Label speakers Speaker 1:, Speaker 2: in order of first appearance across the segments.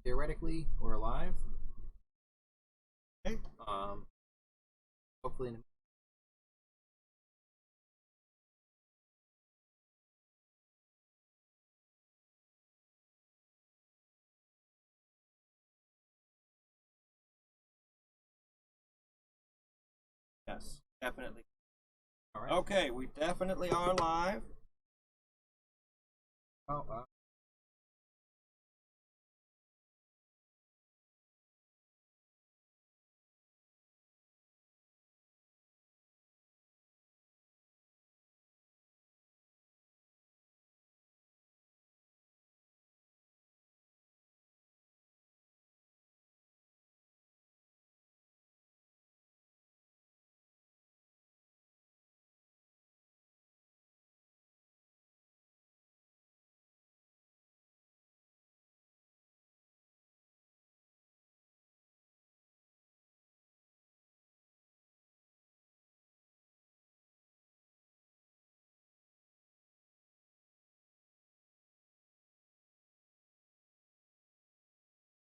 Speaker 1: theoretically, we're alive.
Speaker 2: Okay.
Speaker 1: Hopefully,
Speaker 2: Yes, definitely.
Speaker 1: all right.
Speaker 2: Okay, we definitely are live.
Speaker 1: Oh,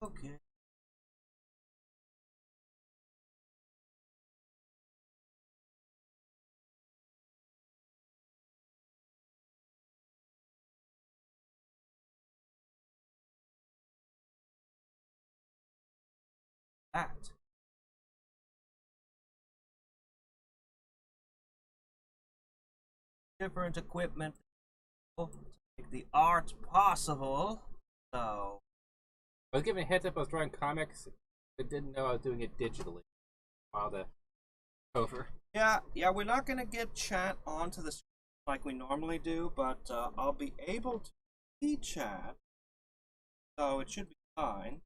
Speaker 2: Okay. That. Different equipment to make the art possible. So,
Speaker 1: I was giving a heads up. I was drawing comics, but didn't know I was doing it digitally. While the over.
Speaker 2: yeah, we're not going to get chat onto the screen like we normally do, but I'll be able to see chat, so it should be fine.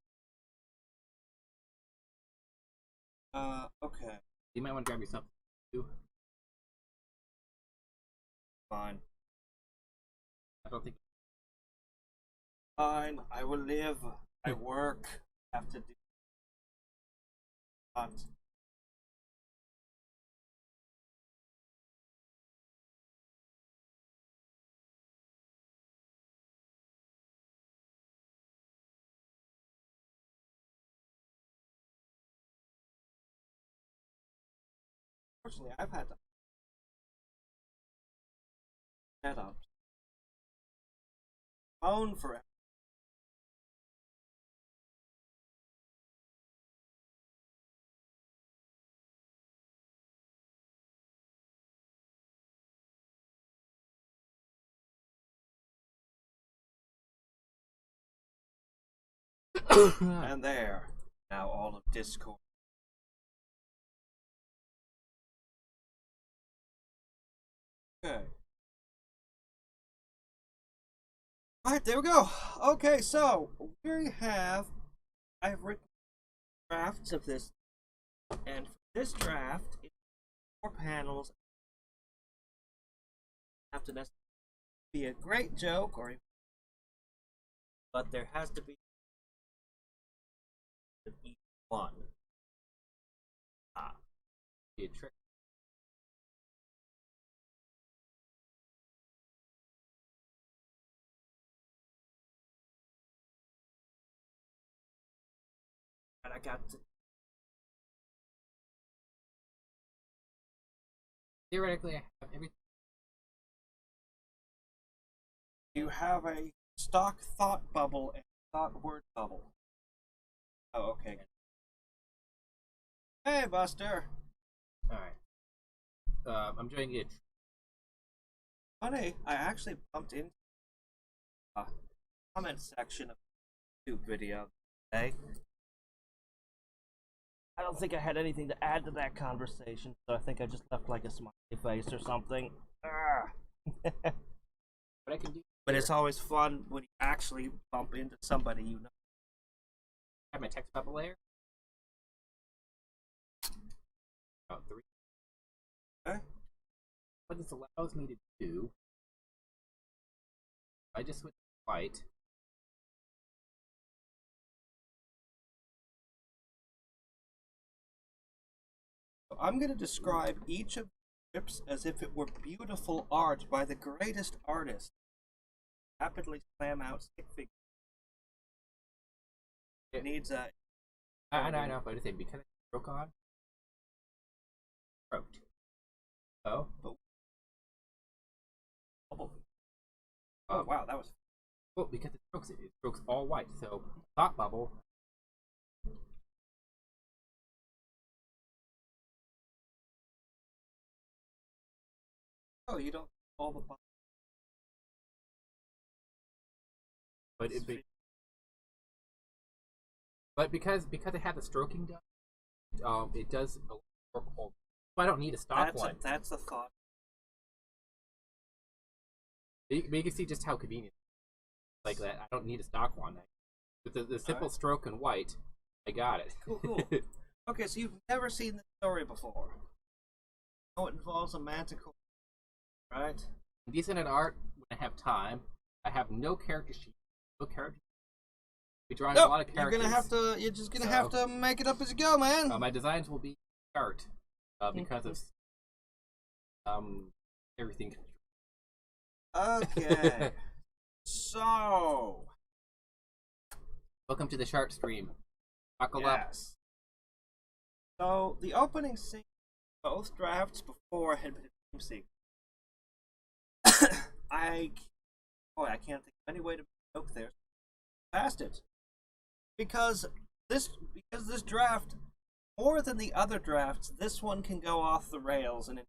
Speaker 2: Okay,
Speaker 1: You might want to grab me something too.
Speaker 2: fine.
Speaker 1: I don't think.
Speaker 2: Fine, I will live. I work. Have to do that. Unfortunately, I've had to set up phone for and there. Now all of Discord. Okay. Alright, there we go. Okay, so I've written drafts of this, and for this draft, it's 4 panels. Have to necessarily be a great joke, but there has to be each one.
Speaker 1: Be a trick.
Speaker 2: And I got to.
Speaker 1: Theoretically, I have everything.
Speaker 2: You have a stock thought bubble and thought word bubble. Oh, okay. Hey, Buster.
Speaker 1: All right. I'm doing it.
Speaker 2: Funny, I actually bumped into the comment section of the YouTube video today. I don't think I had anything to add to that conversation, so I think I just left like a smiley face or something.
Speaker 1: What I can do.
Speaker 2: But it's always fun when you actually bump into somebody you know.
Speaker 1: I have my text bubble layer. About 3.
Speaker 2: Okay.
Speaker 1: What this allows me to do, I just switch to white.
Speaker 2: So I'm going to describe each of the strips as if it were beautiful art by the greatest artist. Rapidly slam out stick figures. It needs a.
Speaker 1: I know, but I think because I broke on, stroked. Oh,
Speaker 2: But, oh wow, that was.
Speaker 1: well, because it strokes all white. So thought bubble.
Speaker 2: Oh, you don't all the.
Speaker 1: But because I had the stroking done, it does work all. So I don't need a stock one.
Speaker 2: That's the thought.
Speaker 1: But you can see just how convenient. Like that, I don't need a stock one. With the simple stroke in white, I got it.
Speaker 2: Cool. Okay, so you've never seen this story before. Oh, it involves a manticore, right?
Speaker 1: Decent at art when I have time. I have no character sheet. No character. We're drawing a lot of characters.
Speaker 2: You're just gonna have to make it up as you go, man.
Speaker 1: My designs will be art because of everything.
Speaker 2: Okay. So,
Speaker 1: welcome to the chart stream. Buckle up.
Speaker 2: So the opening scene, both drafts before had been a dream sequence. I can't think of any way to joke there. Past it, because this draft, more than the other drafts, this one can go off the rails in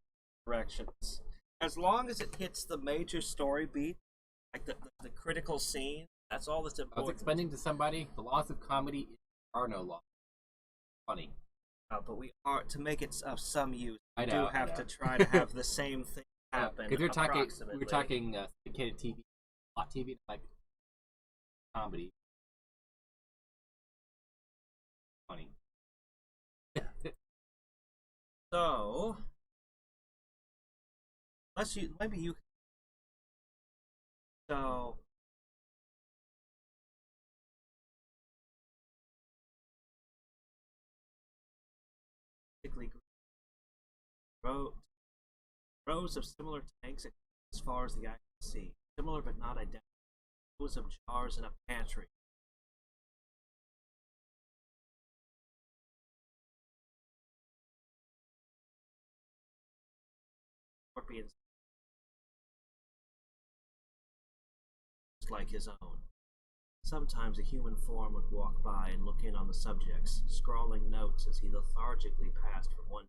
Speaker 2: directions. As long as it hits the major story beat, like the critical scene, that's all that's important.
Speaker 1: I was explaining to somebody the laws of comedy are no laws. Funny.
Speaker 2: But we are, to make it of some use, we
Speaker 1: do
Speaker 2: have to try to have the same thing happen.
Speaker 1: Because we're talking syndicated TV, plot TV, like comedy. Funny.
Speaker 2: So, maybe you. So. Rows of similar tanks as far as the eye can see. Similar but not identical. Rows of jars in a pantry. Scorpions like his own. Sometimes a human form would walk by and look in on the subjects, scrawling notes as he lethargically passed from one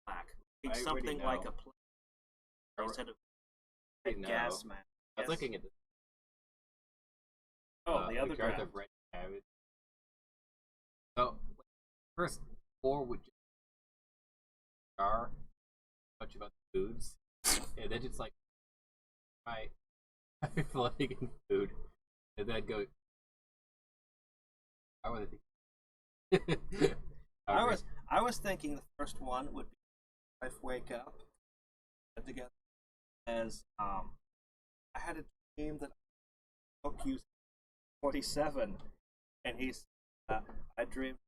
Speaker 2: black. Something like a plane instead of a gas mask.
Speaker 1: I was looking at this.
Speaker 2: Oh, the other draft.
Speaker 1: Red Cabbage. So, first 4 would just are much about the foods, and then it's like, right, I'm liking food, and then go. I was thinking.
Speaker 2: I was thinking the first one would be wife wake up, get together, as I had a dream that I used 47, and he's I dreamed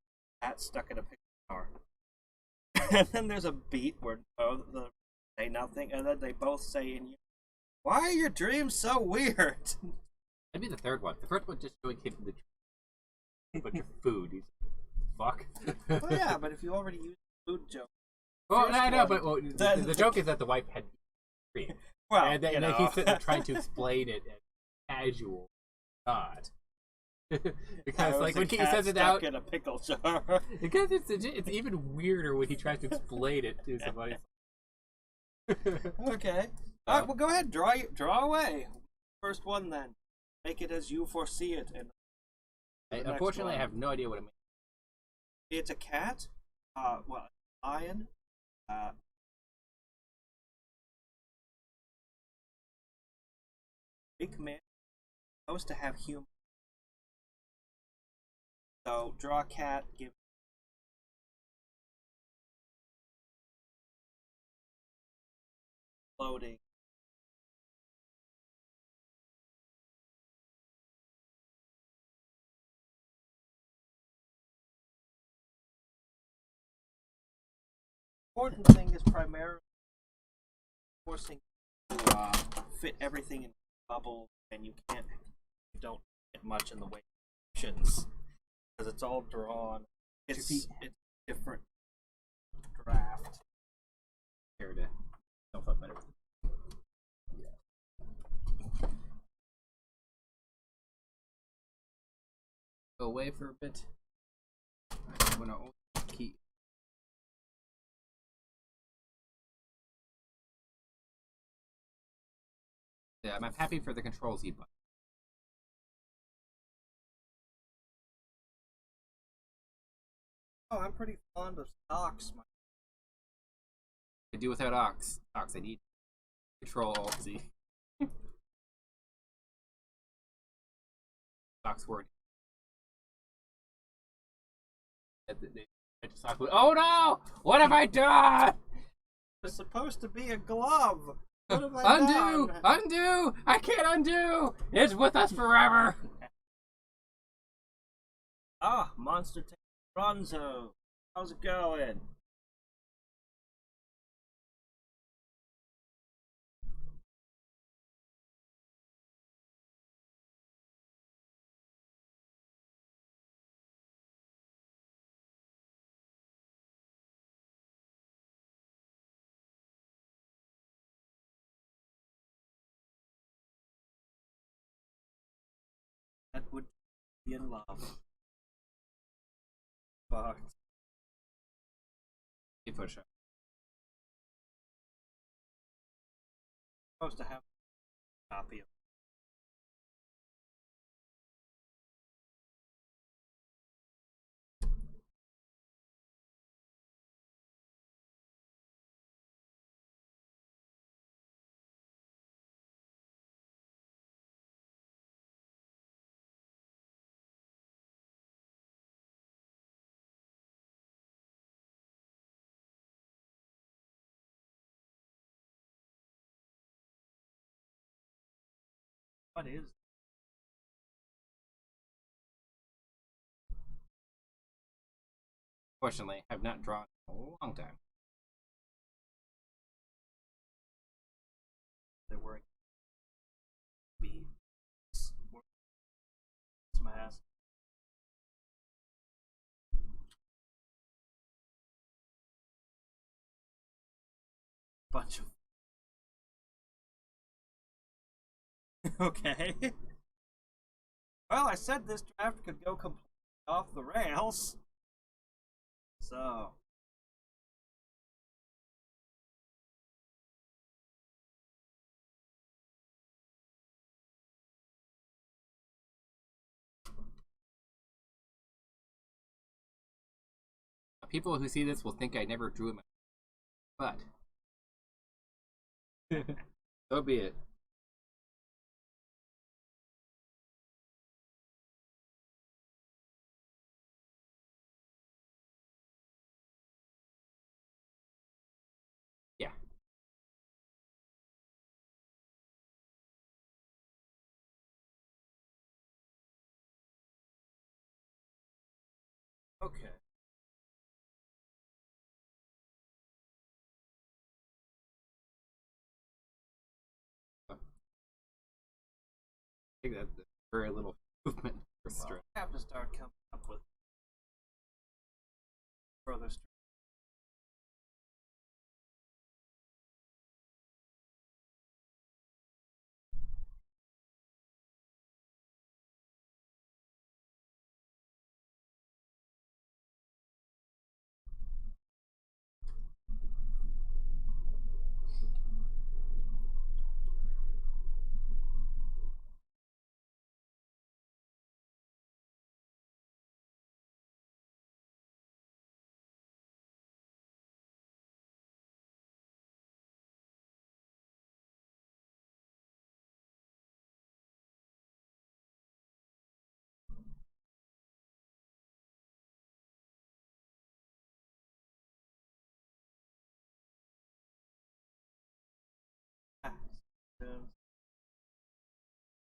Speaker 2: a cat stuck in a pickle jar. And then there's a beat where both say nothing, and then they both say, "Why are your dreams so weird?"
Speaker 1: Maybe the third one. The first one just showing him the but your food. He's fuck.
Speaker 2: Well, yeah, but if you already used the food joke.
Speaker 1: Well, I know, but the joke is that the wife had dreams.
Speaker 2: Well,
Speaker 1: and then he's sitting there trying to explain it as casual, not. Because like when he says it out
Speaker 2: in a pickle jar.
Speaker 1: Because it's even weirder when he tries to explain it to somebody.
Speaker 2: Okay. All right. Well, go ahead. Draw away. First one then. Make it as you foresee it. And
Speaker 1: unfortunately, I have no idea what it means.
Speaker 2: It's a cat. Well, a lion. Big man. Supposed to have human. So draw a cat. Give. Loading. Important thing is primarily forcing to fit everything in the bubble, and you don't get much in the way. options because it's all drawn. It's different draft.
Speaker 1: Here to self up better. Go away for a bit. I'm gonna keep. Yeah, I'm happy for the Control Z button.
Speaker 2: Oh, I'm pretty fond of stocks.
Speaker 1: I do without Ox. I need Control Alt Z. Ox word. Oh no! What have I done?
Speaker 2: It's supposed to be a glove. What have I
Speaker 1: undo!
Speaker 2: done?
Speaker 1: Undo! I can't undo! It's with us forever!
Speaker 2: Ah, Monster Tank Bronzo. How's it going? That would be in love. Fuck.
Speaker 1: You push it.
Speaker 2: Supposed to have a copy of. What is?
Speaker 1: Fortunately, I've not drawn in a long time.
Speaker 2: They're wearing beads. It's my ass. Bunch of. Okay. Well, I said this draft could go completely off the rails. So.
Speaker 1: People who see this will think I never drew him, but so be it. Yeah.
Speaker 2: Okay.
Speaker 1: I think that's very little movement for
Speaker 2: Well,
Speaker 1: stress.
Speaker 2: I have to start coming up with further.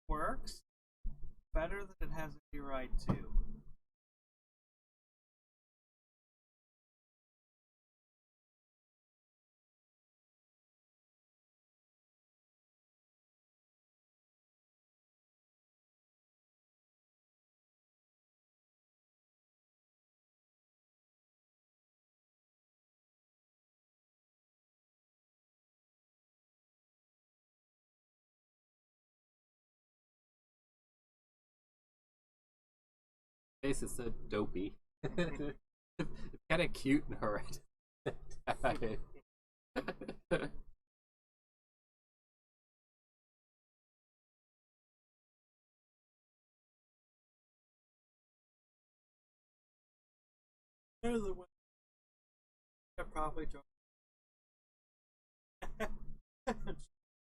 Speaker 2: Works better than it has any right to.
Speaker 1: face is so dopey. It's kind of cute and horrid.
Speaker 2: There's the one that probably joined.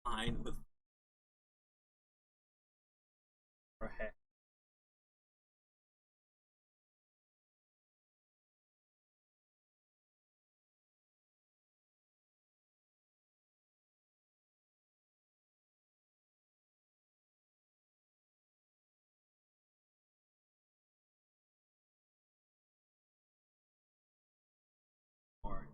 Speaker 2: Fine with her head. Or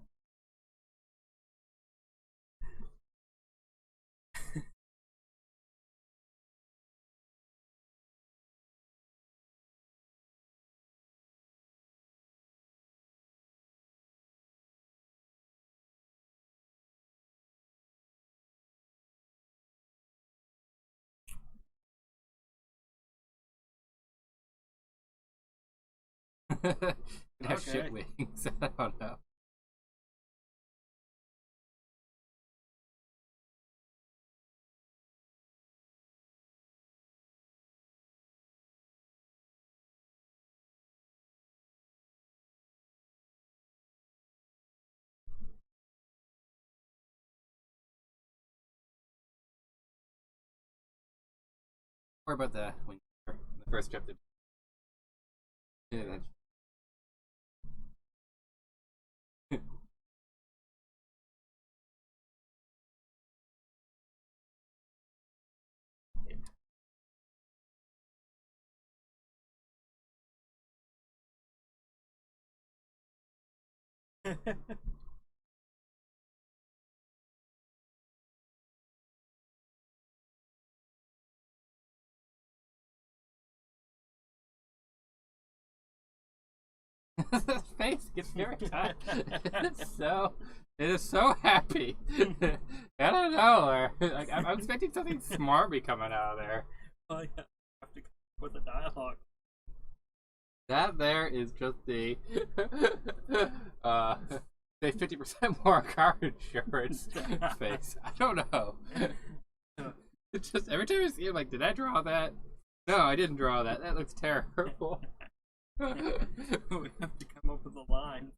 Speaker 1: Could have
Speaker 2: Okay.
Speaker 1: shit wings. I don't know. Or about the when the first trip to yeah, his face gets very tight. It is so happy. I don't know. Like I'm expecting something smarmy coming out of there.
Speaker 2: oh yeah, have to come up with a dialogue.
Speaker 1: That there is just the uh say 50% more car insurance face. I don't know. It's just every time I see it, like, did I draw that? No, I didn't draw that. That looks terrible.
Speaker 2: We have to come up with a line.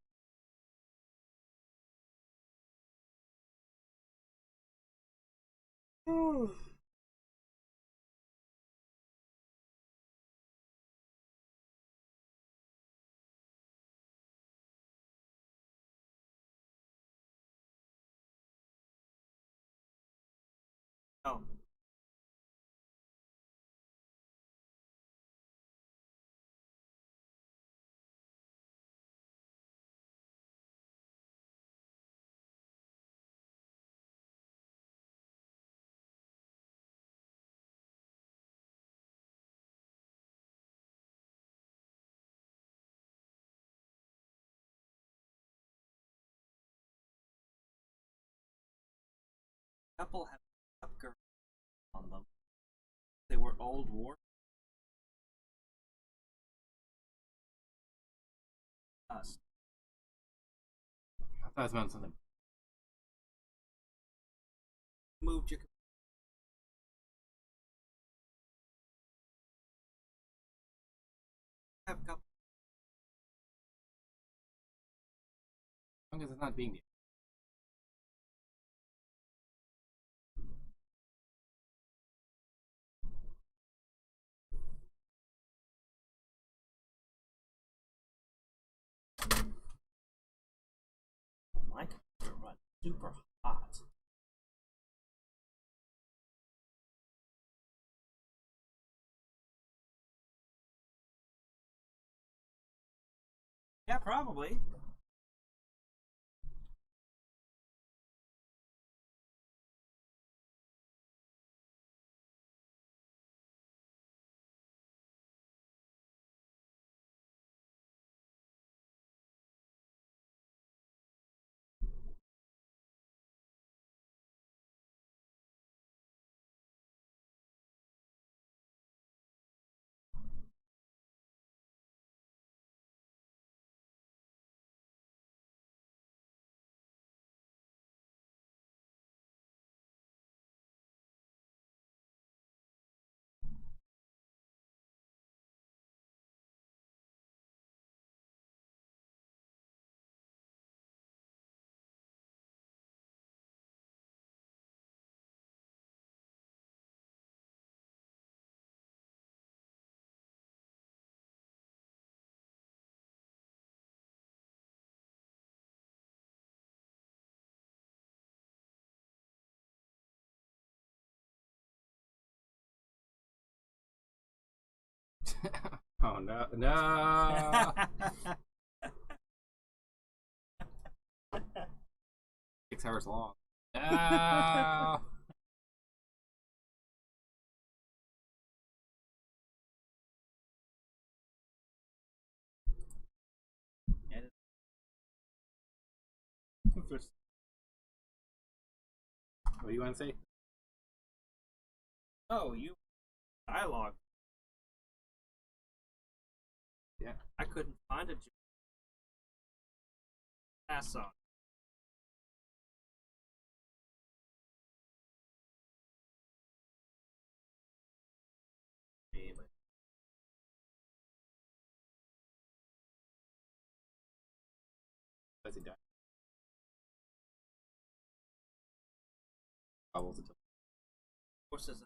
Speaker 2: Oh. Couple had a girl on them. They were old war. Us.
Speaker 1: I thought it was about something.
Speaker 2: Moved your. Have a couple.
Speaker 1: As long as it's not being
Speaker 2: My computer runs super hot. Yeah, probably.
Speaker 1: Oh no, no! 6 hours long. No! What do you want to say?
Speaker 2: Oh, you dialogue.
Speaker 1: Yeah.
Speaker 2: I couldn't find a joke. Pass on.
Speaker 1: Does he die? Bubbles until.
Speaker 2: Of course, there's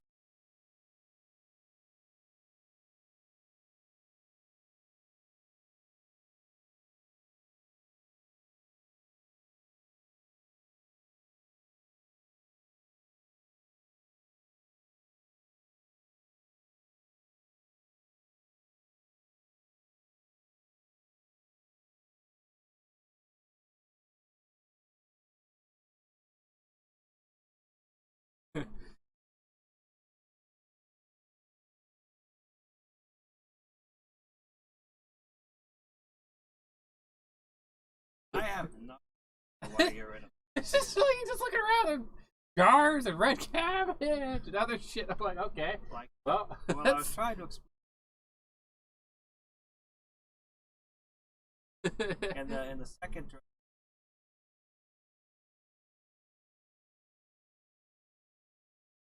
Speaker 2: I have no idea why you're in a.
Speaker 1: It's just like he's just looking around and jars and red cabbage and other shit. I'm like, okay,
Speaker 2: Like,
Speaker 1: well,
Speaker 2: well, I was trying to explain. And in the second draft,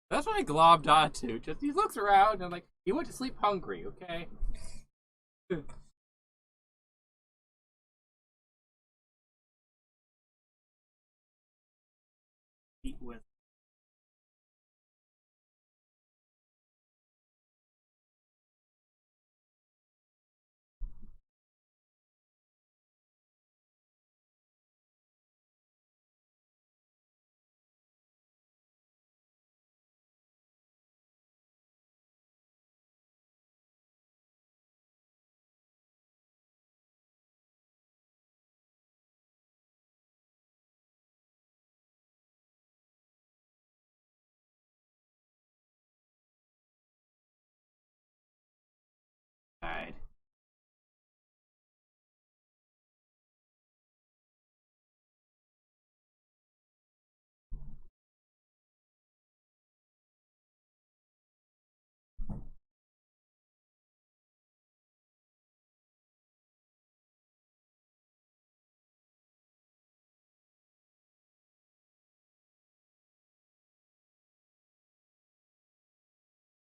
Speaker 1: that's what I globbed onto. Just he looks around and I'm like, he went to sleep hungry, okay?
Speaker 2: eat with.
Speaker 1: Died.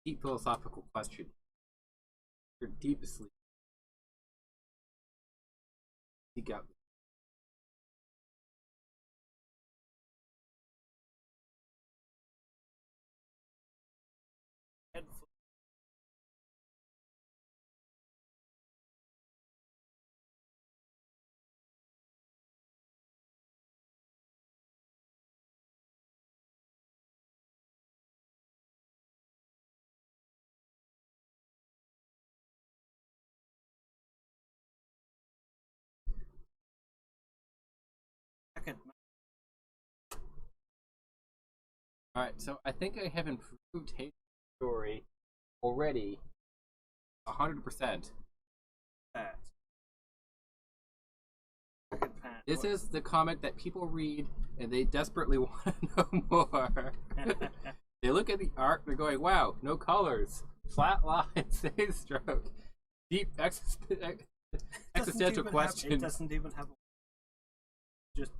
Speaker 1: Deep philosophical question. You're deep asleep. Seek out.
Speaker 2: Head second.
Speaker 1: All right, so I think I have improved hate story already, 100%.
Speaker 2: That. Second pan.
Speaker 1: This is the comic that people read and they desperately want to know more. They look at the art, they're going, "Wow, no colors, flat lines, same stroke, deep existential question."
Speaker 2: It doesn't even have. Just.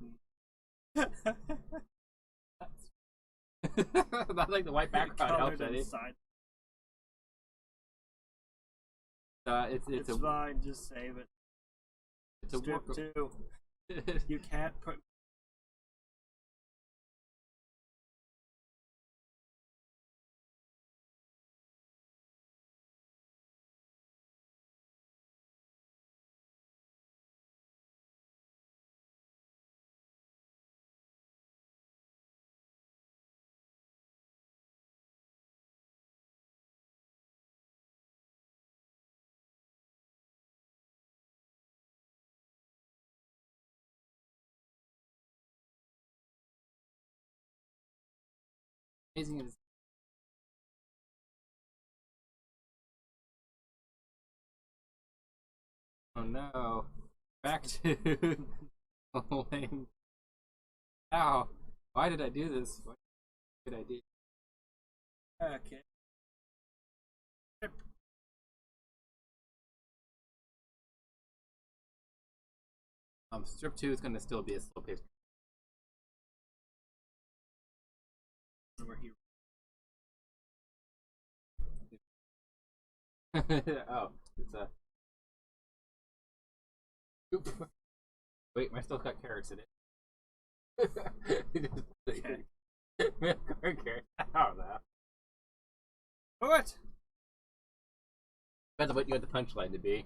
Speaker 1: Not like the white background helps
Speaker 2: Colored
Speaker 1: any.
Speaker 2: inside.
Speaker 1: It's a
Speaker 2: fine. Just save it.
Speaker 1: it's a
Speaker 2: Strip
Speaker 1: work.
Speaker 2: 2. You can't put
Speaker 1: Amazing is. Oh no. Back to pulling. Ow. Why did I do this? What did I do?
Speaker 2: Okay.
Speaker 1: Strip 2 is going to still be a slow pace.
Speaker 2: We're here.
Speaker 1: Oh, it's a. Oop. Wait, I still got carrots in it.
Speaker 2: Okay.
Speaker 1: Carrots. I don't know.
Speaker 2: What?
Speaker 1: Depends on what you want the punchline to be.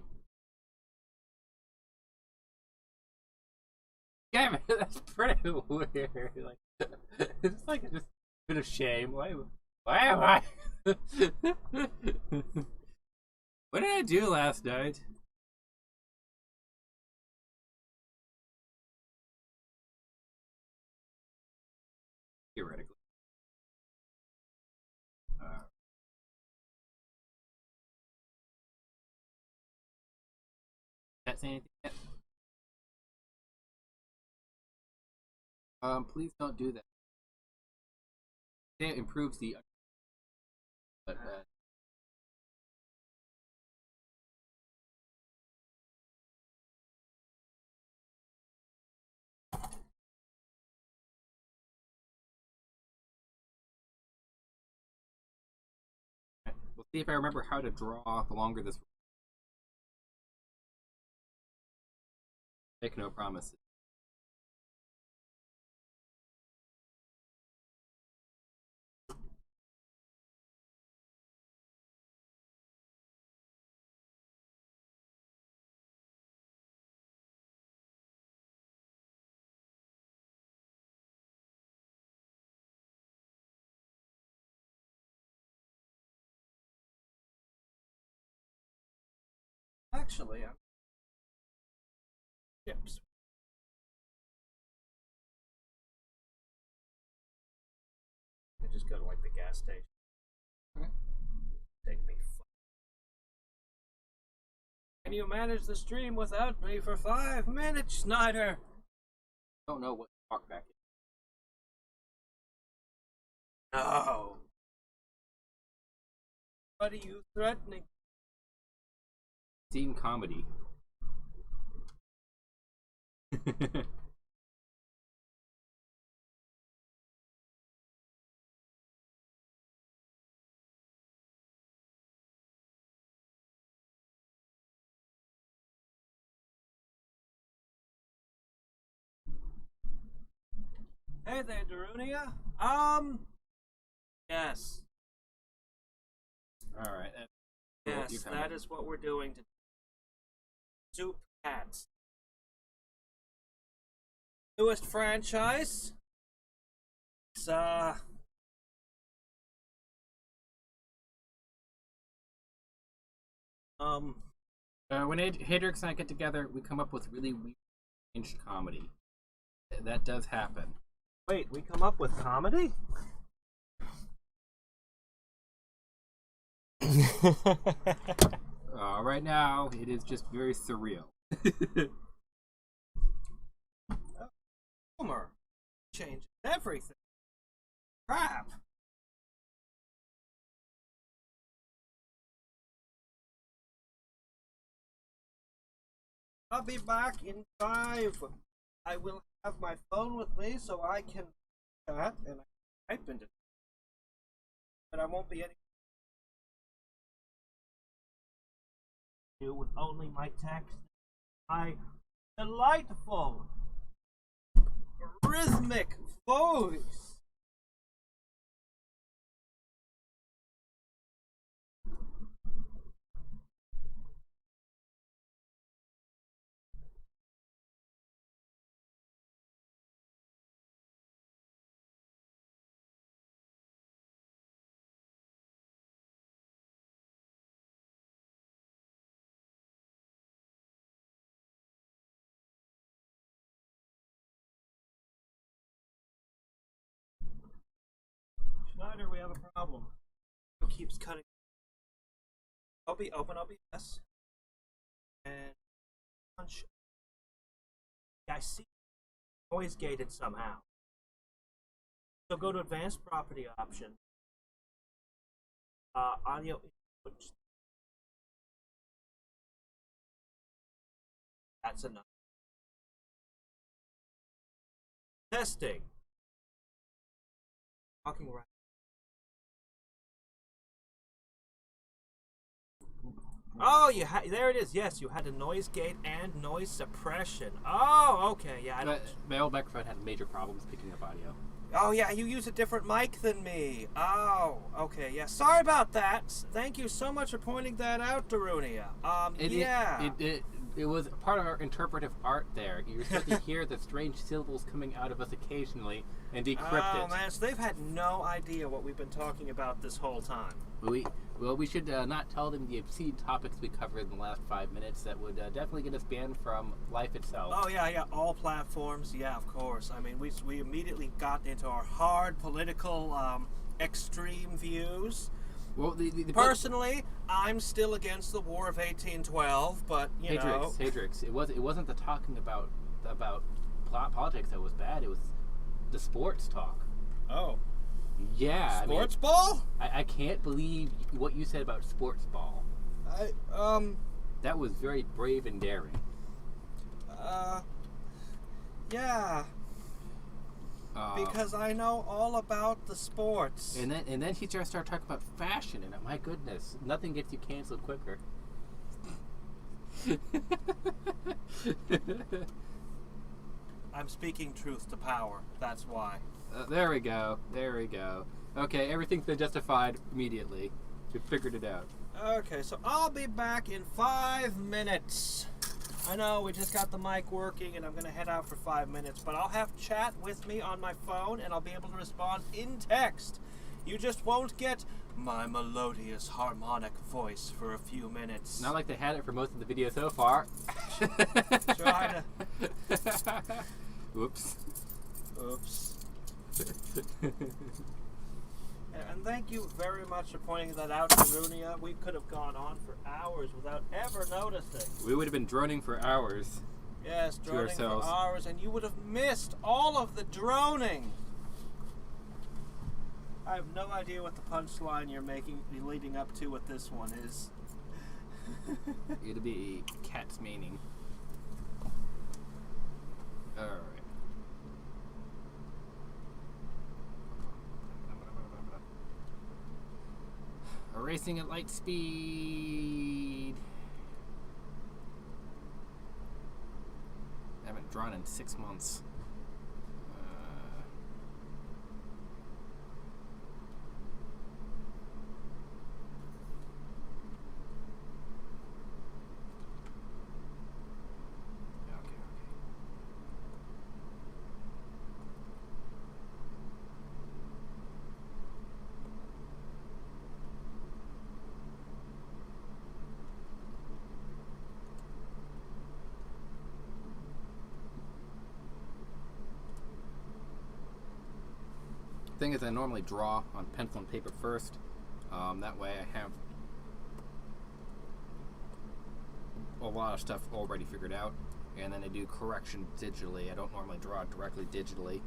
Speaker 1: Damn it, that's pretty weird. Like, it's like just a bit of shame. Why am I? What did I do last night? Theoretically. That say anything yet? Please don't do that. It improves the. But, we'll see if I remember how to draw the longer this. Make no promises.
Speaker 2: Actually, I'm chips. I just go to like the gas station.
Speaker 1: Okay.
Speaker 2: Take me. Can you manage the stream without me for 5 minutes, Snyder?
Speaker 1: Don't know what talkback is.
Speaker 2: No. What are you threatening?
Speaker 1: Scene comedy.
Speaker 2: Hey there, Darunia. Yes.
Speaker 1: All right.
Speaker 2: Yes, that is what we're doing today. Soup Cats. Newest franchise. It's,
Speaker 1: when Hadriex and I get together, we come up with really weird comedy. That does happen.
Speaker 2: Wait, we come up with comedy?
Speaker 1: Right now, it is just very surreal.
Speaker 2: Humor changes everything. Crap. I'll be back in 5. I will have my phone with me so I can chat and type into it. But I won't be any do with only my text. My delightful rhythmic voice. we have a problem. It keeps cutting. Open OBS and punch. I see noise gated somehow. So go to advanced property option. Audio input. That's enough. Testing. Talking right. Oh, there it is. Yes, you had a noise gate and noise suppression. Oh, okay. Yeah,
Speaker 1: my old microphone had major problems picking up audio.
Speaker 2: Oh, yeah, you use a different mic than me. Oh, okay. Yeah, sorry about that. Thank you so much for pointing that out, Darunia.
Speaker 1: It was part of our interpretive art there. You're supposed to hear the strange syllables coming out of us occasionally and decrypt it.
Speaker 2: Oh, man, so they've had no idea what we've been talking about this whole time.
Speaker 1: We should not tell them the obscene topics we covered in the last 5 minutes. That would definitely get us banned from life itself.
Speaker 2: Oh, yeah, all platforms. Yeah, of course. I mean, we immediately got into our hard political extreme views.
Speaker 1: Well,
Speaker 2: personally, I'm still against the War of 1812, but you know.
Speaker 1: Hadriex, it wasn't the talking about politics that was bad. It was the sports talk.
Speaker 2: Oh.
Speaker 1: Yeah.
Speaker 2: Sports ball?
Speaker 1: I can't believe what you said about sports ball. That was very brave and daring.
Speaker 2: Yeah. Because I know all about the sports.
Speaker 1: And then she just started talking about fashion, and my goodness, nothing gets you canceled quicker.
Speaker 2: I'm speaking truth to power. That's why.
Speaker 1: There we go. Okay, everything's been justified immediately. We figured it out.
Speaker 2: Okay, so I'll be back in 5 minutes. I know, we just got the mic working and I'm going to head out for 5 minutes, but I'll have chat with me on my phone and I'll be able to respond in text. You just won't get my melodious harmonic voice for a few minutes.
Speaker 1: Not like they had it for most of the video so far.
Speaker 2: Try
Speaker 1: to... Oops.
Speaker 2: And thank you very much for pointing that out, Darunia. We could have gone on for hours without ever noticing.
Speaker 1: We would have been droning for hours.
Speaker 2: Yes, droning for hours, and you would have missed all of the droning. I have no idea what the punchline you're leading up to with this one is.
Speaker 1: It'll be cat's meaning. Alright. Racing at light speed. I haven't drawn in 6 months. Thing is, I normally draw on pencil and paper first. That way I have a lot of stuff already figured out, and then I do correction digitally. I don't normally draw directly digitally.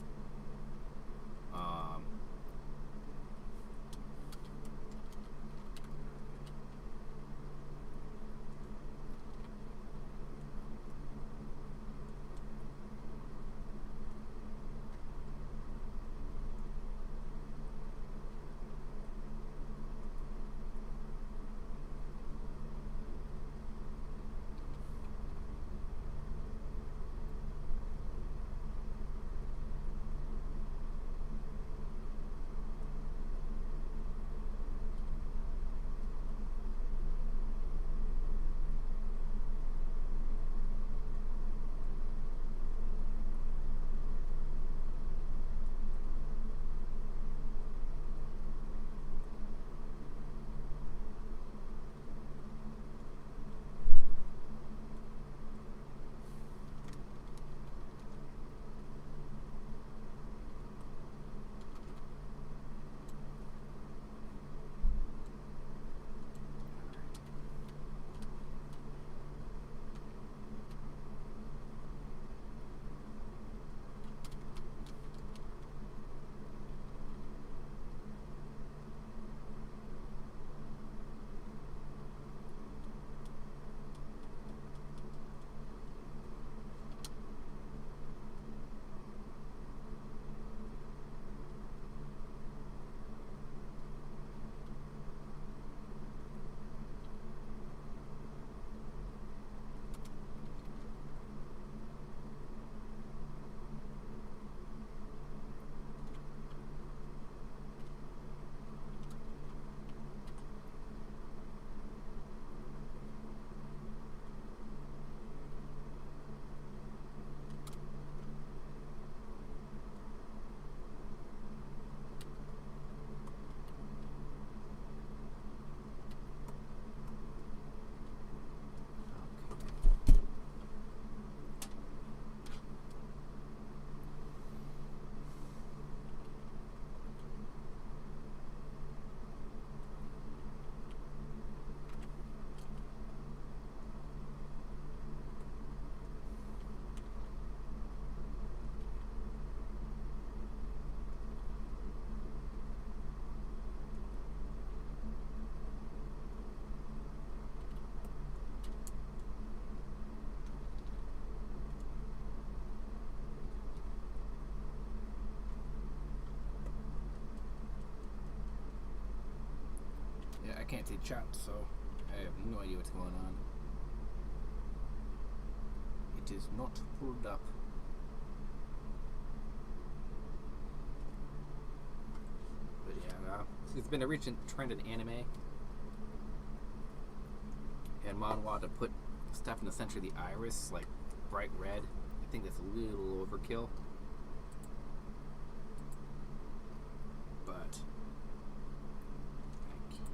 Speaker 1: Yeah, I can't see chat, so I have no idea what's going on. It is not pulled up. But yeah, it's been a recent trend in anime and manhwa to put stuff in the center of the iris, like bright red. I think that's a little overkill. But I can.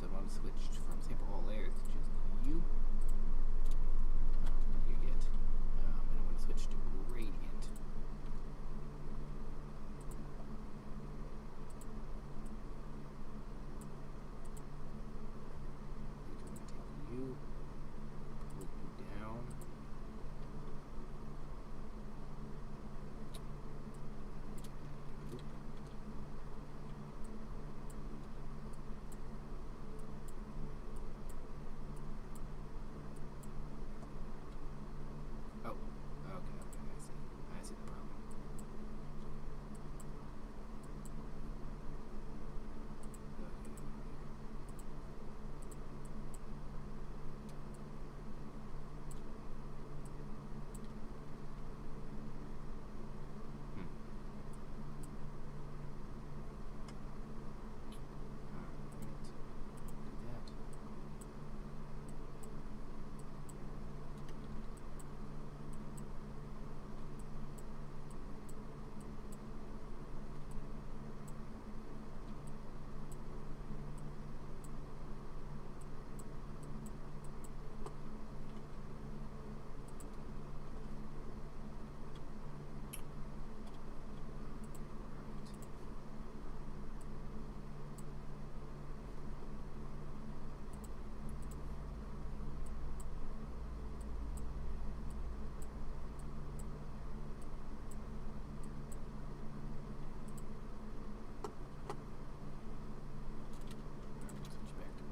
Speaker 1: I want to switch from sample all layers to just you. You get. And I want to switch to gradient. You. Pull you down.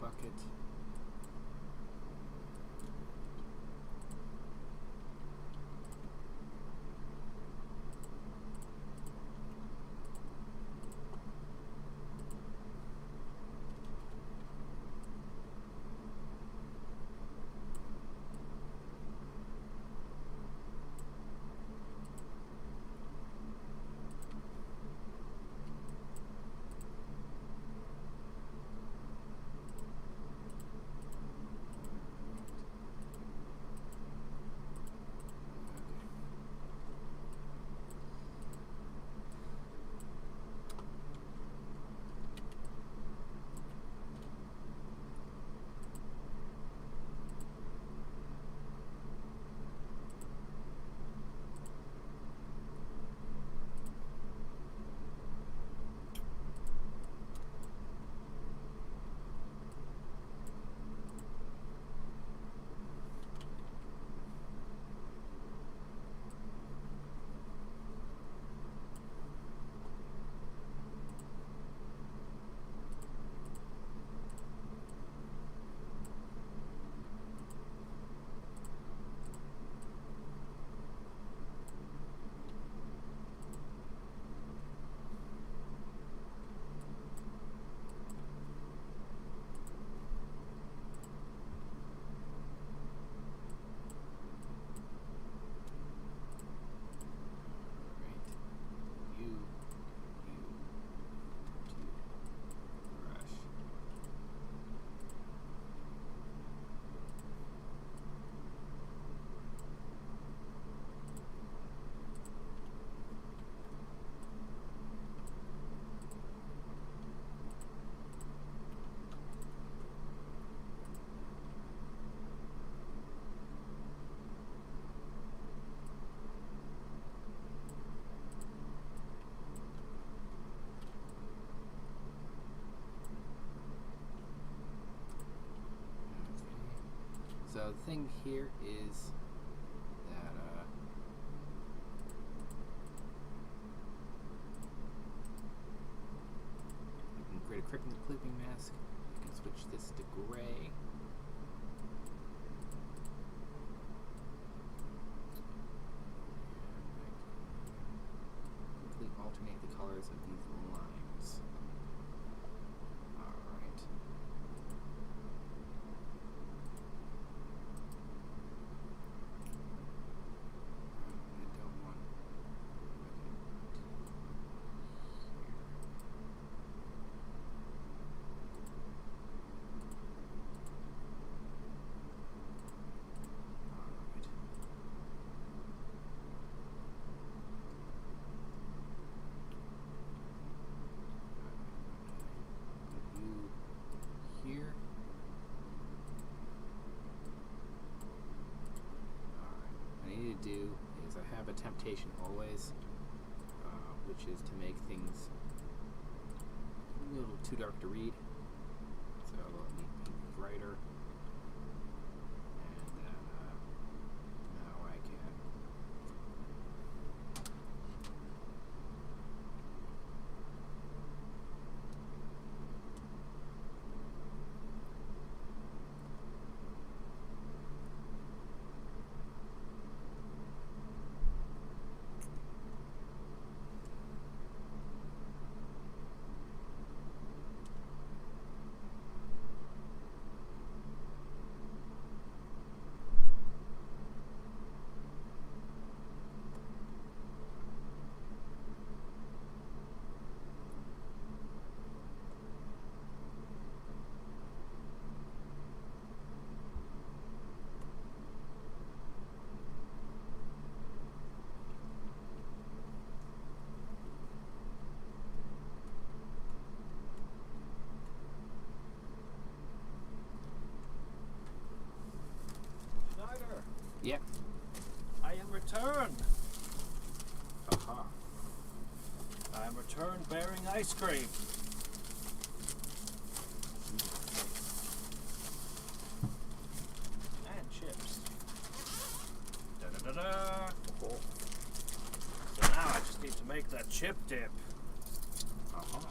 Speaker 1: Bucket. So the thing here is that you can create a clipping mask. You can switch this to gray. Alternate the colors of these lines. Alright. I don't want. Here. Alright. What I need to do is I have a temptation always, which is to make things a little too dark to read. So let me make it brighter. And then now I can. Yep.
Speaker 2: I am returned.
Speaker 1: Aha.
Speaker 2: I am returned bearing ice cream. And chips. Da-da-da-da.
Speaker 1: Oh.
Speaker 2: So now I just need to make that chip dip.
Speaker 1: Uh-huh.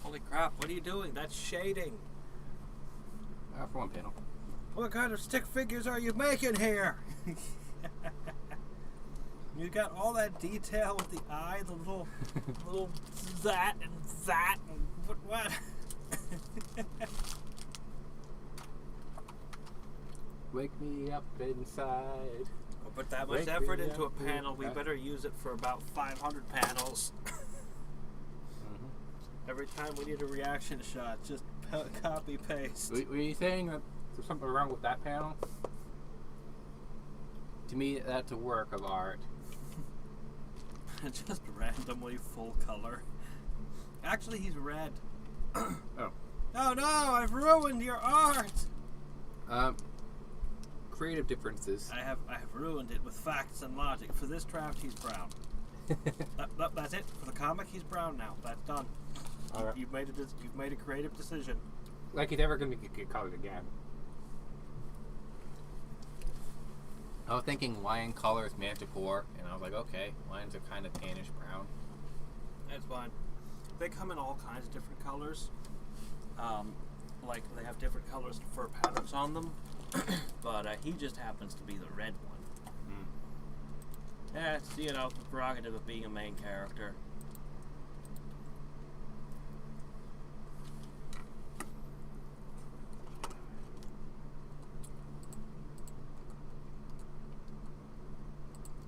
Speaker 2: Holy crap, what are you doing? That's shading.
Speaker 1: For one panel.
Speaker 2: What kind of stick figures are you making here? You got all that detail with the eye, the little that and But what?
Speaker 1: Wake me up inside.
Speaker 2: We'll put that much
Speaker 1: Wake
Speaker 2: effort
Speaker 1: me
Speaker 2: into a
Speaker 1: up
Speaker 2: panel, we
Speaker 1: inside.
Speaker 2: better use it for about 500 panels.
Speaker 1: Mm-hmm.
Speaker 2: Every time we need a reaction shot, just copy paste.
Speaker 1: Were you saying that there's something wrong with that panel? To me, that's a work of art.
Speaker 2: Just randomly full color. Actually, he's red.
Speaker 1: Oh.
Speaker 2: Oh no, I've ruined your art!
Speaker 1: Creative differences.
Speaker 2: I have ruined it with facts and logic. For this draft, he's brown. That's it. For the comic, he's brown now. That's done.
Speaker 1: All right.
Speaker 2: You've made a creative decision.
Speaker 1: Like he's ever going to get colored again. I was thinking lion color is Manticore, and I was like, okay, lions are kind of tannish brown.
Speaker 2: That's fine. They come in all kinds of different colors. Like they have different colors for patterns on them. But he just happens to be the red one. Yeah, it's, the prerogative of being a main character.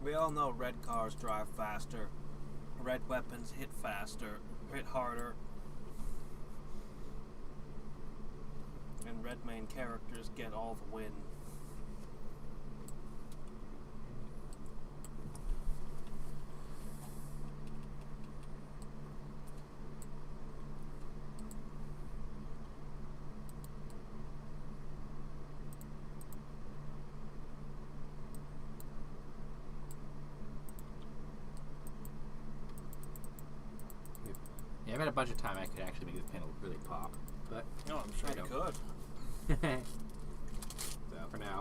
Speaker 2: We all know red cars drive faster, red weapons hit faster, hit harder, and red main characters get all the win.
Speaker 1: Yeah, I've had a bunch of time I could actually make this panel really pop, but
Speaker 2: Oh, I'm sure you could.
Speaker 1: So for now,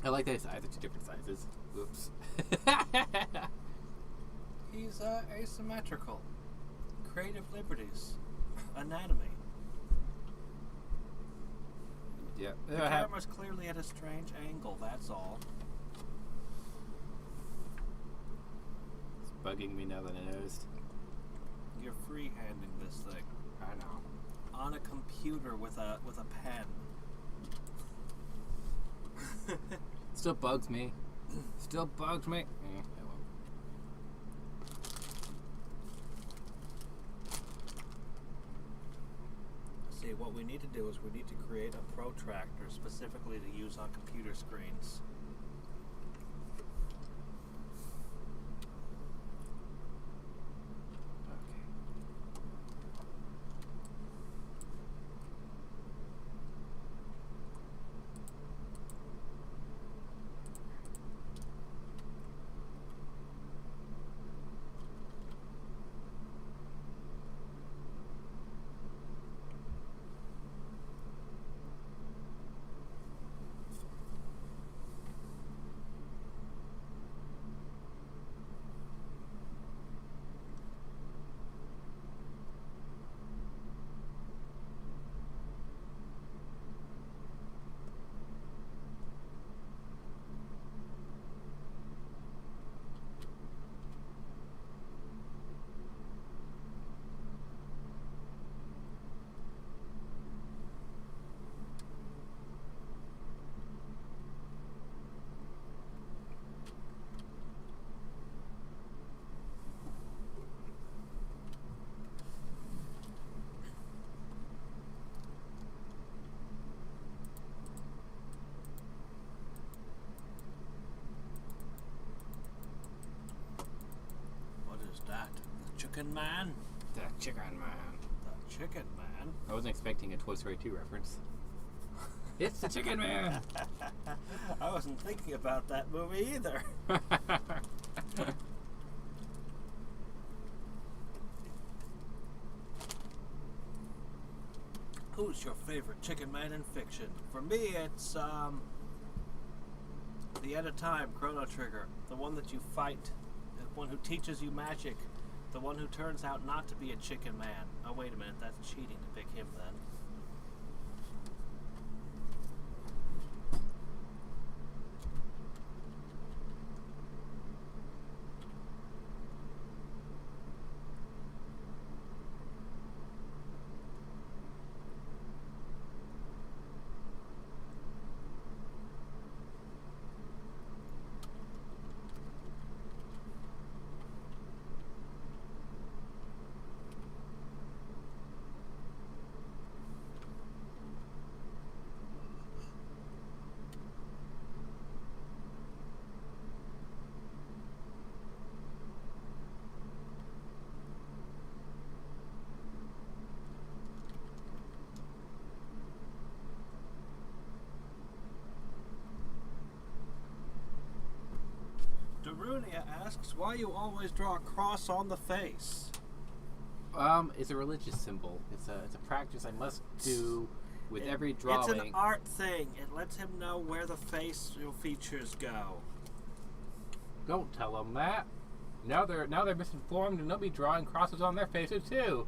Speaker 1: I like that size. It's different sizes. Oops.
Speaker 2: He's asymmetrical. Creative liberties. Anatomy.
Speaker 1: Yeah.
Speaker 2: The camera's clearly at a strange angle, that's all.
Speaker 1: It's bugging me now that I noticed.
Speaker 2: You're freehanding this thing.
Speaker 1: I know.
Speaker 2: On a computer with a pen.
Speaker 1: Still bugs me. Still bugs me.
Speaker 2: See, what we need to do is we need to create a protractor specifically to use on computer screens. That the chicken man?
Speaker 1: The chicken man.
Speaker 2: The chicken man?
Speaker 1: I wasn't expecting a Toy Story 2 reference. It's the chicken man!
Speaker 2: I wasn't thinking about that movie either. Who's your favorite chicken man in fiction? For me, it's, the At a Time Chrono Trigger. The one that you fight. The one who teaches you magic. The one who turns out not to be a chicken man. Oh, wait a minute. That's cheating to pick him then. Petrunia asks why you always draw a cross on the face.
Speaker 1: It's a religious symbol. It's a practice I must do with every drawing.
Speaker 2: It's an art thing. It lets him know where the facial features go.
Speaker 1: Don't tell them that. Now they're misinformed and they'll be drawing crosses on their faces too.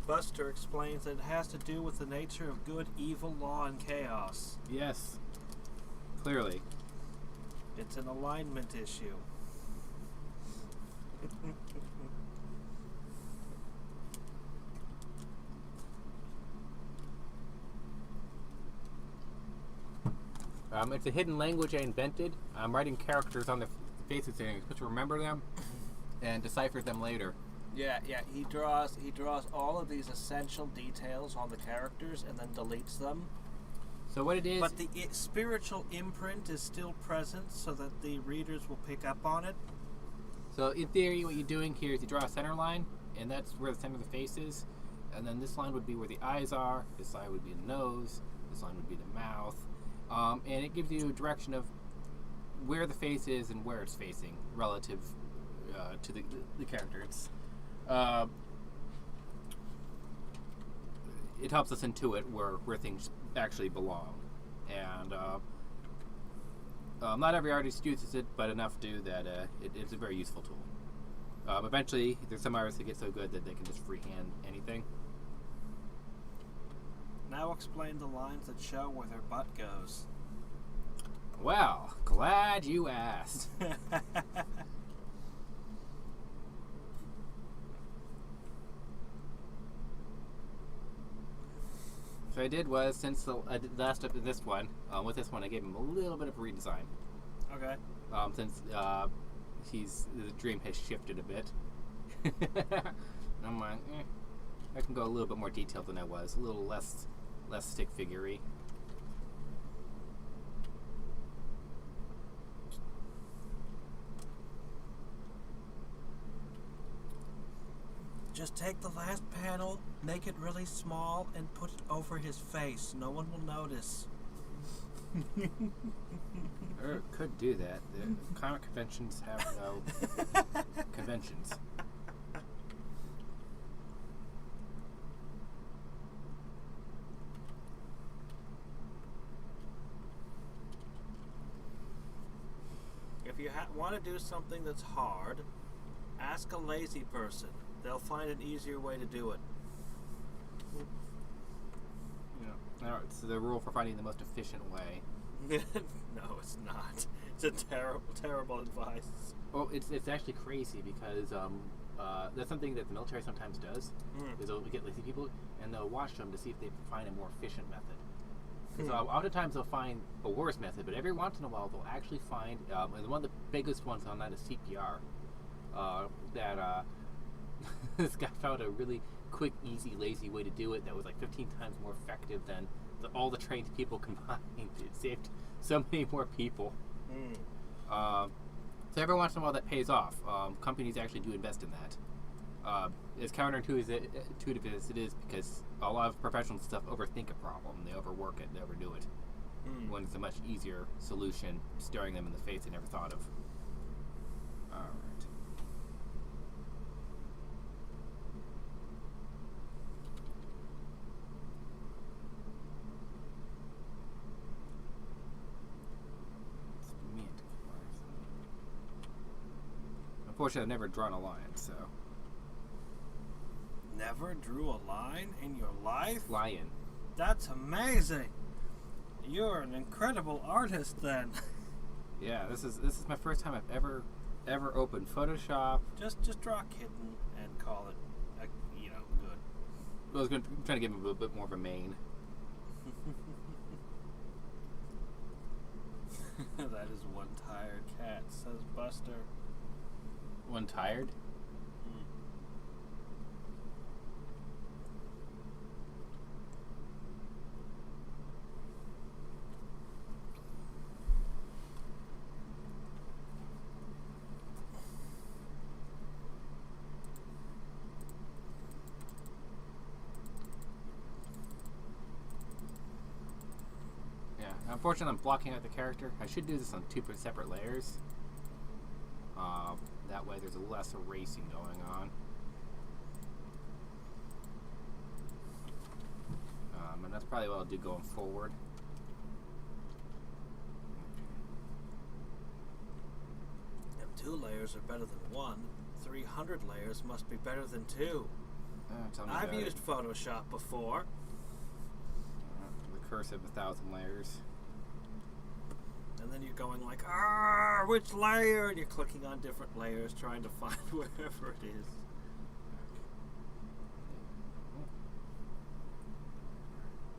Speaker 2: Buster explains that it has to do with the nature of good, evil, law, and chaos.
Speaker 1: Yes. Clearly.
Speaker 2: It's an alignment issue.
Speaker 1: It's a hidden language I invented. I'm writing characters on the faces and I'm supposed to remember them and decipher them later.
Speaker 2: Yeah. He draws all of these essential details on the characters and then deletes them.
Speaker 1: So what it is...
Speaker 2: But the spiritual imprint is still present so that the readers will pick up on it.
Speaker 1: So in theory, what you're doing here is you draw a center line, and that's where the center of the face is. And then this line would be where the eyes are. This line would be the nose. This line would be the mouth. And it gives you a direction of where the face is and where it's facing relative to the character. It helps us intuit where things actually belong. And not every artist uses it, but enough do that it's a very useful tool. Eventually, there's some artists that get so good that they can just freehand anything.
Speaker 2: Now explain the lines that show where their butt goes.
Speaker 1: Well, glad you asked. So I did was, since the last up of this one, with this one I gave him a little bit of a redesign.
Speaker 2: Okay.
Speaker 1: Since the dream has shifted a bit. I'm like, I can go a little bit more detailed than I was, a little less stick figure-y.
Speaker 2: Just take the last panel, make it really small, and put it over his face. No one will notice.
Speaker 1: Or could do that. The comic conventions have no conventions.
Speaker 2: If you want to do something that's hard, ask a lazy person. They'll find an easier way to do it.
Speaker 1: Yeah. It's the rule for finding the most efficient way.
Speaker 2: No, it's not. It's a terrible advice.
Speaker 1: Well, it's actually crazy because that's something that the military sometimes does. Is they'll get lazy people and they'll watch them to see if they find a more efficient method. So oftentimes they'll find a worse method, but every once in a while they'll actually find and one of the biggest ones on that is CPR. This guy found a really quick, easy, lazy way to do it that was like 15 times more effective than all the trained people combined. It saved so many more people. So every once in a while that pays off. Companies actually do invest in that. As counterintuitive as it is, because a lot of professional stuff overthink a problem. They overwork it, they overdo it. When it's a much easier solution, staring them in the face they never thought of. Alright. Unfortunately, I've never drawn a line, so.
Speaker 2: Never drew a line in your life?
Speaker 1: Lion.
Speaker 2: That's amazing. You're an incredible artist, then.
Speaker 1: Yeah, this is my first time I've ever opened Photoshop.
Speaker 2: Just draw a kitten and call it, good.
Speaker 1: I was trying to give him a little bit more of a mane.
Speaker 2: That is one tired cat, says Buster.
Speaker 1: One tired? Unfortunately, I'm blocking out the character. I should do this on 2 separate layers. That way there's less erasing going on. And that's probably what I'll do going forward.
Speaker 2: If 2 layers are better than 1, 300 layers must be better than 2. I've used Photoshop before.
Speaker 1: The curse of 1,000 layers.
Speaker 2: And then you're going like, which layer? And you're clicking on different layers, trying to find wherever it is.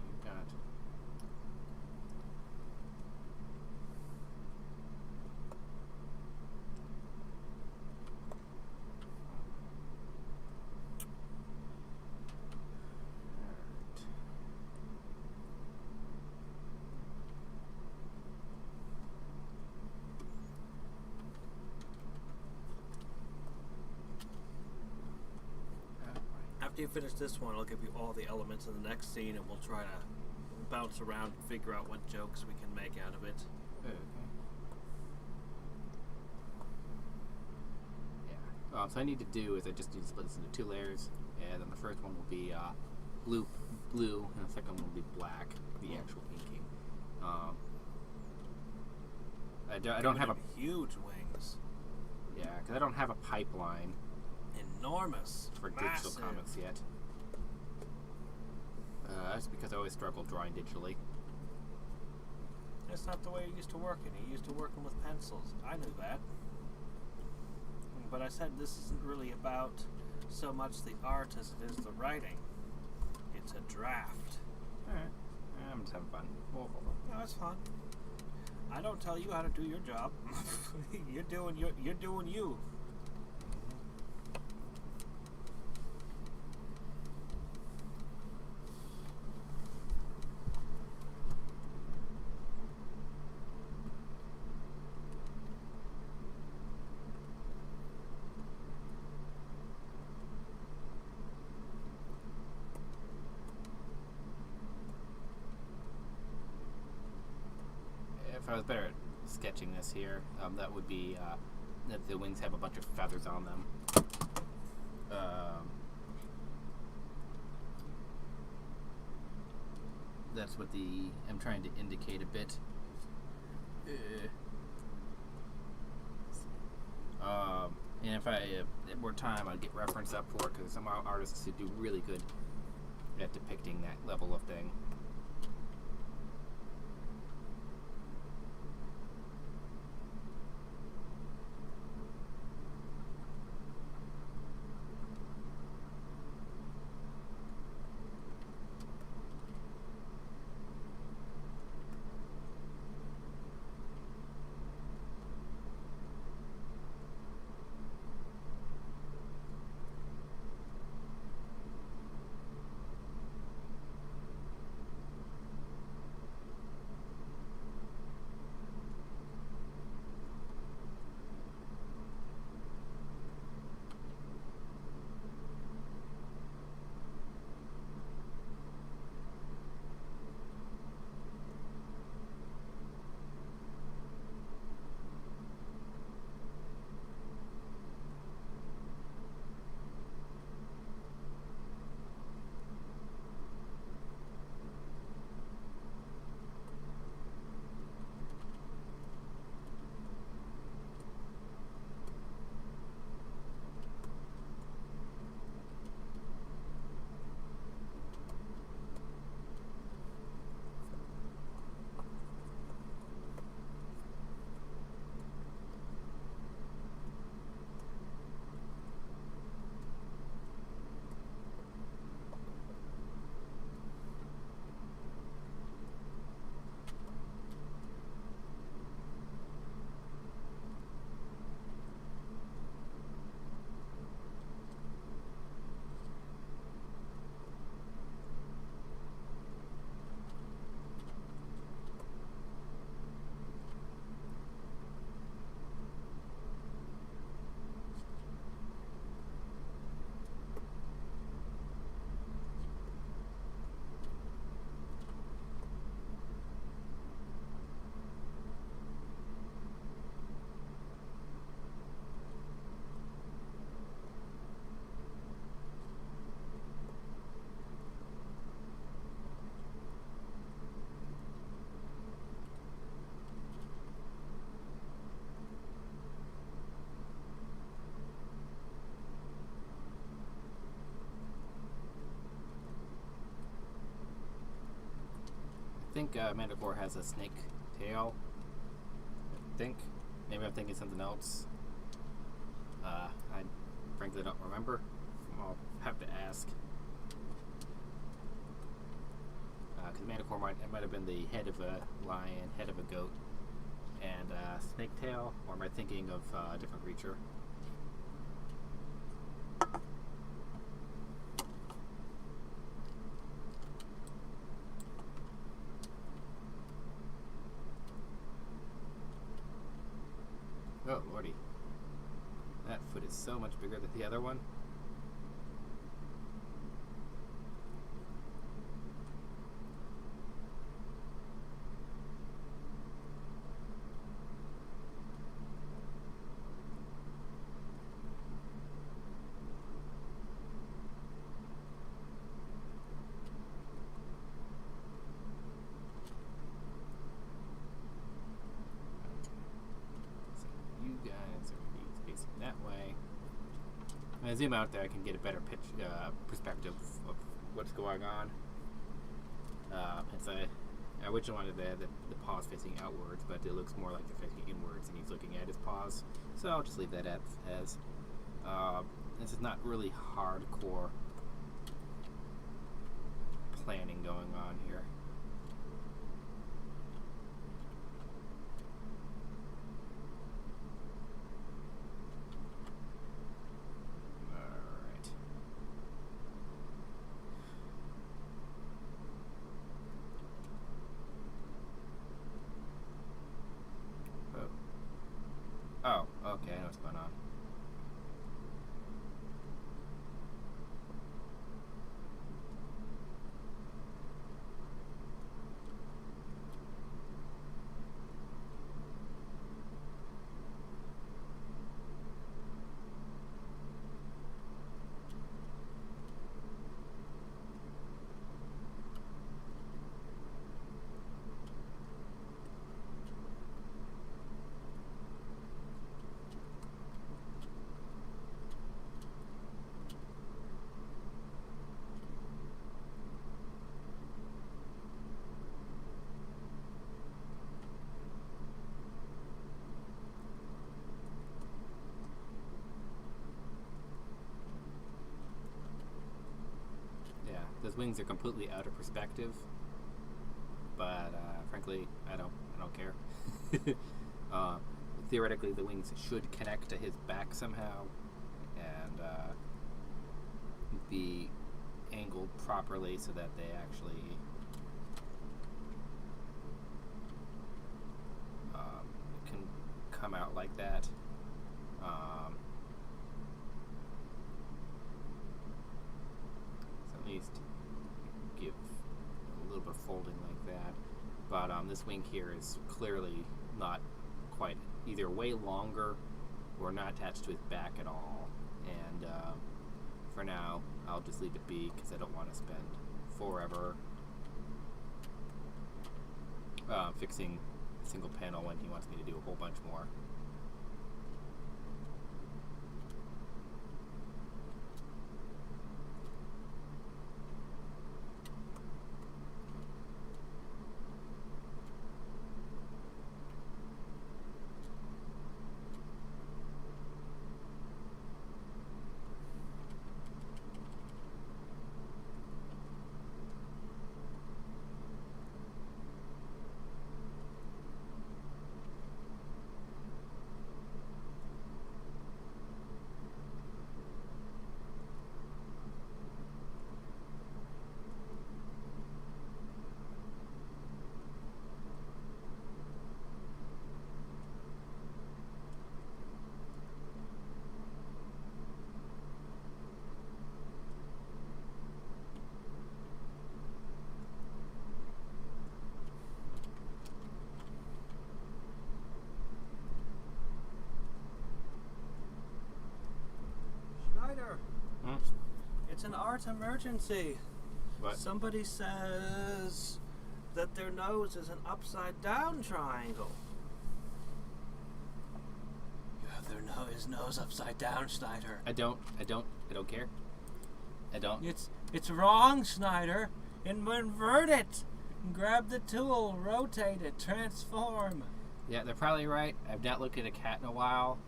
Speaker 1: You got it.
Speaker 2: After you finish this one, I'll give you all the elements in the next scene, and we'll try to bounce around and figure out what jokes we can make out of it.
Speaker 1: Okay. Yeah. So I need to do is I just need to split this into 2 layers, and then the first one will be blue, and the second one will be black. The actual inking. I don't have a
Speaker 2: huge wings.
Speaker 1: Yeah, because I don't have a pipeline.
Speaker 2: Enormous.
Speaker 1: For digital comics yet. That's because I always struggle drawing digitally.
Speaker 2: That's not the way you used to work. You used to working with pencils. I knew that. But I said this isn't really about so much the art as it is the writing. It's a draft.
Speaker 1: Alright. I'm just having fun.
Speaker 2: No, it's fun. I don't tell you how to do your job. You're doing you.
Speaker 1: If I was better at sketching this here, that would be that the wings have a bunch of feathers on them. That's what I'm trying to indicate a bit. And if I had more time, I'd get reference up for it, because some artists who do really good at depicting that level of thing. think Manticore has a snake tail. I think. Maybe I'm thinking something else. I frankly don't remember. I'll have to ask. Because Manticore might have been the head of a lion, head of a goat, and snake tail, or am I thinking of a different creature? Oh, lordy. That foot is so much bigger than the other one. That way. When I zoom out there, I can get a better perspective of what's going on. I originally wanted the paws facing outwards, but it looks more like they're facing inwards, and he's looking at his paws. So I'll just leave that as. This is not really hardcore planning going on here. Oh, okay, I know what's going on. Those wings are completely out of perspective, but frankly, I don't care. Theoretically, the wings should connect to his back somehow, and be angled properly so that they actually can come out like that. So at least give a little bit of folding like that. But this wing here is clearly not quite, either way longer or not attached to his back at all. And for now, I'll just leave it be because I don't want to spend forever fixing a single panel when he wants me to do a whole bunch more.
Speaker 2: It's an art emergency.
Speaker 1: What?
Speaker 2: Somebody says that their nose is an upside down triangle. You have his nose upside down, Schneider.
Speaker 1: I don't care. I don't.
Speaker 2: It's wrong, Schneider. Invert it. Grab the tool, rotate it, transform.
Speaker 1: Yeah, they're probably right. I've not looked at a cat in a while,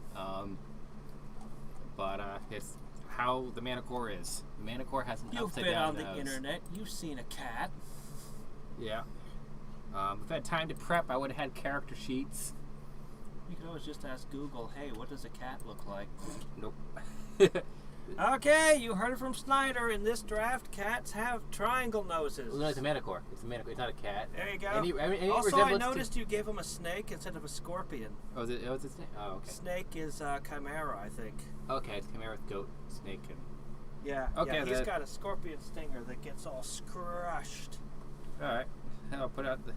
Speaker 1: but it's how the Manicore is. The Manicore has an
Speaker 2: You've
Speaker 1: upside
Speaker 2: been
Speaker 1: down
Speaker 2: on the
Speaker 1: nose.
Speaker 2: internet. You've seen a cat.
Speaker 1: Yeah. If I had time to prep, I would have had character sheets.
Speaker 2: You could always just ask Google, hey, what does a cat look like?
Speaker 1: Nope.
Speaker 2: Okay, you heard it from Snyder. In this draft, cats have triangle noses.
Speaker 1: No, it's a Manicore. It's a Manicore. It's not a cat.
Speaker 2: There you go.
Speaker 1: Any
Speaker 2: Also, I
Speaker 1: resemblance
Speaker 2: noticed you gave him a snake instead of a scorpion.
Speaker 1: Oh, is it? Oh, it's a snake. Oh, okay.
Speaker 2: Snake is Chimera, I think.
Speaker 1: Okay, it's Chimera with goat, snake, and
Speaker 2: Yeah.
Speaker 1: Okay,
Speaker 2: Yeah, he's
Speaker 1: then.
Speaker 2: got a scorpion stinger that gets all crushed.
Speaker 1: all right. I'll put out the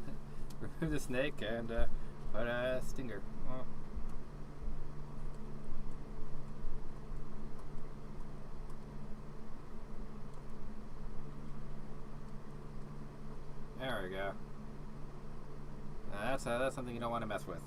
Speaker 1: remove the snake and put a stinger. Oh. There we go. That's something you don't want to mess with.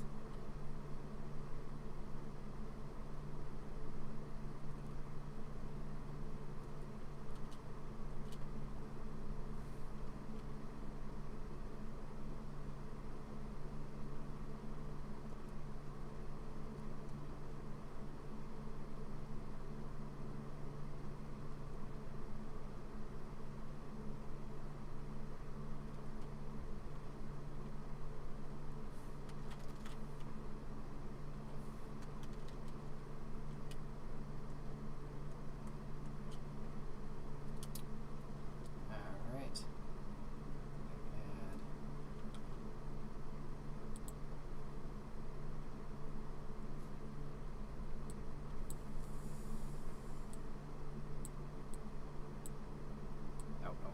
Speaker 1: All right. And oh no.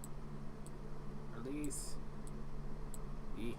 Speaker 1: Release. E.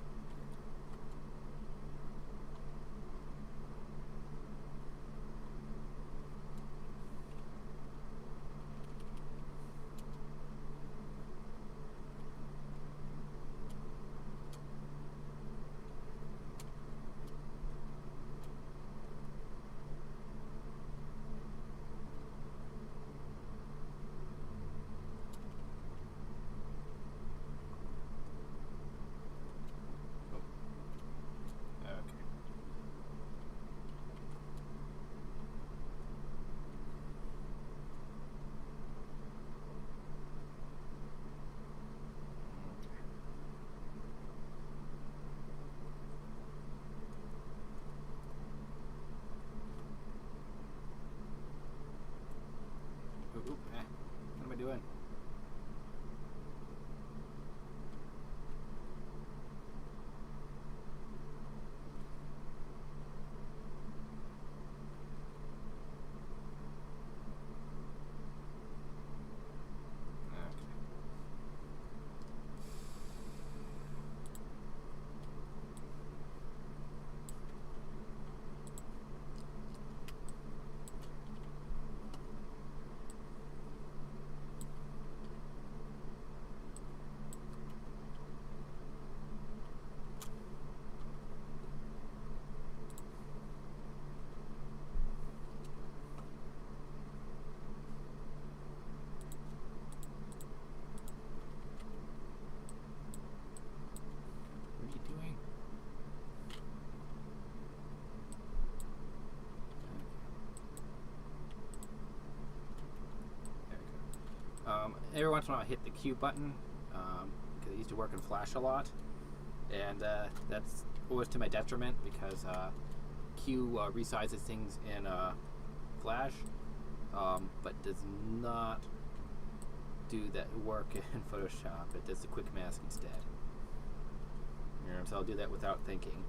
Speaker 1: Okay. Oop, what am I doing? Okay. What are you doing? There we go. Every once in a while I hit the Q button because I used to work in Flash a lot, and that's always to my detriment because Q resizes things in Flash, but does not do that work in Photoshop. It does the quick mask instead. So I'll do that without thinking.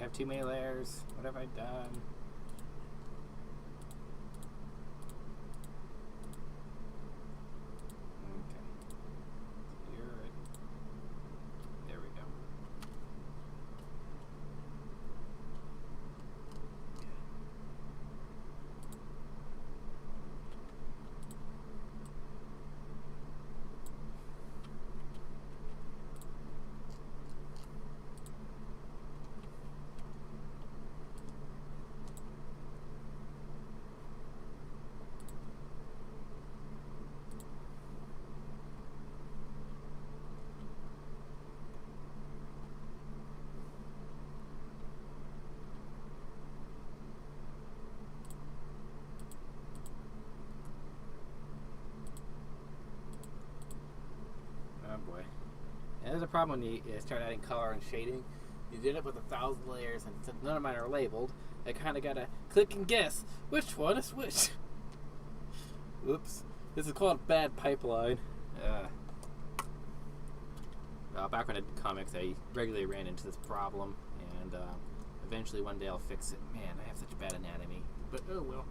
Speaker 1: have too many layers? What have I done? Okay. Here. There we go. Oh boy. And there's a problem when you start adding color and shading. You end up with 1,000 layers, and since none of mine are labeled, I kind of gotta click and guess which one is which. Oops. This is called bad pipeline. Back when I did comics, I regularly ran into this problem, and eventually one day I'll fix it. Man, I have such bad anatomy. But oh well.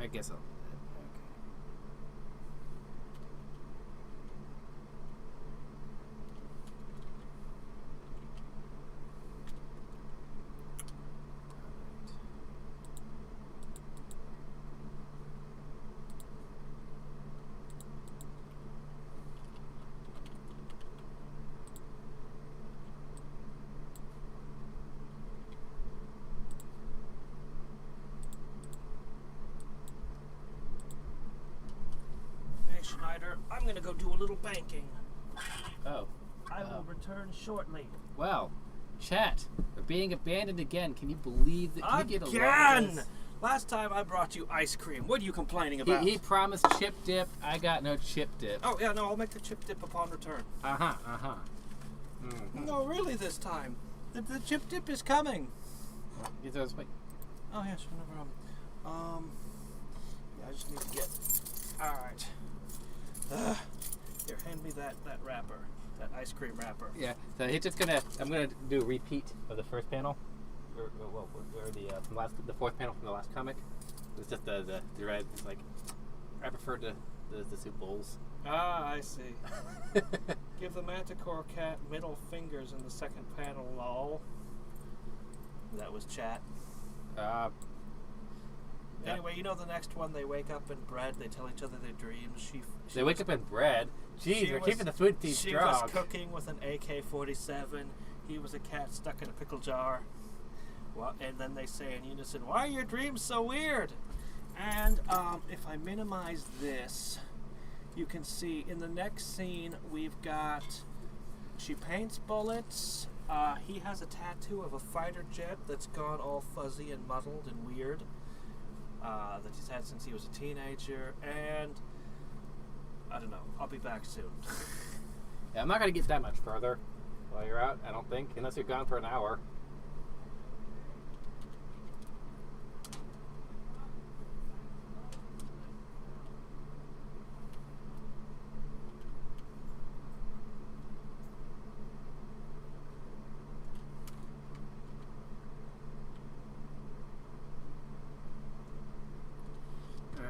Speaker 1: I guess I'll. Okay.
Speaker 2: Schneider, I'm gonna go do a little banking.
Speaker 1: Oh.
Speaker 2: I will return shortly.
Speaker 1: Well, chat, we're being abandoned again. Can you believe that? Can you get
Speaker 2: Again! Last time I brought you ice cream. What are you complaining about?
Speaker 1: He promised chip dip. I got no chip dip.
Speaker 2: Oh, yeah, no, I'll make the chip dip upon return.
Speaker 1: Mm-hmm.
Speaker 2: No, really this time. The chip dip is coming.
Speaker 1: Get those. Wait.
Speaker 2: Oh, yeah, sure, no problem. Yeah, I just need to get... All right. Here, hand me that wrapper, that ice cream wrapper.
Speaker 1: Yeah, so he's just gonna. I'm gonna do a repeat of the first panel, or the fourth panel from the last comic. It's just the red. It's like I prefer the soup bowls.
Speaker 2: Ah, I see. Give the Manticore cat middle fingers in the second panel, lol. That was chat. Anyway, you know the next one, they wake up in bread, they tell each other their dreams.
Speaker 1: They wake up in bread? Jeez, we're keeping the food thief strong.
Speaker 2: She was cooking with an AK-47. He was a cat stuck in a pickle jar. Well, and then they say in unison, "Why are your dreams so weird?" And if I minimize this, you can see in the next scene, we've got... She paints bullets. He has a tattoo of a fighter jet that's gone all fuzzy and muddled and weird. That he's had since he was a teenager, and I don't know, I'll be back soon.
Speaker 1: Yeah, I'm not going to get that much further while you're out, I don't think, unless you're gone for an hour.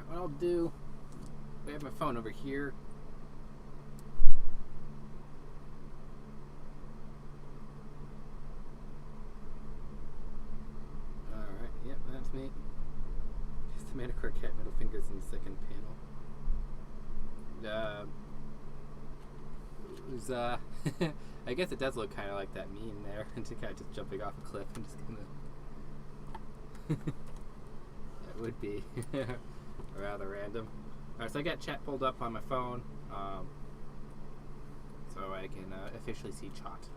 Speaker 1: What I'll do, I have my phone over here. Alright, yep, that's me. Just the Manticore cat middle fingers in the second panel. Uh, it was, I guess it does look kind of like that meme there, to kind of just jumping off a cliff and just gonna. It would be rather random. Alright, so I got chat pulled up on my phone, so I can officially see chat.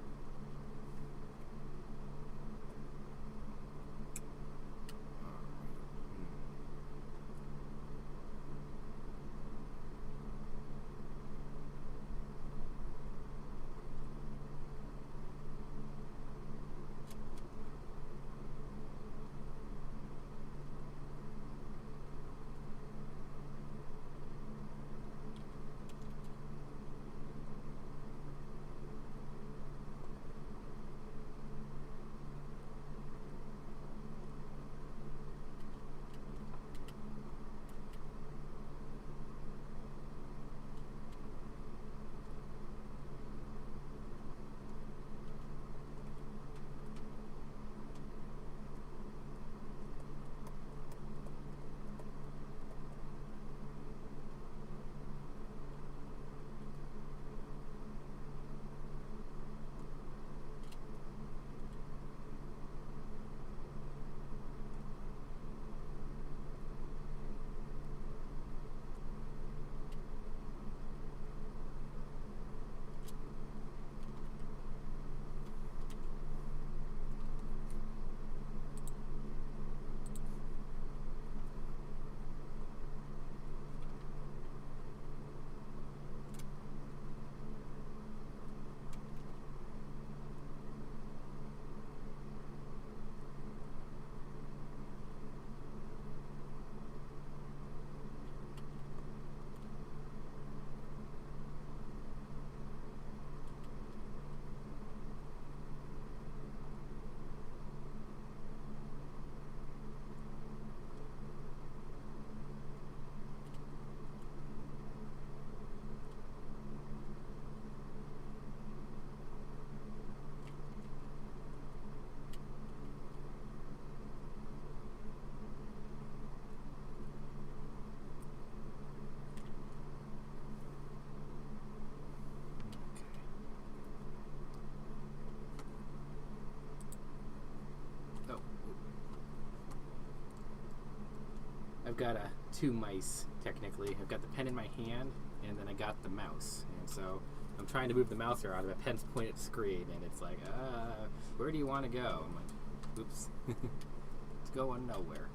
Speaker 1: Oh. I've got two mice, technically. I've got the pen in my hand, and then I got the mouse. And so I'm trying to move the mouse around, and the pen's pointed at the screen, and it's like, where do you want to go? I'm like, oops. It's going nowhere.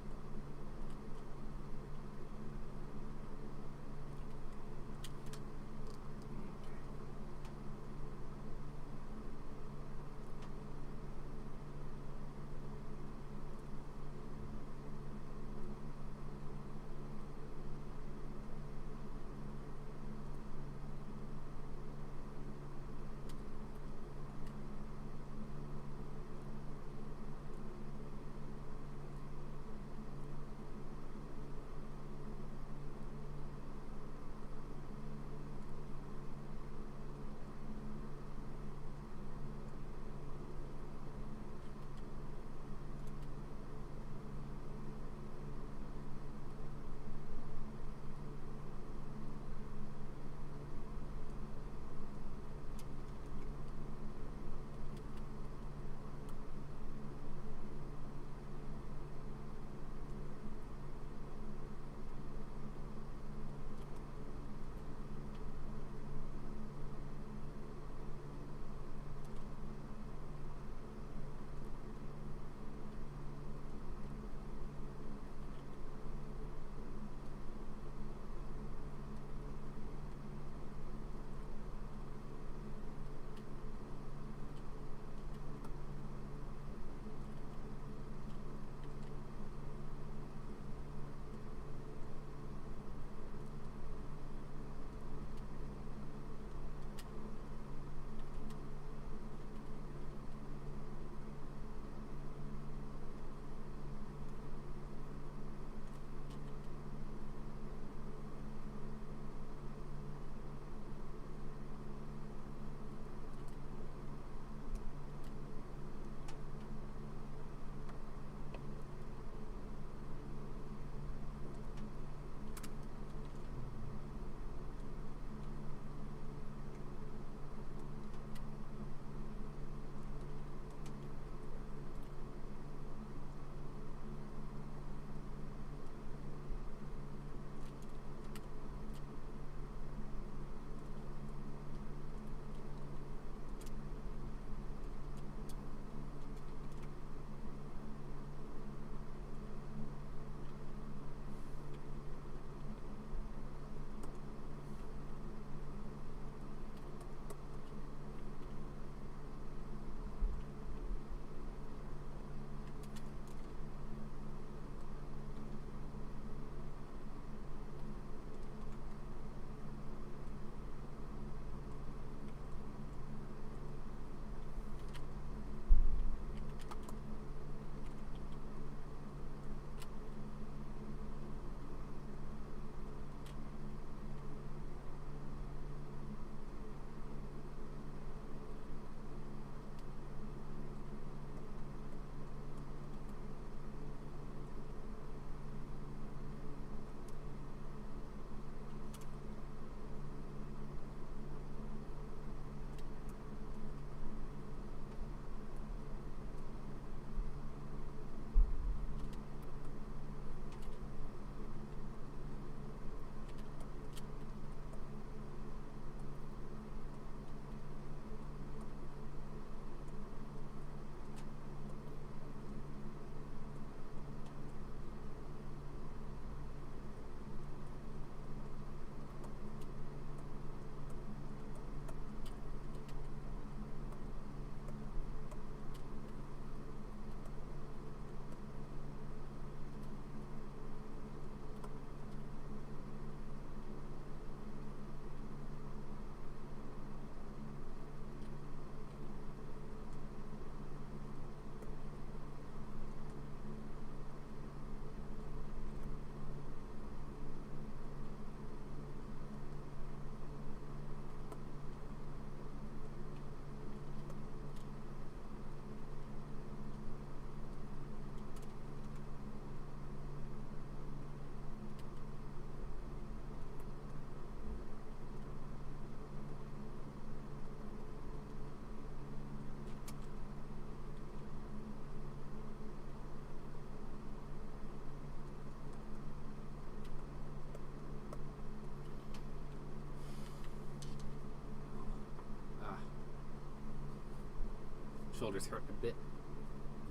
Speaker 1: Shoulders hurting a bit.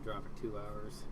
Speaker 1: Drawn for 2 hours.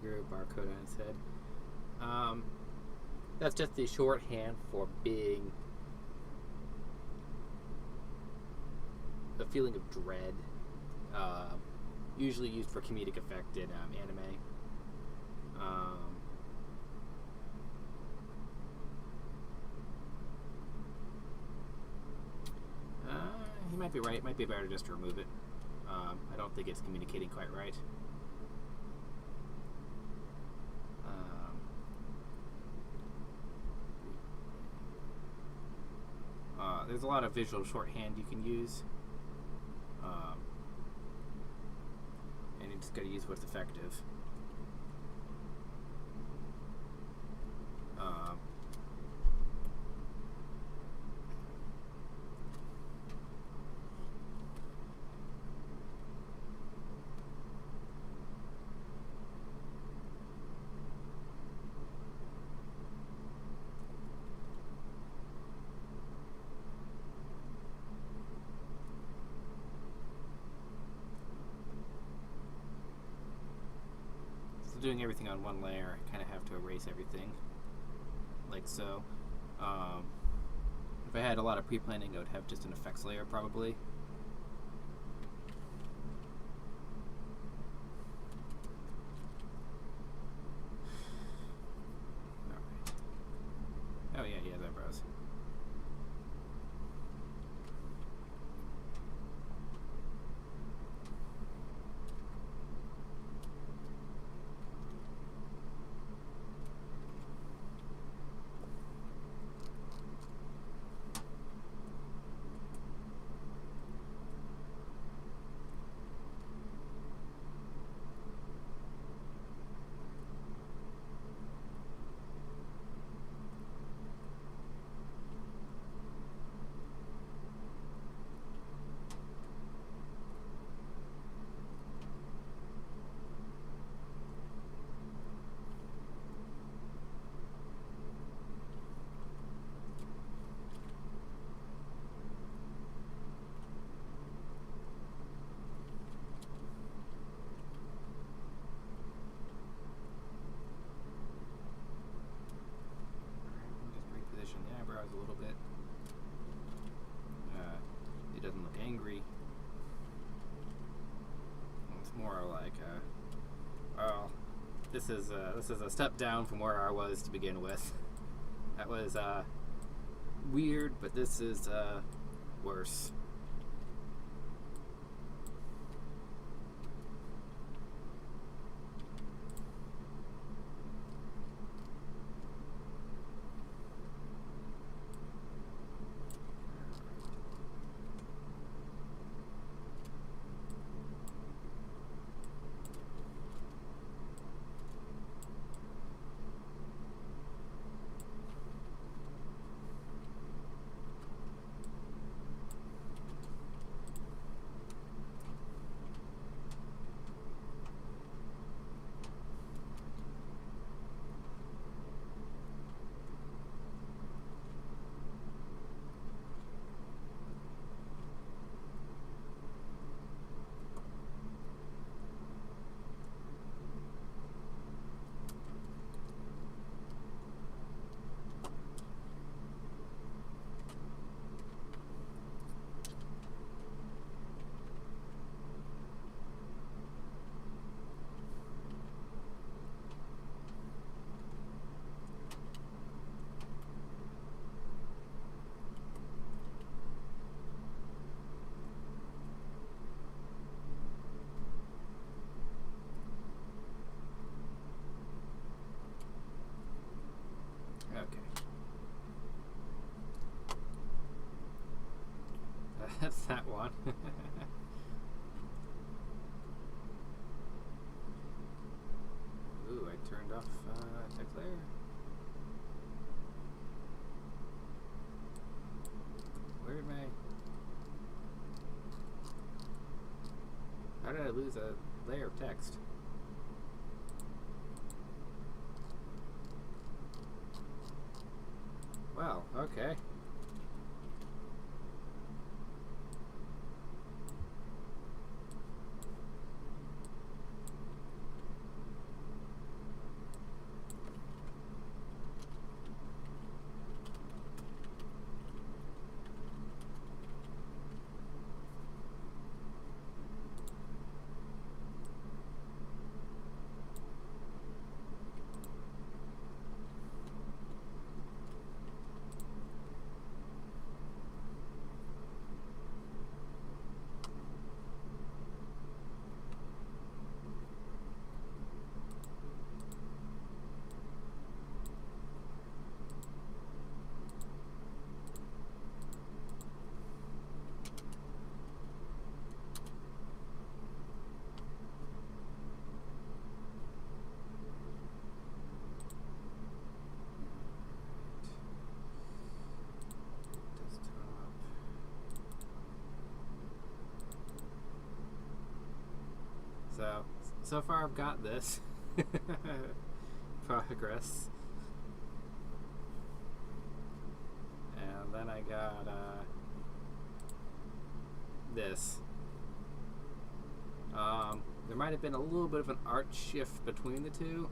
Speaker 1: Your barcode on his head. That's just the shorthand for being a feeling of dread, usually used for comedic effect in anime. He might be right. It might be better just to remove it. I don't think it's communicating quite right. There's a lot of visual shorthand you can use, and you just got to use what's effective. Doing everything on one layer, I kind of have to erase everything, like so. If I had a lot of pre-planning, I would have just an effects layer probably. Alright. Oh yeah, he has eyebrows. eyebrows a little bit. He doesn't look angry. It's more like, well, this is a step down from where I was to begin with. That was weird, but this is worse. Okay. That's that one. Ooh, I turned off text layer. Where am I? How did I lose a layer of text? Well, okay. So far I've got this. Progress. And then I got this. There might have been a little bit of an art shift between the two.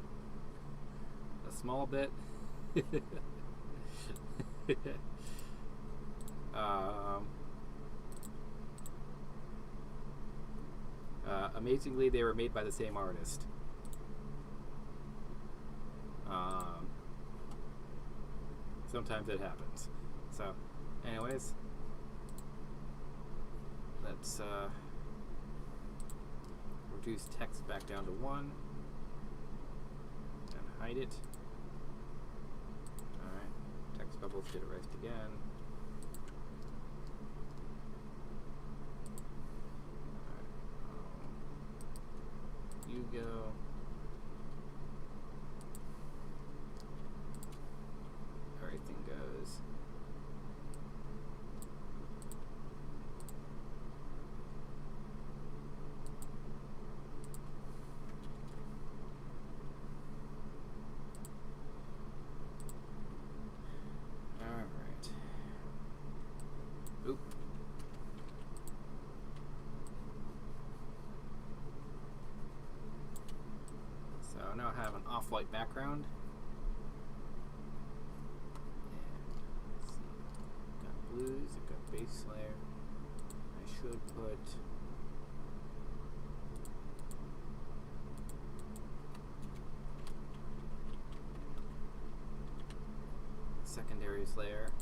Speaker 1: A small bit. Amazingly, they were made by the same artist. Sometimes it happens. So, anyways, let's reduce text back down to 1 and hide it. Alright, text bubbles get erased again. You go. Everything goes. All right. Oop. So now I have an off-white background. And let's see. base layer. I should put secondaries layer.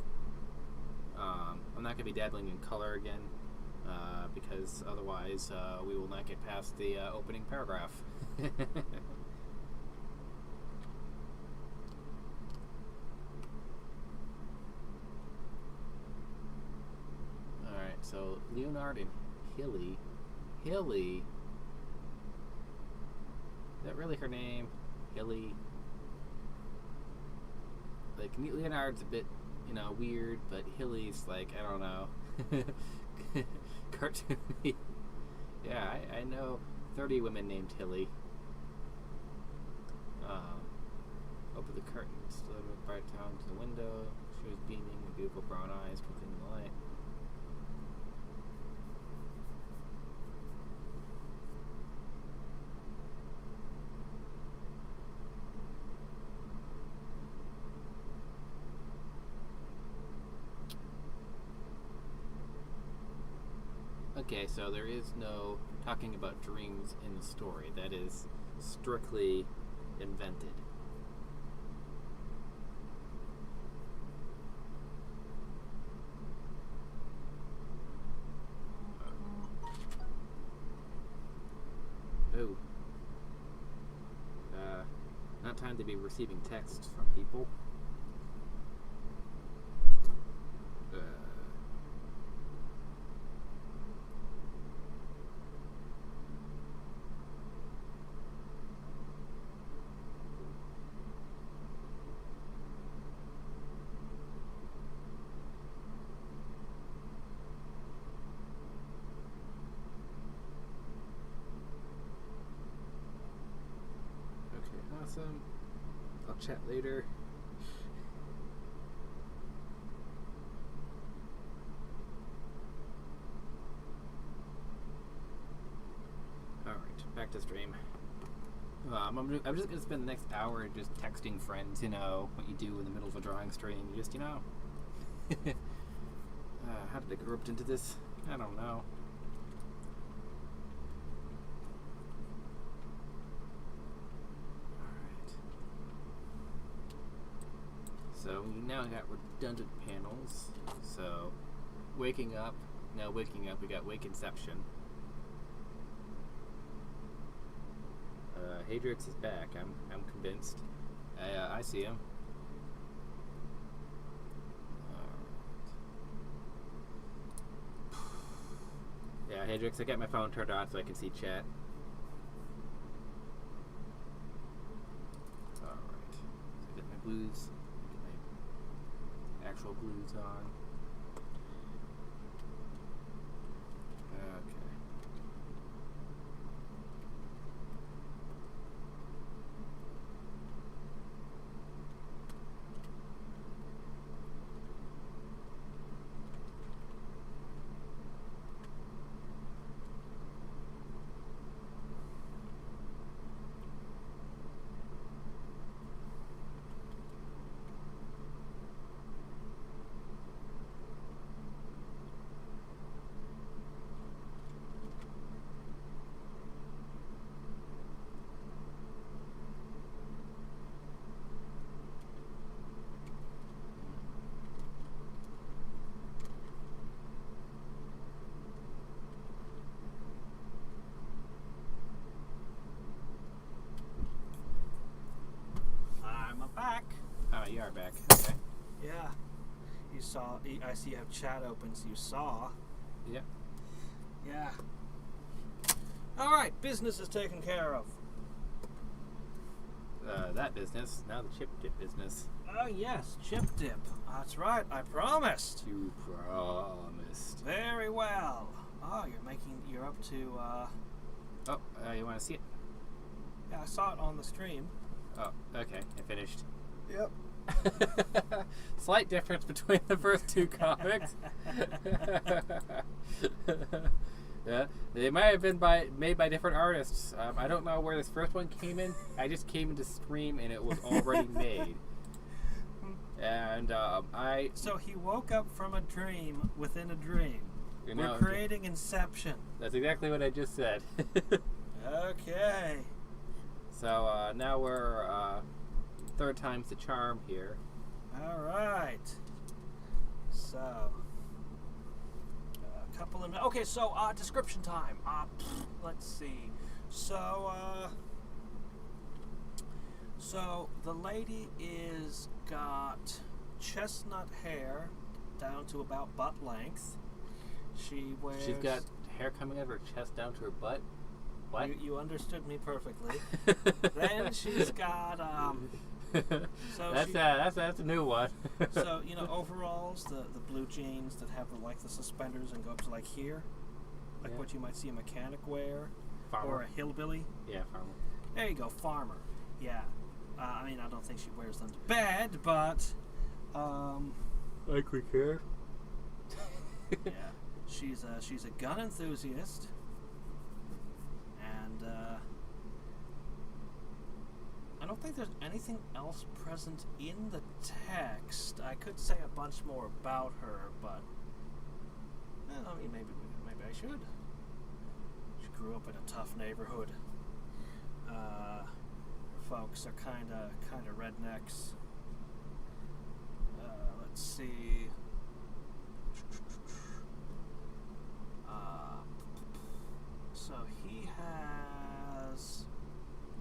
Speaker 1: I'm not going to be dabbling in color again because otherwise we will not get past the opening paragraph. Alright, so Leonard and Hilly. Hilly? Is that really her name? Hilly? Like, Leonard's a bit, weird, but Hilly's like, I don't know. Cartoony. Yeah, I know 30 women named Hilly. Open the curtains, slowed with bright town to the window. She was beaming, with beautiful brown eyes twinkling in the light. Okay, so there is no talking about dreams in the story. That is strictly invented. Oh. Not time to be receiving texts from people. Awesome. I'll chat later. Alright, back to stream. I'm just going to spend the next hour just texting friends, what you do in the middle of a drawing stream. Just, how did I get roped into this? I don't know. So we now got redundant panels. So waking up, we got wake inception. Hadriex is back. I'm convinced. I see him. Yeah, Hadriex, I got my phone turned on so I can see chat. Alright. So I got my blues. Actual blues on. Okay.
Speaker 2: Back.
Speaker 1: Oh, you are back. Okay.
Speaker 2: Yeah. You saw. I see you have chat open, so you saw.
Speaker 1: Yep.
Speaker 2: Yeah. All right. Business is taken care of.
Speaker 1: That business. Now the chip dip business.
Speaker 2: Oh, yes. Chip dip. That's right. I promised.
Speaker 1: You promised.
Speaker 2: Very well. Oh, you're up to,
Speaker 1: Oh, you want to see it?
Speaker 2: Yeah, I saw it on the stream.
Speaker 1: Oh, okay. I finished.
Speaker 2: Yep.
Speaker 1: Slight difference between the first two comics. Yeah, they might have been made by different artists. I don't know where this first one came in. I just came into stream and it was already made. And I,
Speaker 2: So he woke up from a dream within a dream.
Speaker 1: you know,
Speaker 2: We're creating Inception.
Speaker 1: that's exactly what I just said.
Speaker 2: Okay.
Speaker 1: So now we're third time's the charm here.
Speaker 2: All right. So, a couple of okay. So, description time. Let's see. So the lady is got chestnut hair down to about butt length. She's
Speaker 1: got hair coming out of her chest down to her butt. What?
Speaker 2: You understood me perfectly. Then she's got so
Speaker 1: that's a new one.
Speaker 2: so overalls, the blue jeans that have the suspenders and go up to like here, like what you might see a mechanic wear,
Speaker 1: Farmer.
Speaker 2: or a hillbilly.
Speaker 1: Yeah, farmer.
Speaker 2: There you go, farmer. Yeah. I mean, I don't think she wears them to bed, but
Speaker 1: like we care.
Speaker 2: yeah, she's a gun enthusiast, and I don't think there's anything else present in the text. I could say a bunch more about her, but I mean, maybe I should. She grew up in a tough neighborhood. Folks are kind of rednecks. Let's see. So he has,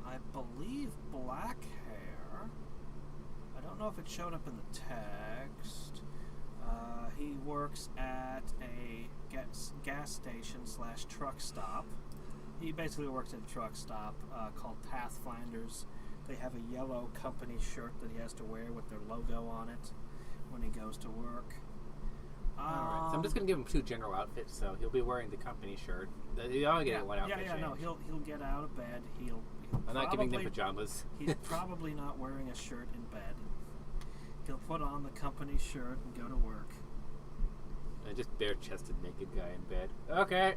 Speaker 2: I believe, black hair. I don't know if it showed up in the text. He works at a gas station / truck stop. He basically works at a truck stop called Pathfinders. They have a yellow company shirt that he has to wear with their logo on it when he goes to work.
Speaker 1: Alright, so I'm just going to give him 2 general outfits, so he'll be wearing the company shirt. He'll only get one outfit change.
Speaker 2: No, he'll get out of bed.
Speaker 1: I'm not giving them pajamas.
Speaker 2: He's probably not wearing a shirt in bed. He'll put on the company shirt and go to work.
Speaker 1: Just bare-chested naked guy in bed. Okay.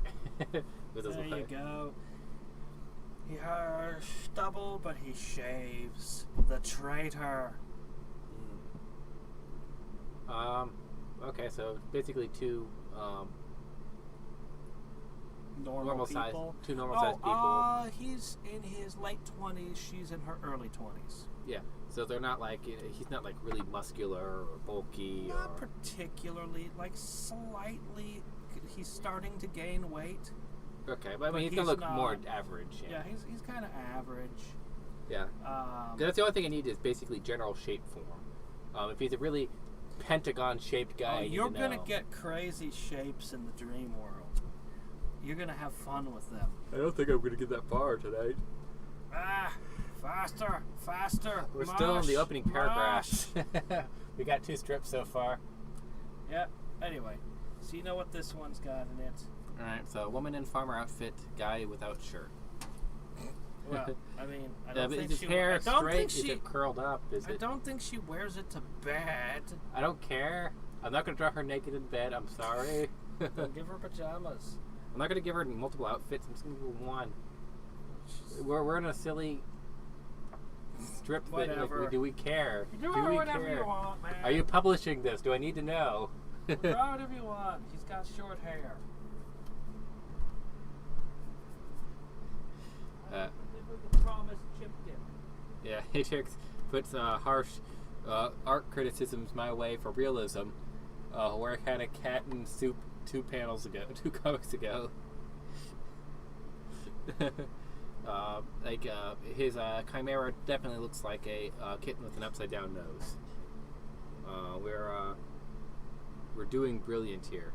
Speaker 2: There you go. He has stubble, but he shaves. The traitor.
Speaker 1: Okay, so basically 2
Speaker 2: normal
Speaker 1: size,
Speaker 2: people.
Speaker 1: 2 normal sized people.
Speaker 2: He's in his late 20s. She's in her early 20s.
Speaker 1: Yeah, so they're not like, he's not like really muscular or bulky.
Speaker 2: Not particularly, like slightly. He's starting to gain weight.
Speaker 1: Okay, but I mean, he's gonna look more average.
Speaker 2: Yeah, he's kind of average.
Speaker 1: Yeah. That's the only thing I need is basically general shape form. If he's a really pentagon-shaped guy,
Speaker 2: you're gonna get crazy shapes in the dream world. You're gonna have fun with them.
Speaker 1: I don't think I'm gonna get that far tonight.
Speaker 2: Faster.
Speaker 1: We're still in the opening paragraph. We got 2 strips so far.
Speaker 2: Yep. Anyway, so you know what this one's got in it.
Speaker 1: Alright, so woman in farmer outfit, guy without shirt.
Speaker 2: Well, I mean, I don't think
Speaker 1: is his hair straight? Is it curled up?
Speaker 2: I don't think she wears it to bed.
Speaker 1: I don't care. I'm not going to draw her naked in bed. I'm sorry.
Speaker 2: Give her pajamas.
Speaker 1: I'm not going to give her multiple outfits. I'm just going to give her one. We're in a silly strip thing. Like, do we care?
Speaker 2: Do whatever you want, man.
Speaker 1: Are you publishing this? Do I need to know?
Speaker 2: Draw whatever you want. He's got short hair. The promised chip dip.
Speaker 1: Yeah, Hadriex puts harsh art criticisms my way for realism. Where I had a cat and soup 2 comics ago. His chimera definitely looks like a kitten with an upside down nose. We're doing brilliant here.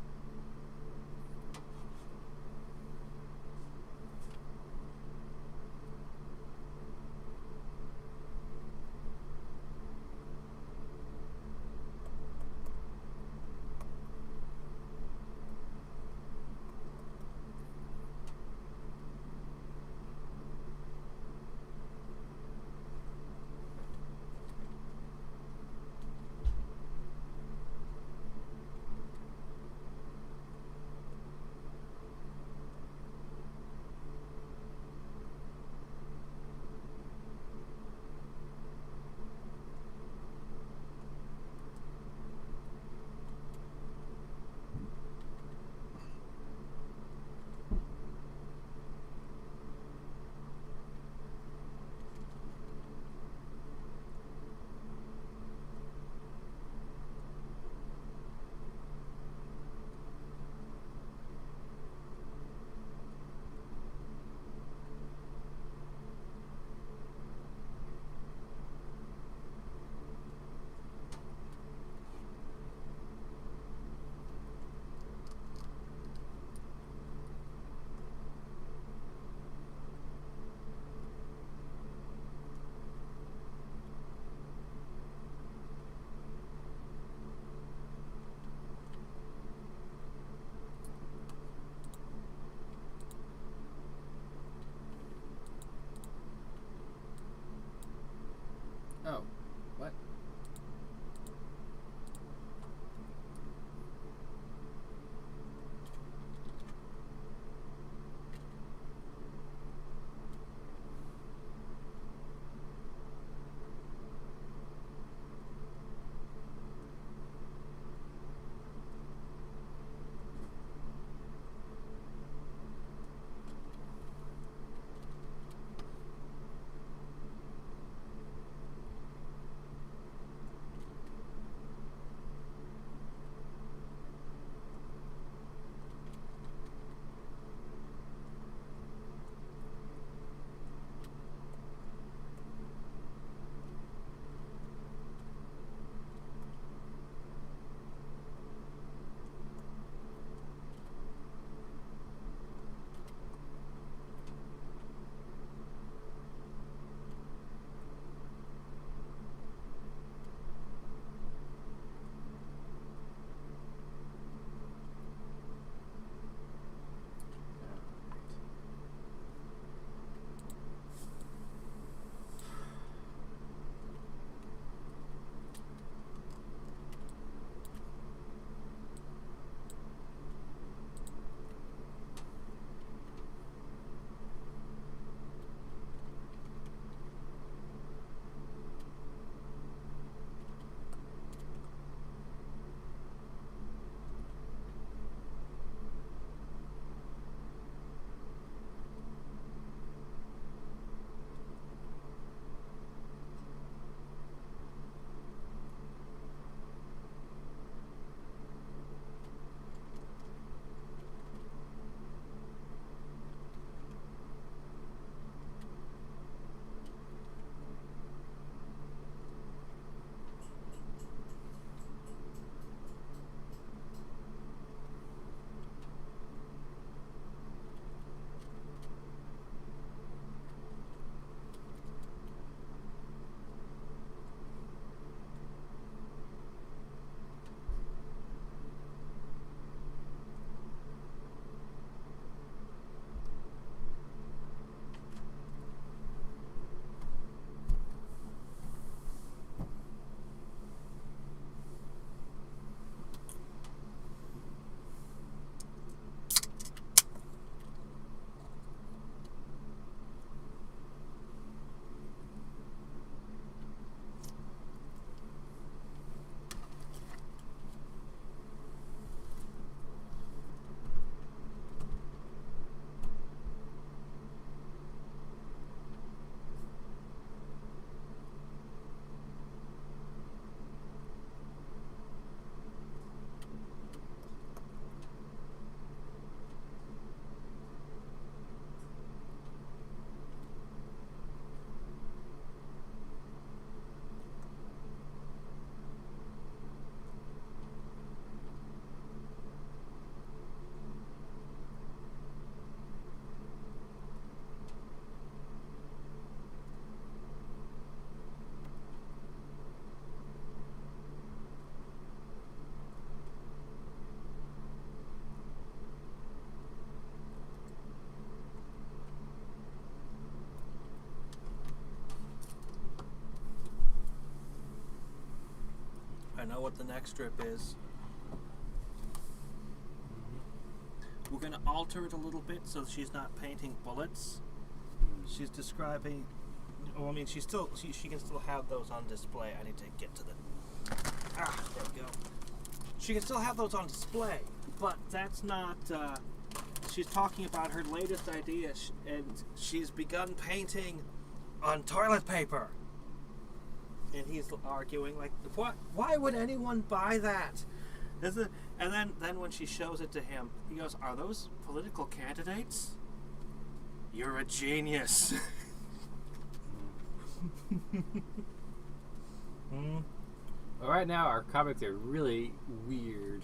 Speaker 2: I know what the next strip is. We're going to alter it a little bit so she's not painting bullets. She's describing. Well, I mean, she can still have those on display. I need to get to the. There we go. She can still have those on display, but that's not. She's talking about her latest idea, and she's begun painting on toilet paper. And he's arguing like, "What? Why would anyone buy that?" And then when she shows it to him, he goes, "Are those political candidates? You're a genius."
Speaker 1: Well, right now our comics are really weird.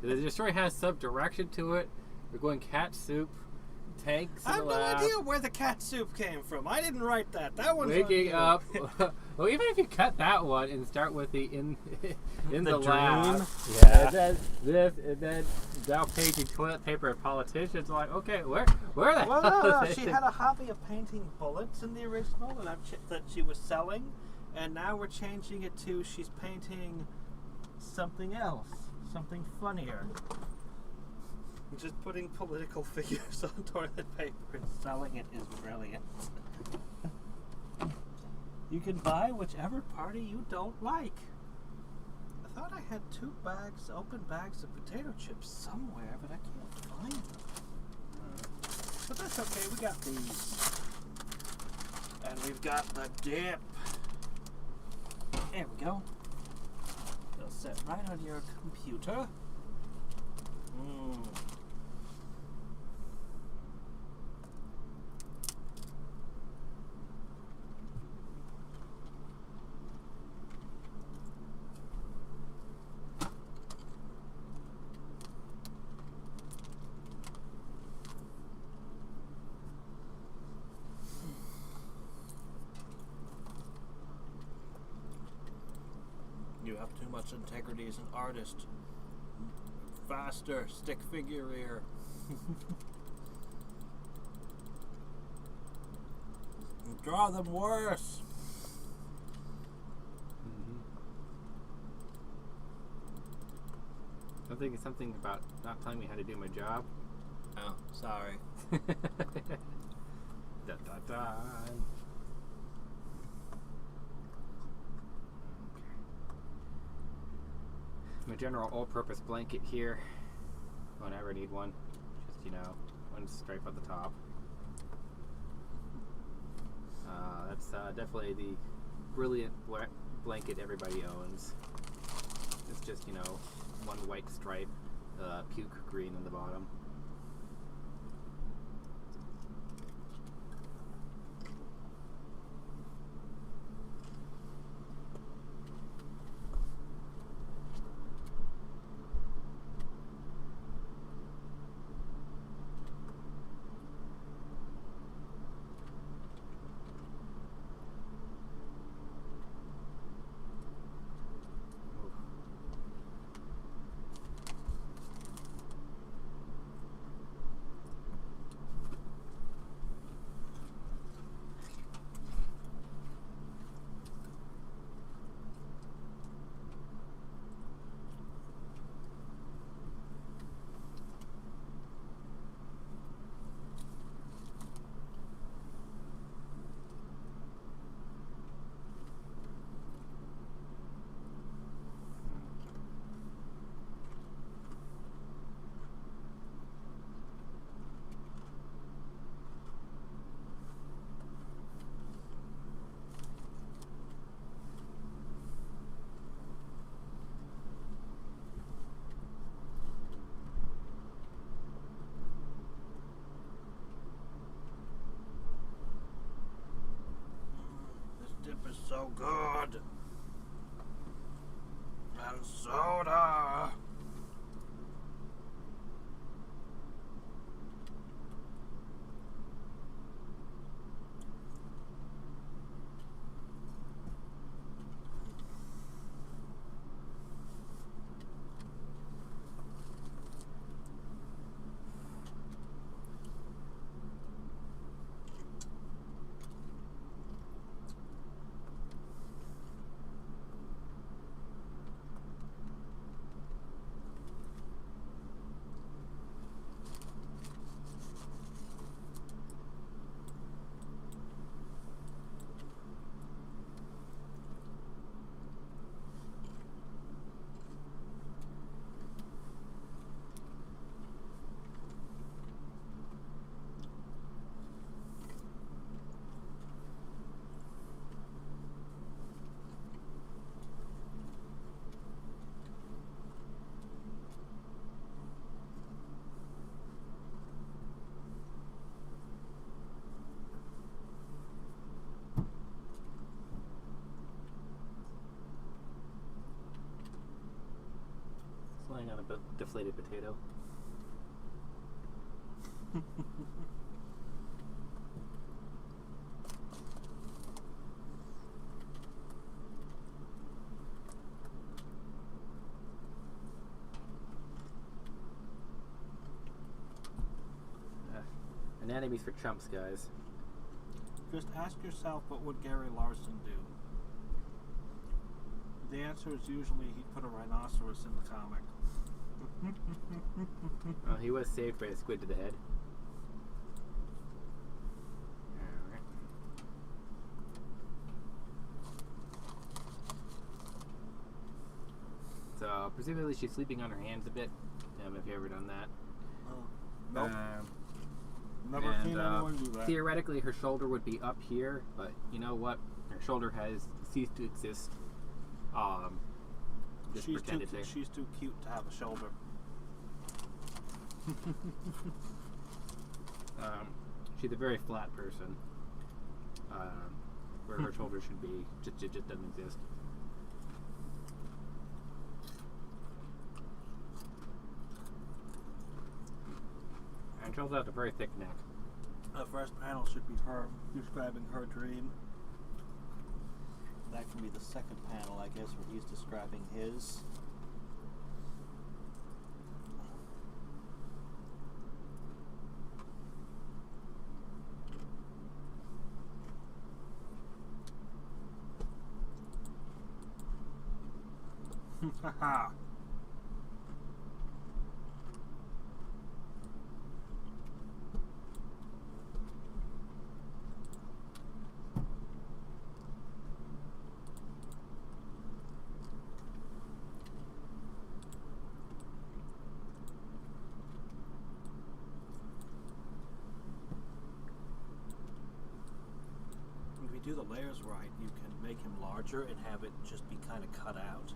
Speaker 1: The story has some direction to it. We're going cat soup, tanks in
Speaker 2: I
Speaker 1: the
Speaker 2: have no
Speaker 1: lab.
Speaker 2: idea where the cat soup came from. I didn't write that. That one's
Speaker 1: Waking
Speaker 2: on you.
Speaker 1: up. Well, even if you cut that one and start with the in
Speaker 2: The
Speaker 1: the lab,
Speaker 2: dream?
Speaker 1: yeah, and then this, and then now painting toilet paper and politicians. Like, okay, where the
Speaker 2: Well,
Speaker 1: hell?
Speaker 2: no,
Speaker 1: is
Speaker 2: she
Speaker 1: it?
Speaker 2: had a hobby of painting bullets in the original that she was selling, and now we're changing it to she's painting something else, something funnier. Just putting political figures on toilet paper and selling it is brilliant. You can buy whichever party you don't like. I thought I had 2 open bags of potato chips somewhere, but I can't find them. But that's okay, we got these. And we've got the dip. There we go. They'll set right on your computer. You have too much integrity as an artist. Faster, stick figure here. Draw them worse.
Speaker 1: I'm thinking something about not telling me how to do my job.
Speaker 2: Oh, sorry.
Speaker 1: Da, da, da. My general all-purpose blanket here. Well, I never need one. Just, one stripe at the top. That's definitely the brilliant blanket everybody owns. It's just, one white stripe, puke green on the bottom.
Speaker 2: Dip is so good. And soda.
Speaker 1: laying on a deflated potato. Anatomy's for chumps, guys.
Speaker 2: Just ask yourself, what would Gary Larson do? The answer is usually he'd put a rhinoceros in the comic.
Speaker 1: Well, he was saved by a squid to the head. Alright. So, presumably she's sleeping on her hands a bit. Have you ever done that?
Speaker 2: Nope. Never seen anyone do that.
Speaker 1: Theoretically, her shoulder would be up here, but you know what? Her shoulder has ceased to exist. Just pretend it's there.
Speaker 2: She's too cute to have a shoulder.
Speaker 1: She's a very flat person. Where her shoulder should be, just doesn't exist. And she also has a very thick neck.
Speaker 2: The first panel should be her describing her dream. That can be the second panel, I guess, where he's describing his. Haha. If you do the layers right, you can make him larger and have it just be kind of cut out.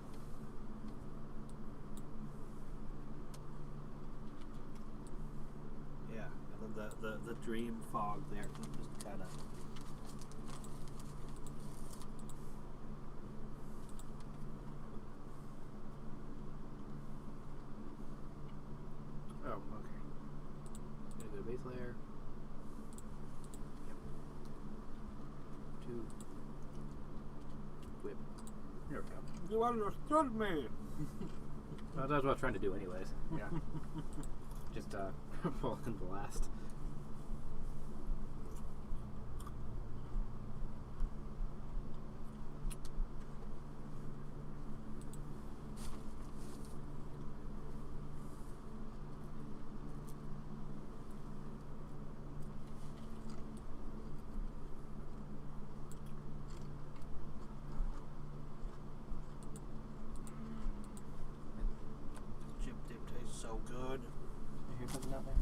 Speaker 2: Yeah, and then the dream fog there can just kind of.
Speaker 1: Oh, okay. Gonna go base layer. Yep. 2. Whip. There we go.
Speaker 2: You understood me!
Speaker 1: Well, that's what I was trying to do anyways. Yeah. Just fall in the last.
Speaker 2: Chip dip tastes so good.
Speaker 1: You hear something out there?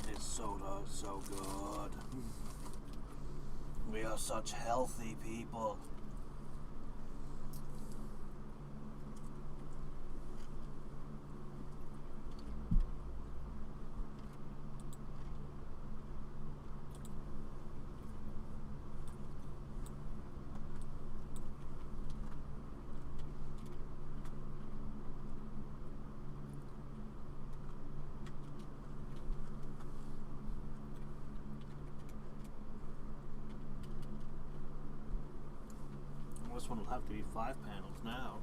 Speaker 2: This soda is so good. We are such healthy people. This one will have to be 5 panels now.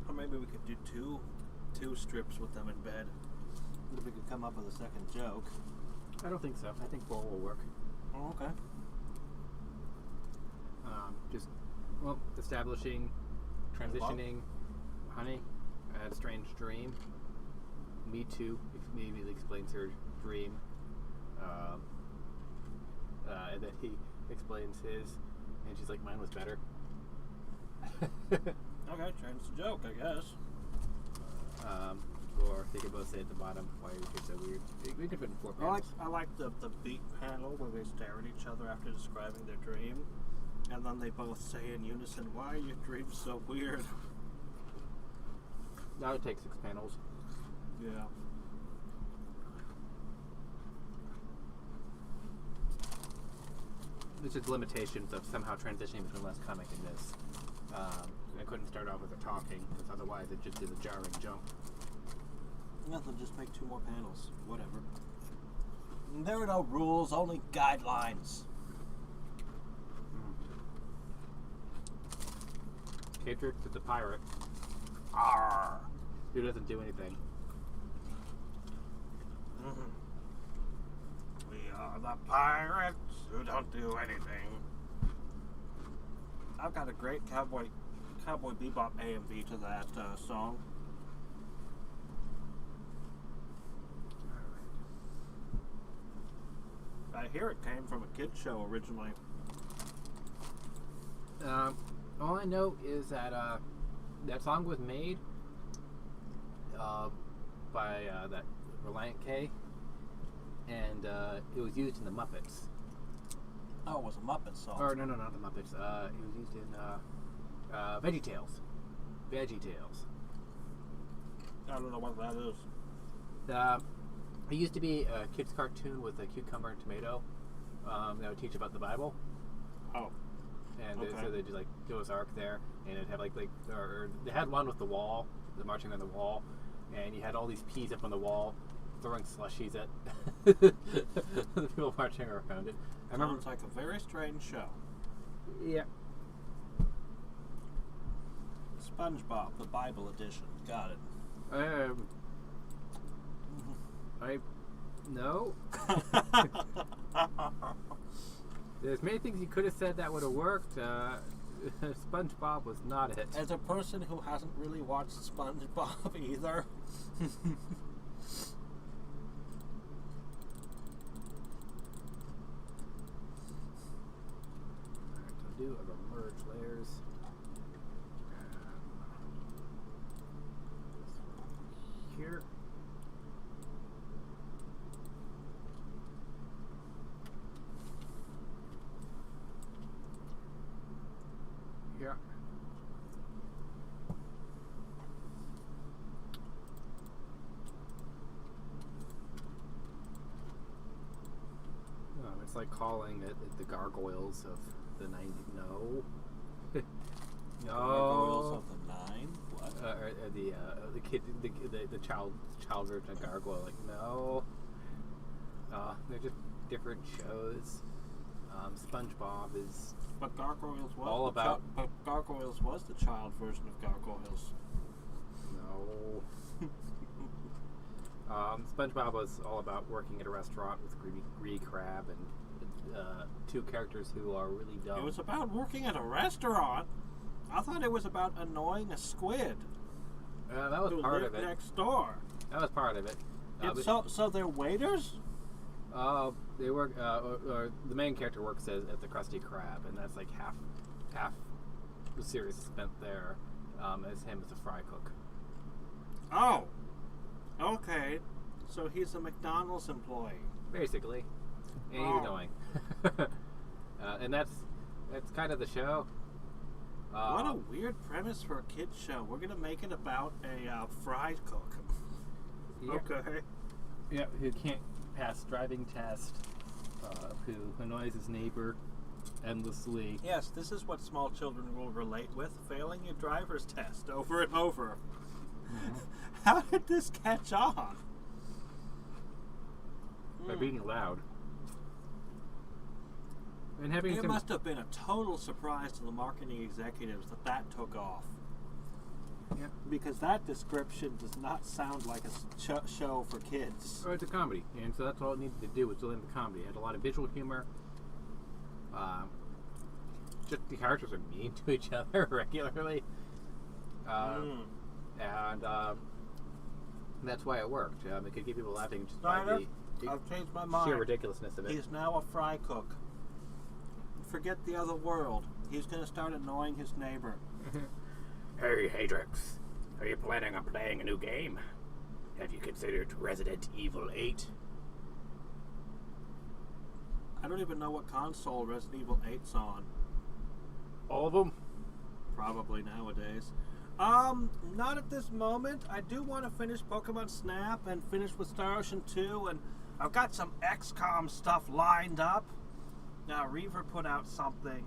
Speaker 2: Or maybe we could do two strips with them in bed. If we could come up with a second joke.
Speaker 1: I don't think so. I think 4 will work.
Speaker 2: Oh, okay.
Speaker 1: Just, well, establishing, transitioning. Honey, I had a strange dream. Me too. Immediately explains her dream. And then he explains his, and she's like, mine was better.
Speaker 2: Okay, change the joke, I guess.
Speaker 1: Or they could both say at the bottom, why are your kids so weird? We could put in 4 panels.
Speaker 2: I like the beat panel where they stare at each other after describing their dream, and then they both say in unison, "Why are your dreams so weird?"
Speaker 1: That would take 6 panels.
Speaker 2: Yeah.
Speaker 1: There's just limitations of somehow transitioning between less comic and this. I couldn't start off with her talking, because otherwise it just is a jarring jump.
Speaker 2: Yeah, then just make 2 more panels. Whatever. There are no rules, only guidelines.
Speaker 1: Hadriex is a pirate
Speaker 2: Arr!
Speaker 1: who doesn't do anything.
Speaker 2: Mm-hmm. We are the pirates who don't do anything. I've got a great Cowboy Bebop AMV to that song. I hear it came from a kids show originally.
Speaker 1: All I know is that that song was made by that Reliant K, and it was used in the Muppets.
Speaker 2: Oh, it was a Muppet song.
Speaker 1: Or no, not the Muppets. It was used in VeggieTales. VeggieTales.
Speaker 2: I don't know what that is.
Speaker 1: It used to be a kids' cartoon with a cucumber and tomato that would teach about the Bible.
Speaker 2: Oh.
Speaker 1: And
Speaker 2: Okay.
Speaker 1: so they just like Noah's Ark there, and it'd have or they had one with the wall, the marching on the wall, and you had all these peas up on the wall, throwing slushies at the people marching around it. I remember.
Speaker 2: Sounds like a very strange show.
Speaker 1: Yeah.
Speaker 2: SpongeBob, the Bible edition. Got it.
Speaker 1: I no. There's many things you could have said that would have worked. SpongeBob was not it.
Speaker 2: As a person who hasn't really watched SpongeBob either.
Speaker 1: Alright, so do a merge layers. Here. Yeah. It's like calling it the gargoyles of the 90s. No. No.
Speaker 2: Gargoyles of the Nine? What?
Speaker 1: Or the kid, the child version of gargoyle. Like no. They're just different shows. SpongeBob is
Speaker 2: But Gargoyles was
Speaker 1: all about.
Speaker 2: But Gargoyles was the child version of Gargoyles.
Speaker 1: No. SpongeBob was all about working at a restaurant with Greedy Crab and 2 characters who are really dumb.
Speaker 2: It was about working at a restaurant. I thought it was about annoying a squid.
Speaker 1: That was
Speaker 2: who
Speaker 1: part
Speaker 2: lived
Speaker 1: of it.
Speaker 2: next door.
Speaker 1: That was part of it.
Speaker 2: So they're waiters?
Speaker 1: They work. Or the main character works at the Krusty Krab, and that's like half the series is spent there as him as a fry cook.
Speaker 2: Oh. Okay. So he's a McDonald's employee.
Speaker 1: Basically, and he's annoying. And that's kind of the show.
Speaker 2: What a weird premise for a kids show. We're gonna make it about a fry cook.
Speaker 1: Yeah.
Speaker 2: Okay.
Speaker 1: Yeah, who can't pass driving test, who annoys his neighbor endlessly.
Speaker 2: Yes, this is what small children will relate with: failing your driver's test over and over.
Speaker 1: Mm-hmm.
Speaker 2: How did this catch on?
Speaker 1: By being loud. And having
Speaker 2: It
Speaker 1: some.
Speaker 2: must have been a total surprise to the marketing executives that took off.
Speaker 1: Yeah.
Speaker 2: Because that description does not sound like a show for kids.
Speaker 1: Oh, it's a comedy, and so that's all it needed to do was deliver the comedy. It had a lot of visual humor. Just the characters are mean to each other regularly, and that's why it worked. It could keep people laughing just by the
Speaker 2: I've changed my mind.
Speaker 1: sheer ridiculousness of it.
Speaker 2: He's now a fry cook. Forget the other world. He's gonna start annoying his neighbor.
Speaker 3: Hey, Hadriex, are you planning on playing a new game? Have you considered Resident Evil 8?
Speaker 2: I don't even know what console Resident Evil 8's on.
Speaker 3: All of them?
Speaker 2: Probably nowadays. Not at this moment. I do want to finish Pokemon Snap and finish with Star Ocean 2, and I've got some XCOM stuff lined up. Now, Reaver put out something.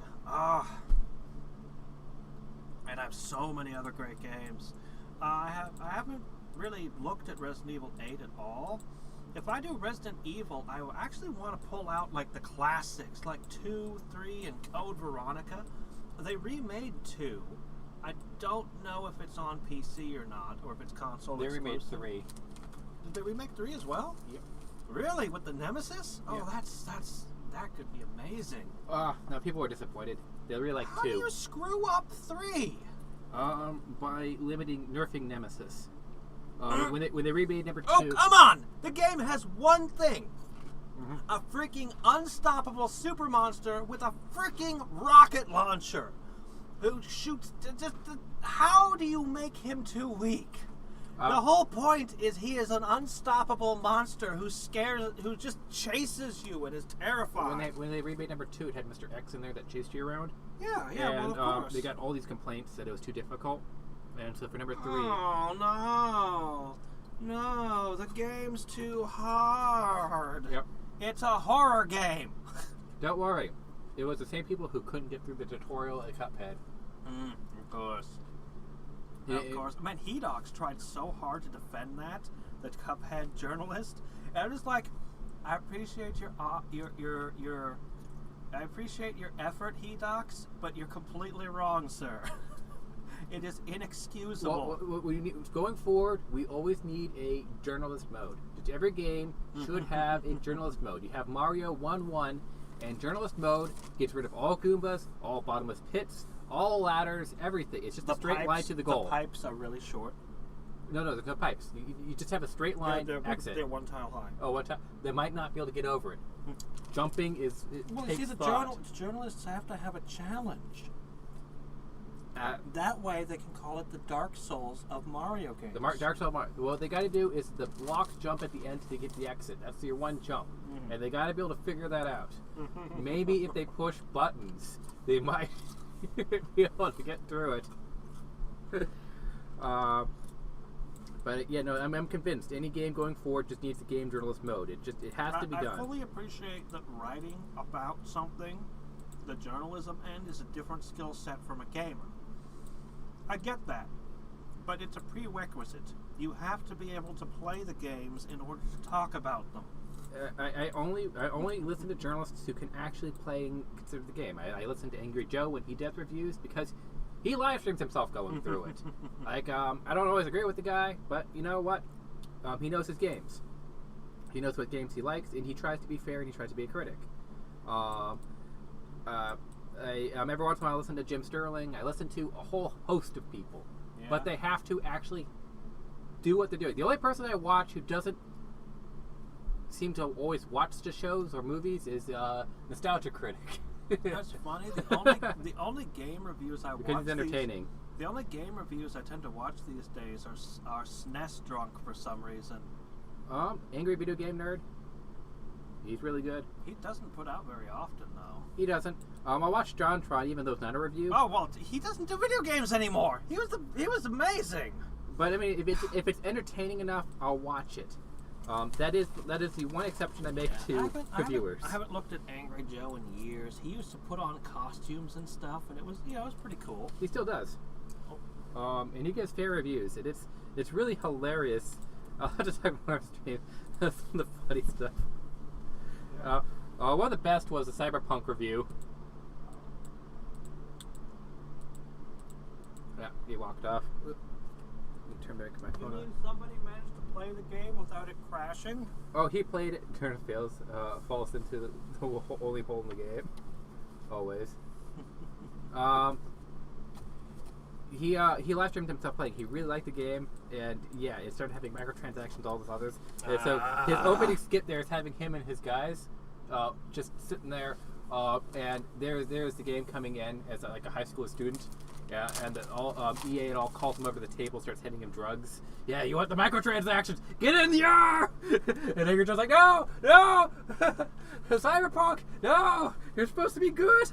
Speaker 2: And I have so many other great games. I haven't really looked at Resident Evil 8 at all. If I do Resident Evil, I will actually want to pull out like the classics, like 2, 3, and Code Veronica. They remade 2. I don't know if it's on PC or not, or if it's console
Speaker 1: They
Speaker 2: exclusive.
Speaker 1: remade 3.
Speaker 2: Did they remake 3 as well?
Speaker 1: Yep.
Speaker 2: Really? With the Nemesis? Oh,
Speaker 1: Yeah.
Speaker 2: that could be amazing.
Speaker 1: No, people were disappointed. They really like
Speaker 2: How
Speaker 1: 2.
Speaker 2: do you screw up 3?
Speaker 1: By nerfing Nemesis. When they remade number 2.
Speaker 2: Oh, come on! The game has one thing.
Speaker 1: Mhm.
Speaker 2: A freaking unstoppable super monster with a freaking rocket launcher who shoots. How do you make him too weak? The whole point is he is an unstoppable monster who just chases you and is terrifying.
Speaker 1: When they remade number 2, it had Mr. X in there that chased you around.
Speaker 2: Yeah,
Speaker 1: And
Speaker 2: well, of course.
Speaker 1: they got all these complaints that it was too difficult. And so for number 3,
Speaker 2: Oh, no, the game's too hard.
Speaker 1: Yep.
Speaker 2: It's a horror game.
Speaker 1: Don't worry. It was the same people who couldn't get through the tutorial at Cuphead.
Speaker 2: Of course.
Speaker 1: Yeah,
Speaker 2: Of course. Man, Hadriex tried so hard to defend that Cuphead journalist. And I'm just like, I appreciate your I appreciate your effort, Hadriex, but you're completely wrong, sir. It is inexcusable.
Speaker 1: Going forward, we always need a journalist mode. Just every game should have a journalist mode. You have Mario 1-1, and journalist mode gets rid of all Goombas, all bottomless pits, all ladders, everything. It's just a straight line to the goal.
Speaker 2: The pipes are really short.
Speaker 1: No, there's no pipes. You just have a straight line exit.
Speaker 2: They're one tile high.
Speaker 1: Oh, one time. They might not be able to get over it. Jumping is.
Speaker 2: Well, you
Speaker 1: takes
Speaker 2: see,
Speaker 1: thought.
Speaker 2: journalists have to have a challenge. That way, they can call it the Dark Souls of Mario games.
Speaker 1: The Dark Souls Mario. What they got to do is the blocks jump at the end to get the exit. That's your one jump, and they got to be able to figure that out. Maybe if they push buttons, they might be able to get through it. But yeah, no, I'm convinced. Any game going forward just needs a game journalist mode. It has to be done.
Speaker 2: I fully appreciate that writing about something, the journalism end, is a different skill set from a gamer. I get that, but it's a prerequisite. You have to be able to play the games in order to talk about them.
Speaker 1: I only listen to journalists who can actually play and consider the game. I listen to Angry Joe when he does reviews because he live streams himself going through it. I don't always agree with the guy, but you know what? He knows his games. He knows what games he likes, and he tries to be fair and he tries to be a critic. Every once in a while I listen to Jim Sterling. I listen to a whole host of people, but they have to actually do what they're doing. The only person I watch who doesn't seem to always watch the shows or movies is Nostalgia Critic.
Speaker 2: That's funny. The only game reviews I watch
Speaker 1: because it's entertaining.
Speaker 2: The only game reviews I tend to watch these days are SNES drunk for some reason.
Speaker 1: Angry Video Game Nerd. He's really good.
Speaker 2: He doesn't put out very often, though.
Speaker 1: He doesn't. I watched John Tron, even though it's not a review.
Speaker 2: Oh well, he doesn't do video games anymore. He was amazing.
Speaker 1: But I mean, if it's entertaining enough, I'll watch it. That is the one exception I make to reviewers.
Speaker 2: I haven't looked at Angry Joe in years. He used to put on costumes and stuff, and it was pretty cool.
Speaker 1: He still does. And he gives fair reviews. And it's really hilarious. I'll have to talk about our stream. That's some of the funny stuff. One of the best was the Cyberpunk review. Yeah, he walked off. Let me turn back my phone
Speaker 2: You
Speaker 1: on.
Speaker 2: mean somebody managed to play the game without it crashing?
Speaker 1: Oh, he played it. Turn fails. Falls into the only hole in the game. Always. He live streamed himself playing. He really liked the game, and yeah, it started having microtransactions, all this others. And so his opening skit there is having him and his guys just sitting there And there's the game coming in as like a high school student. Yeah, and EA and all calls him over the table, starts handing him drugs. Yeah, you want the microtransactions? Get in the air! And then you're just like, no, Cyberpunk, no, you're supposed to be good.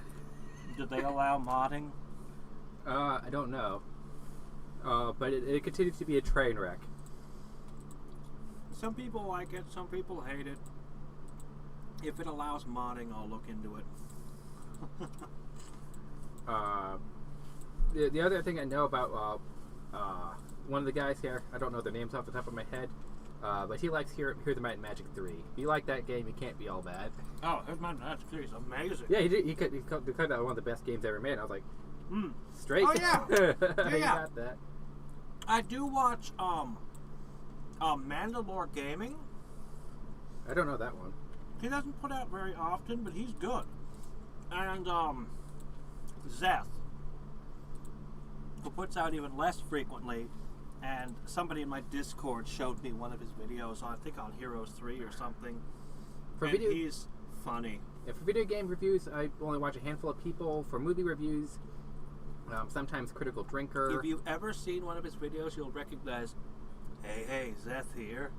Speaker 2: Did they allow modding?
Speaker 1: I don't know. But it continues to be a train wreck.
Speaker 2: Some people like it, some people hate it. If it allows modding, I'll look into it.
Speaker 1: The other thing I know about one of the guys here, I don't know their names off the top of my head, but he likes Here the Might and Magic 3. If you like that game, you can't be all bad.
Speaker 2: Oh, Here's My Magic 3 is amazing.
Speaker 1: Yeah, he declared that one of the best games ever made. And I was like, straight.
Speaker 2: Oh, yeah.
Speaker 1: You got that.
Speaker 2: I do watch Mandalore Gaming.
Speaker 1: I don't know that one.
Speaker 2: He doesn't put out very often, but he's good. And Zeth, who puts out even less frequently, and somebody in my Discord showed me one of his videos on, I think on Heroes 3 or something. He's funny.
Speaker 1: Yeah, for video game reviews, I only watch a handful of people. For movie reviews, sometimes Critical Drinker.
Speaker 2: If you've ever seen one of his videos, you'll recognize, hey, Zeth here.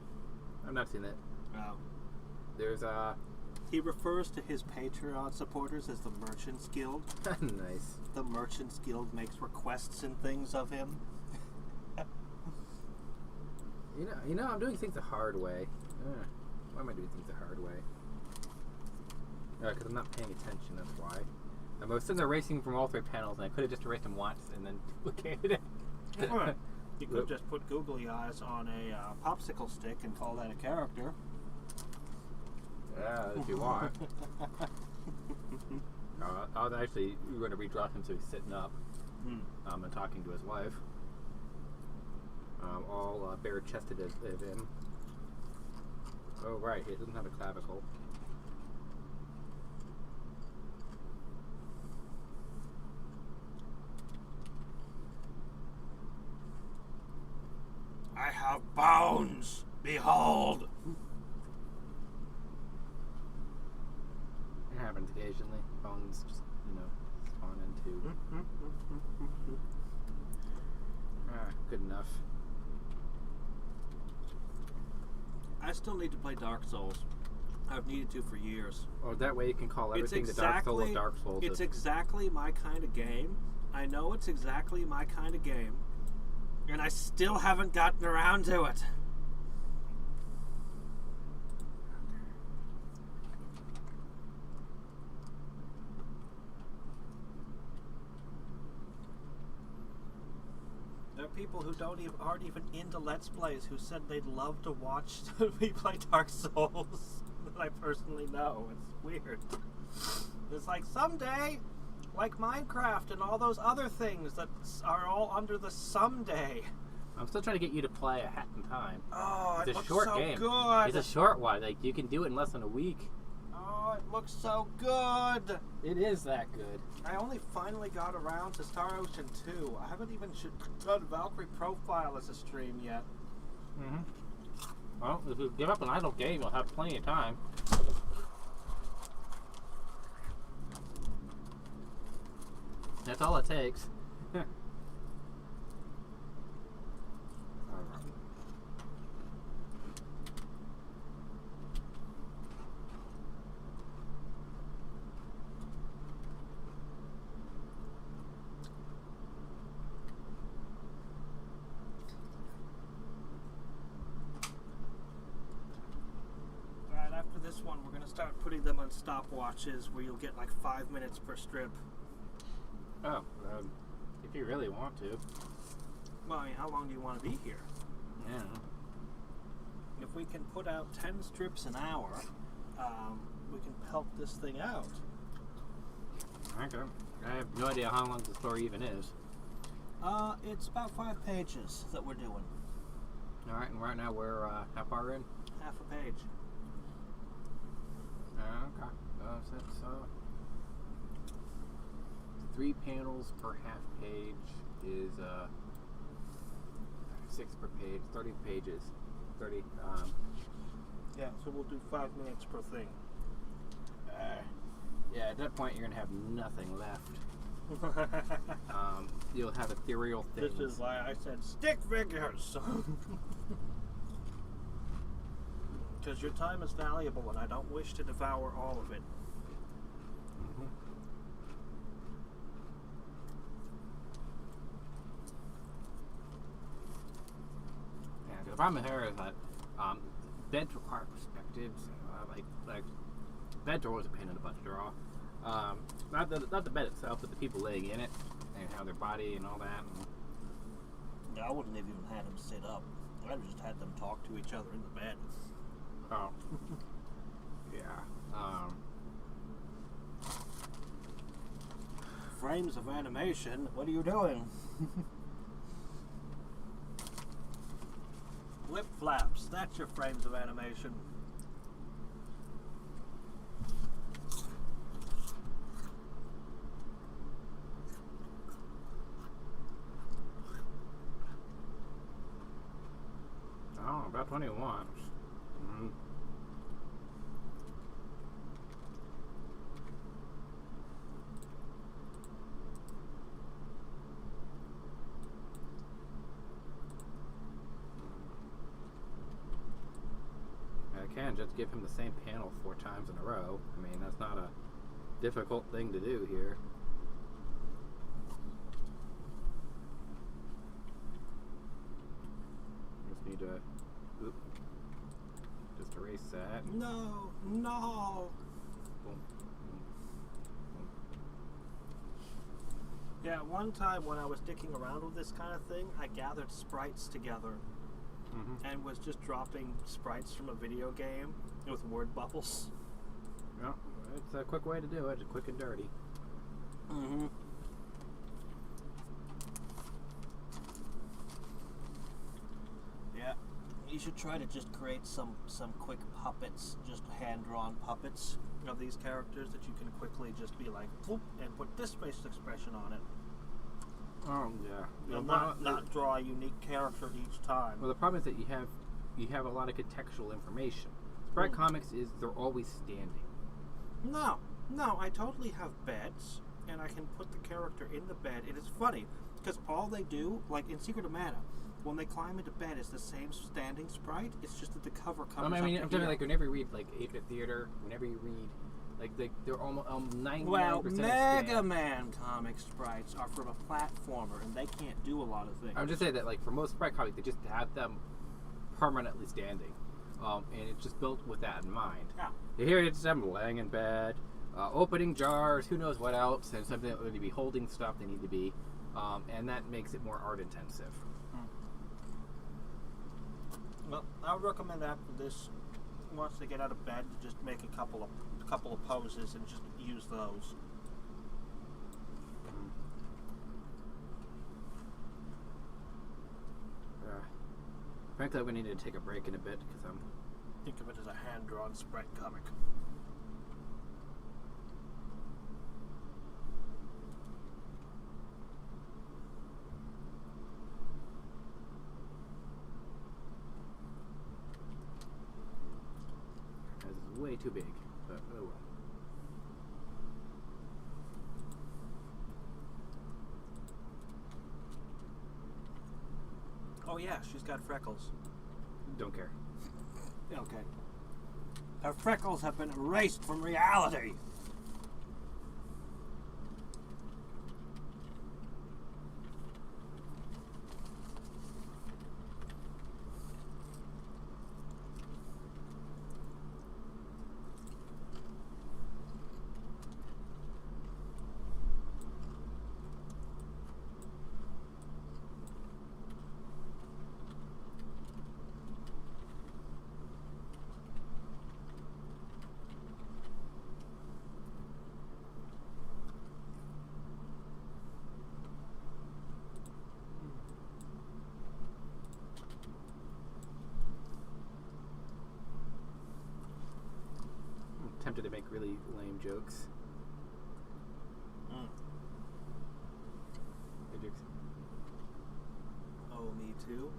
Speaker 1: I've not seen it.
Speaker 2: Oh.
Speaker 1: There's
Speaker 2: He refers to his Patreon supporters as the Merchants Guild.
Speaker 1: Nice.
Speaker 2: The Merchants Guild makes requests and things of him.
Speaker 1: You know, I'm doing things the hard way. Why am I doing things the hard way? Because I'm not paying attention, that's why. I was sitting there racing from all 3 panels, and I could have just erased them once and then duplicated it.
Speaker 2: You could just put googly eyes on a popsicle stick and call that a character.
Speaker 1: Yeah, if you want. I was actually going to redraw him so he's sitting up and talking to his wife. All bare-chested as him. Oh, right, he doesn't have a clavicle.
Speaker 2: I have bones! Behold!
Speaker 1: It happens occasionally. Bones just, spawn into. Good enough.
Speaker 2: I still need to play Dark Souls. I've needed to for years.
Speaker 1: Oh, that way you can call everything the Dark Soul of Dark Souls.
Speaker 2: It's exactly my kind of game. I know it's exactly my kind of game. And I still haven't gotten around to it. There are people who aren't even into Let's Plays who said they'd love to watch me play Dark Souls that I personally know. It's weird. It's like someday, like Minecraft and all those other things that are all under the someday.
Speaker 1: I'm still trying to get you to play A Hat in Time.
Speaker 2: Oh,
Speaker 1: it's
Speaker 2: it
Speaker 1: a
Speaker 2: looks
Speaker 1: short
Speaker 2: so
Speaker 1: game.
Speaker 2: good.
Speaker 1: It's a short one. Like you can do it in less than a week.
Speaker 2: Oh, it looks so good.
Speaker 1: It is that good.
Speaker 2: I only finally got around to Star Ocean 2. I haven't even done Valkyrie Profile as a stream yet.
Speaker 1: Well, if you give up an idle game, you'll have plenty of time. That's all it takes.
Speaker 2: This one, we're going to start putting them on stopwatches where you'll get like 5 minutes per strip.
Speaker 1: Oh, if you really want to.
Speaker 2: Well, I mean, how long do you want to be here?
Speaker 1: Yeah.
Speaker 2: If we can put out 10 strips an hour, we can help this thing out.
Speaker 1: Okay. I have no idea how long the story even is.
Speaker 2: It's about 5 pages that we're doing.
Speaker 1: Alright, and right now we're how far in?
Speaker 2: Half a page.
Speaker 1: Okay. That's 3 panels per half page is 6 per page, 30 pages. 30.
Speaker 2: Yeah, so we'll do 5 minutes per thing.
Speaker 1: Yeah, at that point you're gonna have nothing left. You'll have ethereal things.
Speaker 2: This is why I said stick figures. Because your time is valuable, and I don't wish to devour all of it.
Speaker 1: Mhm. Yeah, the problem here is that beds require perspectives. Like beds are always a pain in the butt to draw. Not the bed itself, but the people laying in it and how their body and all that. And,
Speaker 2: I wouldn't have even had them sit up. I'd just had them talk to each other in the bed.
Speaker 1: oh, yeah.
Speaker 2: Frames of animation. What are you doing? Lip flaps. That's your frames of animation.
Speaker 1: Oh, about 21. Mm-hmm. I can just give him the same panel 4 times in a row. I mean, that's not a difficult thing to do here. Just need to just erase that.
Speaker 2: No, no.
Speaker 1: Boom, boom, boom.
Speaker 2: Yeah, one time when I was dicking around with this kind of thing, I gathered sprites together
Speaker 1: Mm-hmm.
Speaker 2: and was just dropping sprites from a video game with word bubbles.
Speaker 1: Yeah, it's a quick way to do it. Quick and dirty.
Speaker 2: Mm-hmm. Yeah, you should try to just create some quick puppets, just hand-drawn puppets of these characters that you can quickly just be like, whoop, and put this facial expression on it.
Speaker 1: Oh yeah.
Speaker 2: You'll not draw a unique character each time.
Speaker 1: Well, the problem is that you have a lot of contextual information. Sprite comics is they're always standing.
Speaker 2: No, I totally have beds, and I can put the character in the bed. It is funny, because all they do, like in Secret of Mana, when they climb into bed, it's the same standing sprite. It's just that the cover comes
Speaker 1: I mean,
Speaker 2: up
Speaker 1: I'm
Speaker 2: to
Speaker 1: talking
Speaker 2: here.
Speaker 1: like whenever you read like 8-bit theater, whenever you read, like they're almost 99%
Speaker 2: Well, Mega
Speaker 1: stand.
Speaker 2: Man comic sprites are from a platformer, and they can't do a lot of things.
Speaker 1: I'm just saying that like for most Sprite comics, they just have them permanently standing, and it's just built with that in mind.
Speaker 2: Yeah.
Speaker 1: Here it's them laying in bed, opening jars, who knows what else, and something that would need to be holding stuff they need to be, and that makes it more art intensive.
Speaker 2: Well, I would recommend after this, once they get out of bed, to just make a couple of poses and just use those.
Speaker 1: Frankly, we need to take a break in a bit because I'm.
Speaker 2: Think of it as a hand-drawn sprite comic.
Speaker 1: This is way too big, but oh well.
Speaker 2: Oh yeah, she's got freckles.
Speaker 1: Don't care.
Speaker 2: Okay. Her freckles have been erased from reality.
Speaker 1: I'm tempted to make really lame jokes. Hadriex.
Speaker 2: Oh, me too.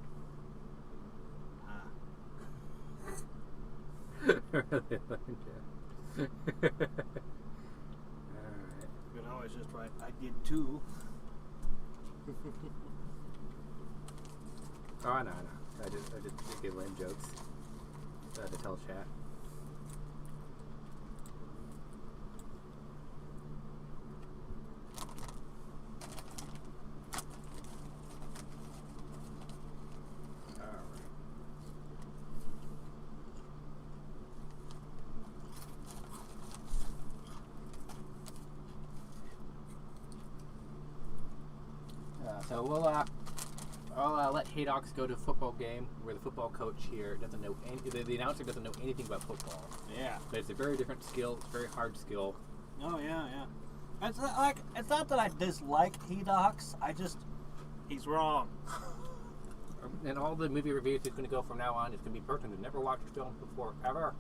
Speaker 1: Really lame joke.
Speaker 2: was just right. I did too.
Speaker 1: Oh, no. I just give lame jokes to tell chat. So I'll let Hadriex go to a football game where the football coach here doesn't know the announcer doesn't know anything about football.
Speaker 2: Yeah.
Speaker 1: But it's a very different skill. It's a very hard skill.
Speaker 2: Oh yeah. It's not that I dislike Hadriex. He's wrong.
Speaker 1: And all the movie reviews he's going to go from now on is going to be a person who's never watched film before ever.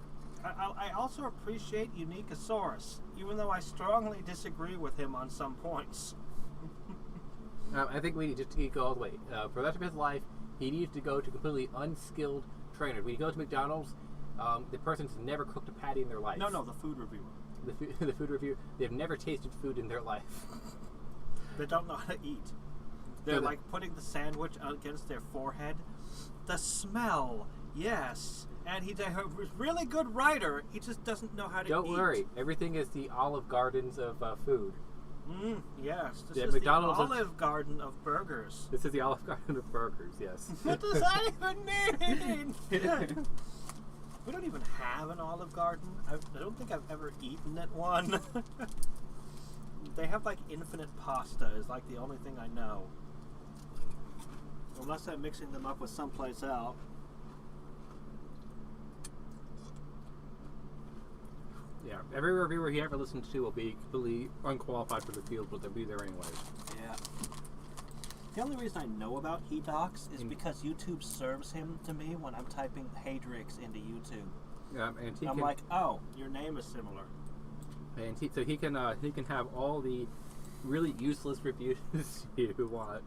Speaker 2: I also appreciate Unicosaurus, even though I strongly disagree with him on some points.
Speaker 1: I think we need to go all the way. For the rest of his life, he needs to go to completely unskilled trainers. When you go to McDonald's, the person's never cooked a patty in their life.
Speaker 2: No, the food reviewer.
Speaker 1: The food reviewer, they've never tasted food in their life.
Speaker 2: They don't know how to eat. They're like putting the sandwich against their forehead. The smell, yes. And he's a really good writer. He just doesn't know how to eat.
Speaker 1: Don't worry. Everything is the Olive Gardens of food.
Speaker 2: Yes, this
Speaker 1: Yeah,
Speaker 2: is
Speaker 1: McDonald's
Speaker 2: the Olive Garden of burgers.
Speaker 1: This is the Olive Garden of burgers, yes.
Speaker 2: What does that even mean? We don't even have an Olive Garden. I don't think I've ever eaten at one. They have like infinite pasta is like the only thing I know. Unless I'm mixing them up with someplace else.
Speaker 1: Yeah, every reviewer he ever listens to will be completely unqualified for the field, but they'll be there anyways.
Speaker 2: Yeah. The only reason I know about Hadriex is because YouTube serves him to me when I'm typing Hadriex into YouTube.
Speaker 1: And
Speaker 2: I'm like, oh, your name is similar.
Speaker 1: And so he can have all the really useless reviews you want.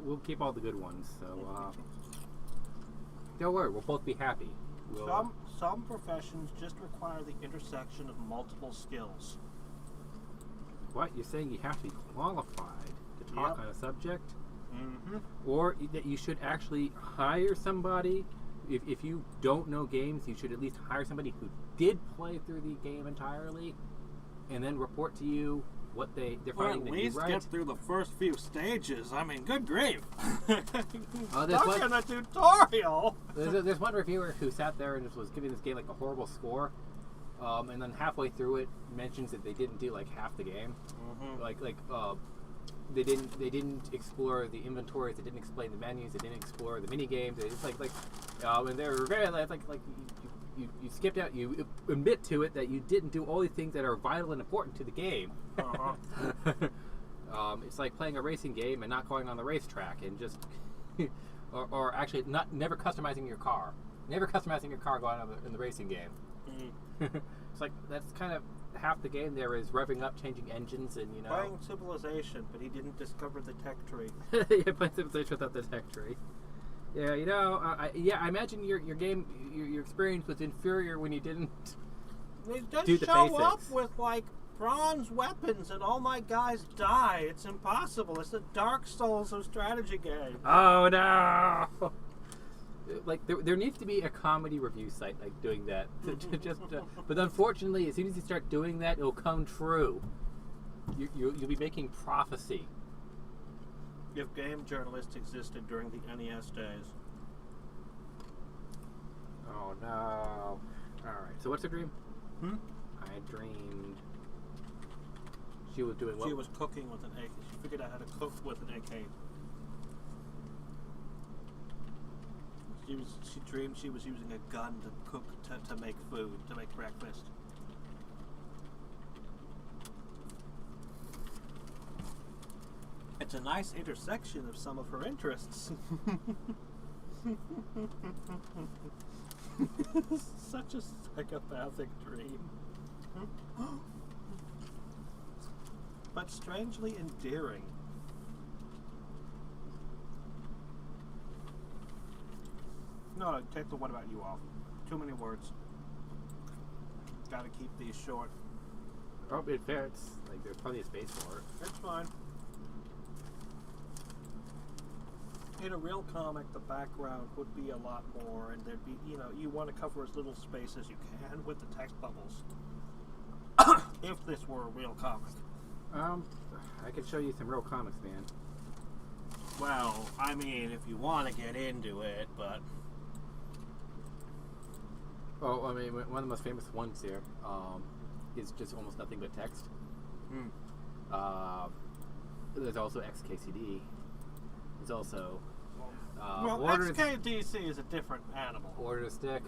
Speaker 1: We'll keep all the good ones, so don't worry, we'll both be happy.
Speaker 2: Some professions just require the intersection of multiple skills.
Speaker 1: What? You're saying you have to be qualified to talk on a subject?
Speaker 2: Mm-hmm.
Speaker 1: Or that you should actually hire somebody? If you don't know games, you should at least hire somebody who did play through the game entirely and then report to you what they're finding that you right.
Speaker 2: At least get through the first few stages. I mean, good grief.
Speaker 1: There's
Speaker 2: a tutorial.
Speaker 1: There's one reviewer who sat there and just was giving this game like a horrible score, and then halfway through it mentions that they didn't do like half the game. Mm-hmm. They didn't explore the inventories. They didn't explain the menus. They didn't explore the mini games. It's and they were very you skipped out. You admit to it that you didn't do all these things that are vital and important to the game.
Speaker 2: Uh-huh.
Speaker 1: It's like playing a racing game and not going on the racetrack and just, or actually never customizing your car. Never customizing your car going on in the racing game. Mm-hmm. It's like that's kind of half the game. There is revving up, changing engines, and
Speaker 2: playing Civilization, but he didn't discover the tech tree.
Speaker 1: Yeah, playing Civilization without the tech tree. Yeah, I imagine your game, your experience was inferior when you didn't
Speaker 2: They just
Speaker 1: do the
Speaker 2: show
Speaker 1: basics.
Speaker 2: up with like bronze weapons and all my guys die. It's impossible. It's the Dark Souls of strategy games.
Speaker 1: Oh no! Like there needs to be a comedy review site like doing that. But unfortunately, as soon as you start doing that, it'll come true. You'll be making prophecy.
Speaker 2: If game journalists existed during the NES days.
Speaker 1: Oh no! All right. So what's her dream? I dreamed she was doing what?
Speaker 2: She was cooking with an AK. She figured out how to cook with an AK. She dreamed she was using a gun to cook to make food, to make breakfast. It's a nice intersection of some of her interests. Such a psychopathic dream. But strangely endearing. No, take the "what about you" off. Too many words. Gotta keep these short.
Speaker 1: Oh, it fits. Like, there's plenty of space for it.
Speaker 2: It's fine. In a real comic, the background would be a lot more, and there'd be, you want to cover as little space as you can with the text bubbles. If this were a real comic.
Speaker 1: I could show you some real comics, man.
Speaker 2: Well, I mean, if you want to get into it, but...
Speaker 1: Oh, I mean, one of the most famous ones here is just almost nothing but text. There's also XKCD. There's also...
Speaker 2: XKDC is a different animal.
Speaker 1: Order to Stick.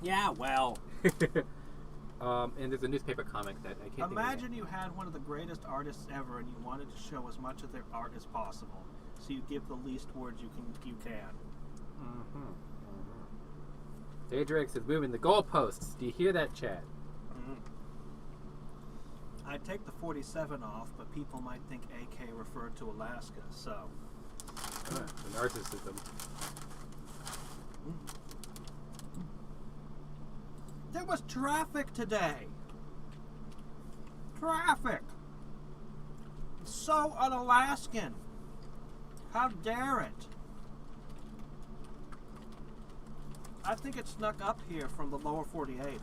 Speaker 2: Yeah, well...
Speaker 1: And there's a newspaper comic that I can't
Speaker 2: Imagine you had one of the greatest artists ever and you wanted to show as much of their art as possible. So you give the least words you can.
Speaker 1: Hadriex is moving the goalposts. Do you hear that, chat?
Speaker 2: I'd take the 47 off, but people might think AK referred to Alaska, so...
Speaker 1: The narcissism.
Speaker 2: There was traffic today. Traffic. So un-Alaskan. How dare it? I think it snuck up here from the lower 48.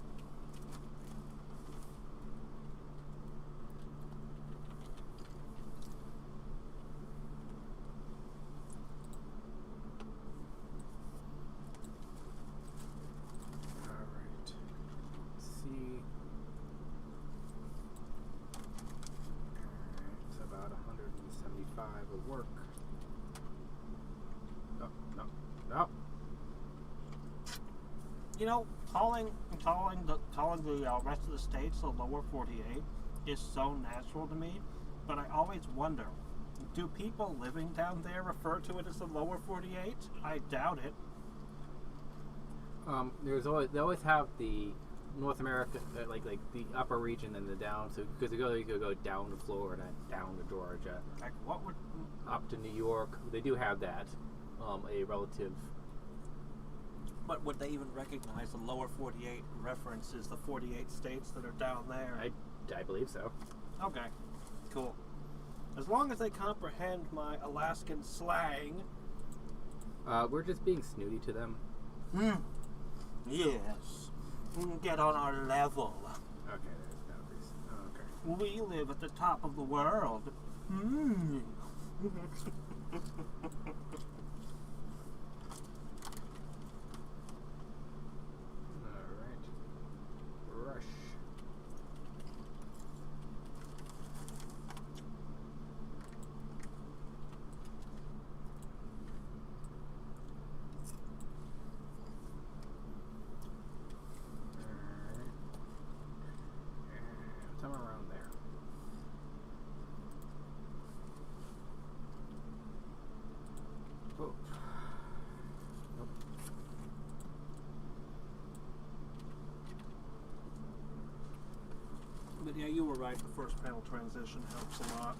Speaker 1: Will work. No.
Speaker 2: You know, calling the rest of the states the lower 48 is so natural to me, but I always wonder, do people living down there refer to it as the lower 48? I doubt it.
Speaker 1: They always have the North America, like the upper region and the down. So because you could go down to Florida, down to Georgia,
Speaker 2: Like, what would...
Speaker 1: up to New York. They do have that, a relative.
Speaker 2: But would they even recognize the lower 48 references the 48 states that are down there?
Speaker 1: I believe so.
Speaker 2: Okay, cool. As long as they comprehend my Alaskan slang.
Speaker 1: We're just being snooty to them.
Speaker 2: Yes. Get on our level.
Speaker 1: Okay, there's boundaries. Okay.
Speaker 2: We live at the top of the world.
Speaker 1: Alright. Rush. Somewhere around there. Oh. Nope.
Speaker 2: But yeah, you were right. The first panel transition helps a lot.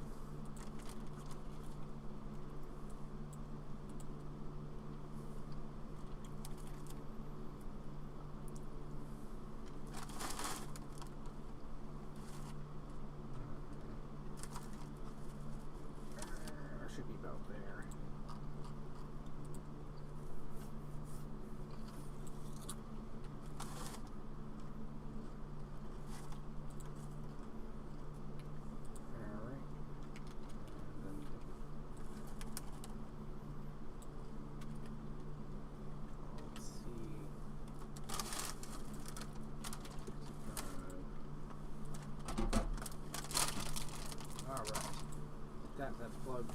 Speaker 1: Should be about there. Alright. Let's see. Alright. That's plugged.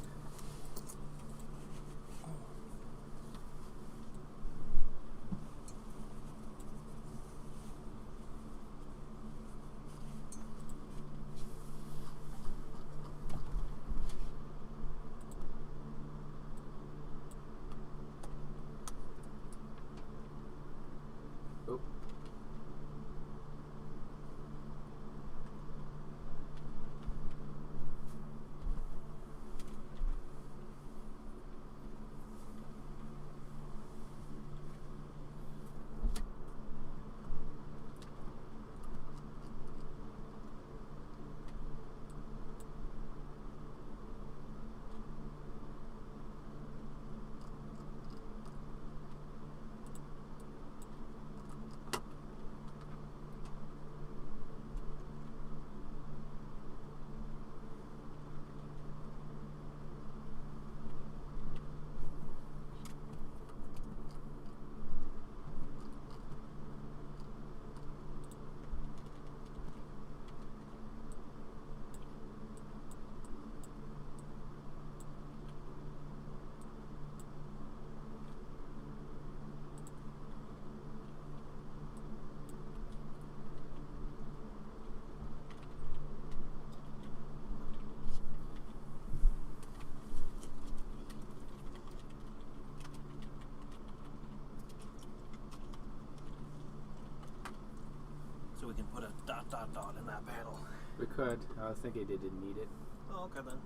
Speaker 2: so we can put a ... in that panel.
Speaker 1: We could. I was thinking they didn't need it.
Speaker 2: Oh, okay then.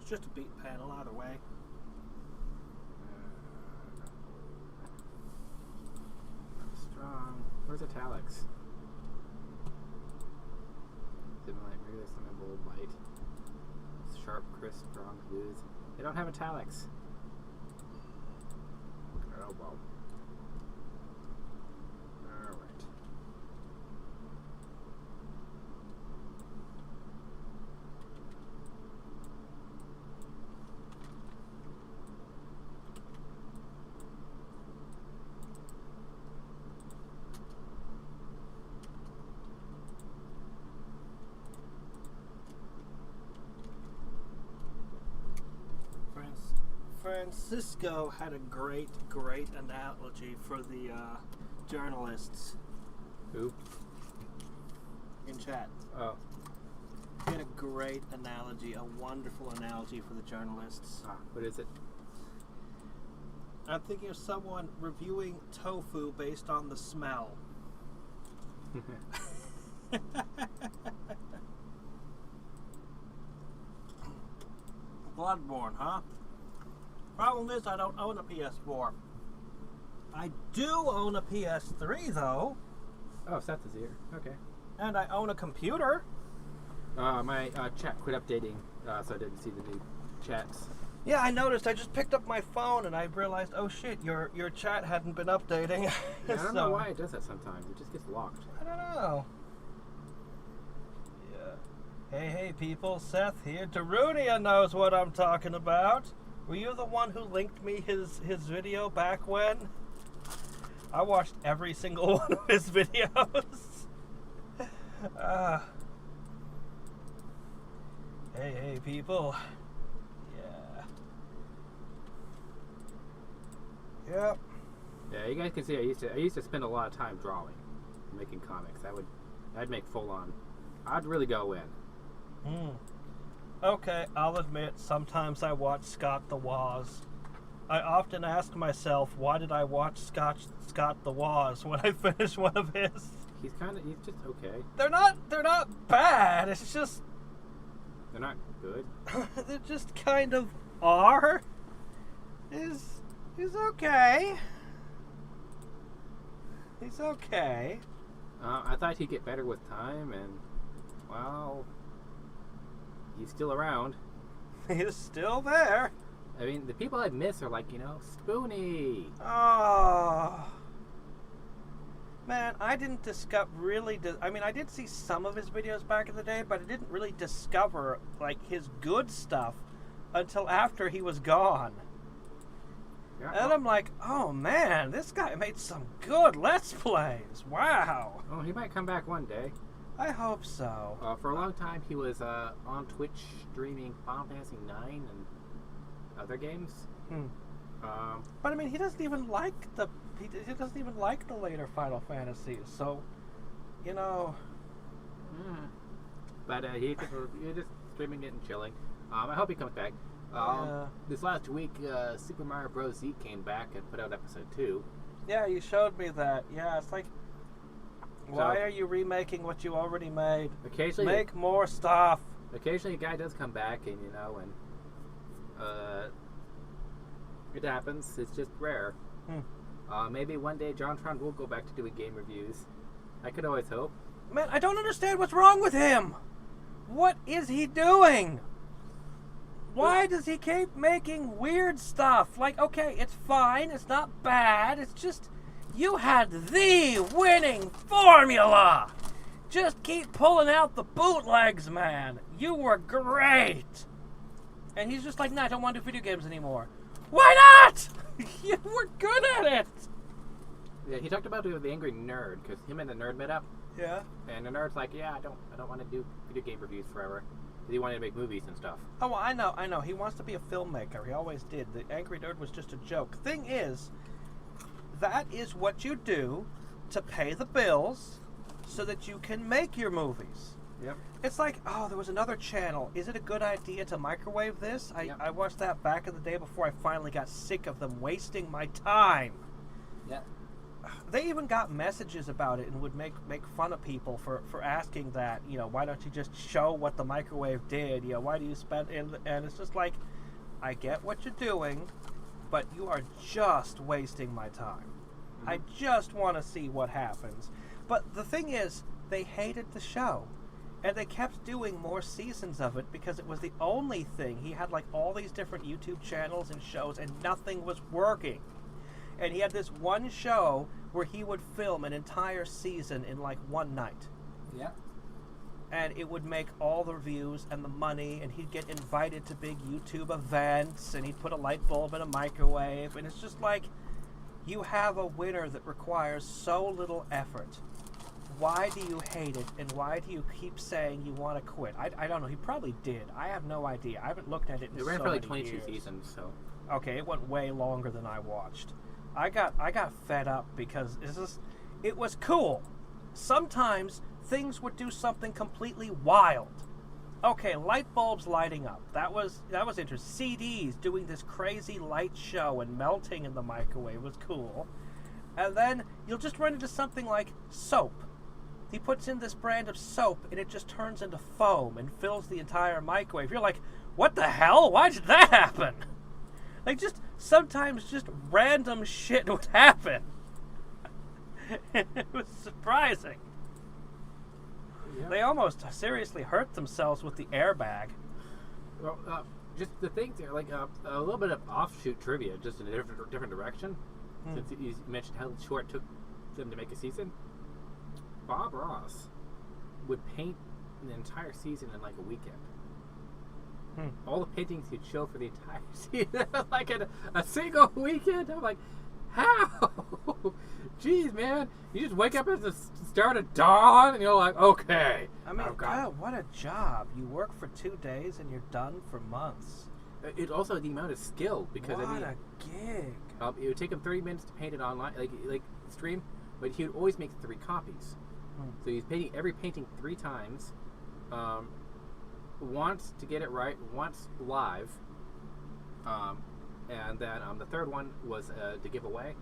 Speaker 2: It's just a beat panel either way.
Speaker 1: Strong. Where's italics? Simulate regular, simulate bold, light. Sharp, crisp, strong, smooth. They don't have italics. Oh well. Alright.
Speaker 2: Francisco had a great analogy for the journalists
Speaker 1: Who?
Speaker 2: in chat.
Speaker 1: Oh.
Speaker 2: He had a great analogy, a wonderful analogy for the journalists.
Speaker 1: What is it?
Speaker 2: I'm thinking of someone reviewing tofu based on the smell. Bloodborne, huh? Problem is, I don't own a PS4. I do own a PS3, though.
Speaker 1: Oh, Seth is here. Okay.
Speaker 2: And I own a computer.
Speaker 1: My chat quit updating, so I didn't see the new chats.
Speaker 2: Yeah, I noticed. I just picked up my phone and I realized, oh shit, your chat hadn't been updating.
Speaker 1: Yeah, I don't know why it does that sometimes. It just gets locked.
Speaker 2: I don't know. Yeah. Hey, people, Seth here. Darunia knows what I'm talking about. Were you the one who linked me his video back when? I watched every single one of his videos. Hey, people. Yeah. Yep.
Speaker 1: Yeah, you guys can see I used to spend a lot of time drawing, making comics. I'd make full on. I'd really go in.
Speaker 2: Okay, I'll admit, sometimes I watch Scott the Woz. I often ask myself, why did I watch Scott the Woz when I finish one of his?
Speaker 1: He's just okay.
Speaker 2: They're not bad. It's just
Speaker 1: They're not good.
Speaker 2: they just kind of are. He's okay. He's okay.
Speaker 1: I thought he'd get better with time, and well, he's still around.
Speaker 2: He's still there.
Speaker 1: I mean, the people I miss are like, Spoonie.
Speaker 2: Oh. Man, I didn't I did see some of his videos back in the day, but I didn't really discover, like, his good stuff until after he was gone.
Speaker 1: Yeah,
Speaker 2: And I'm like, oh man, this guy made some good Let's Plays. Wow.
Speaker 1: Oh, he might come back one day.
Speaker 2: I hope so.
Speaker 1: For a long time, he was on Twitch streaming Final Fantasy IX and other games.
Speaker 2: But I mean, he doesn't even like the later Final Fantasies. So,
Speaker 1: But he's just streaming it and chilling. I hope he comes back. This last week, Super Mario Bros. Z came back and put out episode 2.
Speaker 2: Yeah, you showed me that. Yeah, it's like, why are you remaking what you already made?
Speaker 1: Occasionally,
Speaker 2: Make more stuff.
Speaker 1: Occasionally, a guy does come back, and it happens. It's just rare. Maybe one day JonTron will go back to doing game reviews. I could always hope.
Speaker 2: Man, I don't understand what's wrong with him. What is he doing? Why does he keep making weird stuff? Like, okay, it's fine. It's not bad. It's just, you had the winning formula. Just keep pulling out the bootlegs, man. You were great. And he's just like, nah, I don't want to do video games anymore. Why not? You were good at it.
Speaker 1: Yeah, he talked about it with the Angry Nerd, because him and the Nerd met up.
Speaker 2: Yeah.
Speaker 1: And the Nerd's like, yeah, I don't want to do video game reviews forever. He wanted to make movies and stuff.
Speaker 2: Oh, well, I know. He wants to be a filmmaker. He always did. The Angry Nerd was just a joke. Thing is, that is what you do to pay the bills so that you can make your movies.
Speaker 1: Yep.
Speaker 2: It's like, oh, there was another channel. Is it a good idea to microwave this? I watched that back in the day before I finally got sick of them wasting my time.
Speaker 1: Yeah.
Speaker 2: they even got messages about it and would make fun of people for asking that. Why don't you just show what the microwave did? Why do you spend and it's just like, I get what you're doing, but you are just wasting my time. Mm-hmm. I just want to see what happens. But the thing is, they hated the show. And they kept doing more seasons of it because it was the only thing. He had like all these different YouTube channels and shows, and nothing was working. And he had this one show where he would film an entire season in like one night.
Speaker 1: Yeah.
Speaker 2: And it would make all the views and the money, and he'd get invited to big YouTube events, and he'd put a light bulb in a microwave, and it's just like, you have a winner that requires so little effort. Why do you hate it, and why do you keep saying you want to quit? I don't know. He probably did. I have no idea. I haven't looked at it in so many years.
Speaker 3: It ran for like 22 seasons, so...
Speaker 2: Okay, it went way longer than I watched. I got fed up because it was cool. Sometimes things would do something completely wild. Okay, light bulbs lighting up. That was interesting. CDs doing this crazy light show and melting in the microwave was cool. And then you'll just run into something like soap. He puts in this brand of soap and it just turns into foam and fills the entire microwave. You're like, what the hell? Why did that happen? Like, sometimes just random shit would happen. It was surprising. Yeah. They almost seriously hurt themselves with the airbag.
Speaker 3: Well, just the thing there, like a little bit of offshoot trivia, just in a different direction. Since you mentioned how short it took them to make a season, Bob Ross would paint an entire season in like a weekend. All the paintings he'd show for the entire season, like in a single weekend. I'm like, how? Jeez, man, you just wake up at the start of dawn and you're like, okay.
Speaker 2: I mean, God, what a job! You work for 2 days and you're done for months.
Speaker 3: It also the amount of skill, because
Speaker 2: what a gig!
Speaker 3: It would take him 30 minutes to paint it online, like stream, but he would always make 3 copies. So he's painting every painting 3 times. Once to get it right, once live, and then the third one was to give away.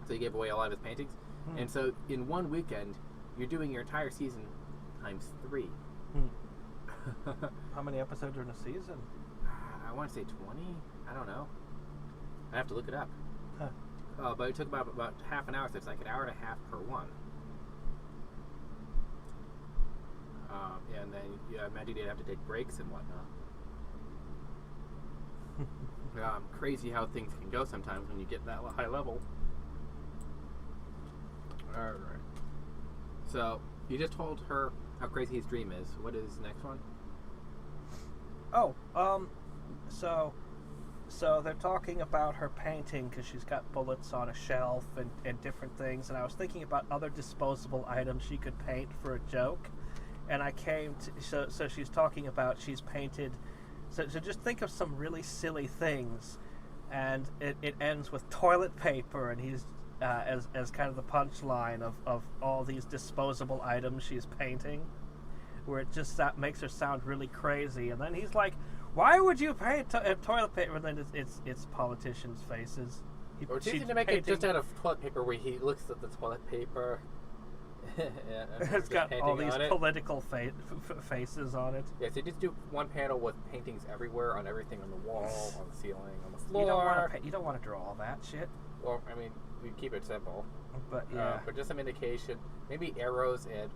Speaker 3: So he gave away a lot of his paintings, and so in one weekend, you're doing your entire season times 3.
Speaker 2: How many episodes are in a season?
Speaker 3: I want to say 20. I don't know. I have to look it up. But it took about half an hour, so it's like an hour and a half per one. And then I imagine they'd have to take breaks and whatnot. Crazy how things can go sometimes when you get that high level. Alright. So, you just told her how crazy his dream is. What is the next one?
Speaker 2: So they're talking about her painting because she's got bullets on a shelf and different things, and I was thinking about other disposable items she could paint for a joke. And I came to, so she's talking about she's painted, so just think of some really silly things, and it ends with toilet paper, and he's, as kind of the punchline of all these disposable items she's painting, where it just makes her sound really crazy, and then he's like, why would you paint toilet paper? And then it's politicians' faces.
Speaker 3: Or it's easy to make it just out of toilet paper where he looks at the toilet paper.
Speaker 2: It's got all these political faces on it.
Speaker 3: Yeah, so you just do one panel with paintings everywhere, on everything, on the wall, on the ceiling, on the floor.
Speaker 2: You don't want to draw all that shit.
Speaker 3: Well, I mean, we keep it simple.
Speaker 2: But yeah.
Speaker 3: But just some indication, maybe arrows and...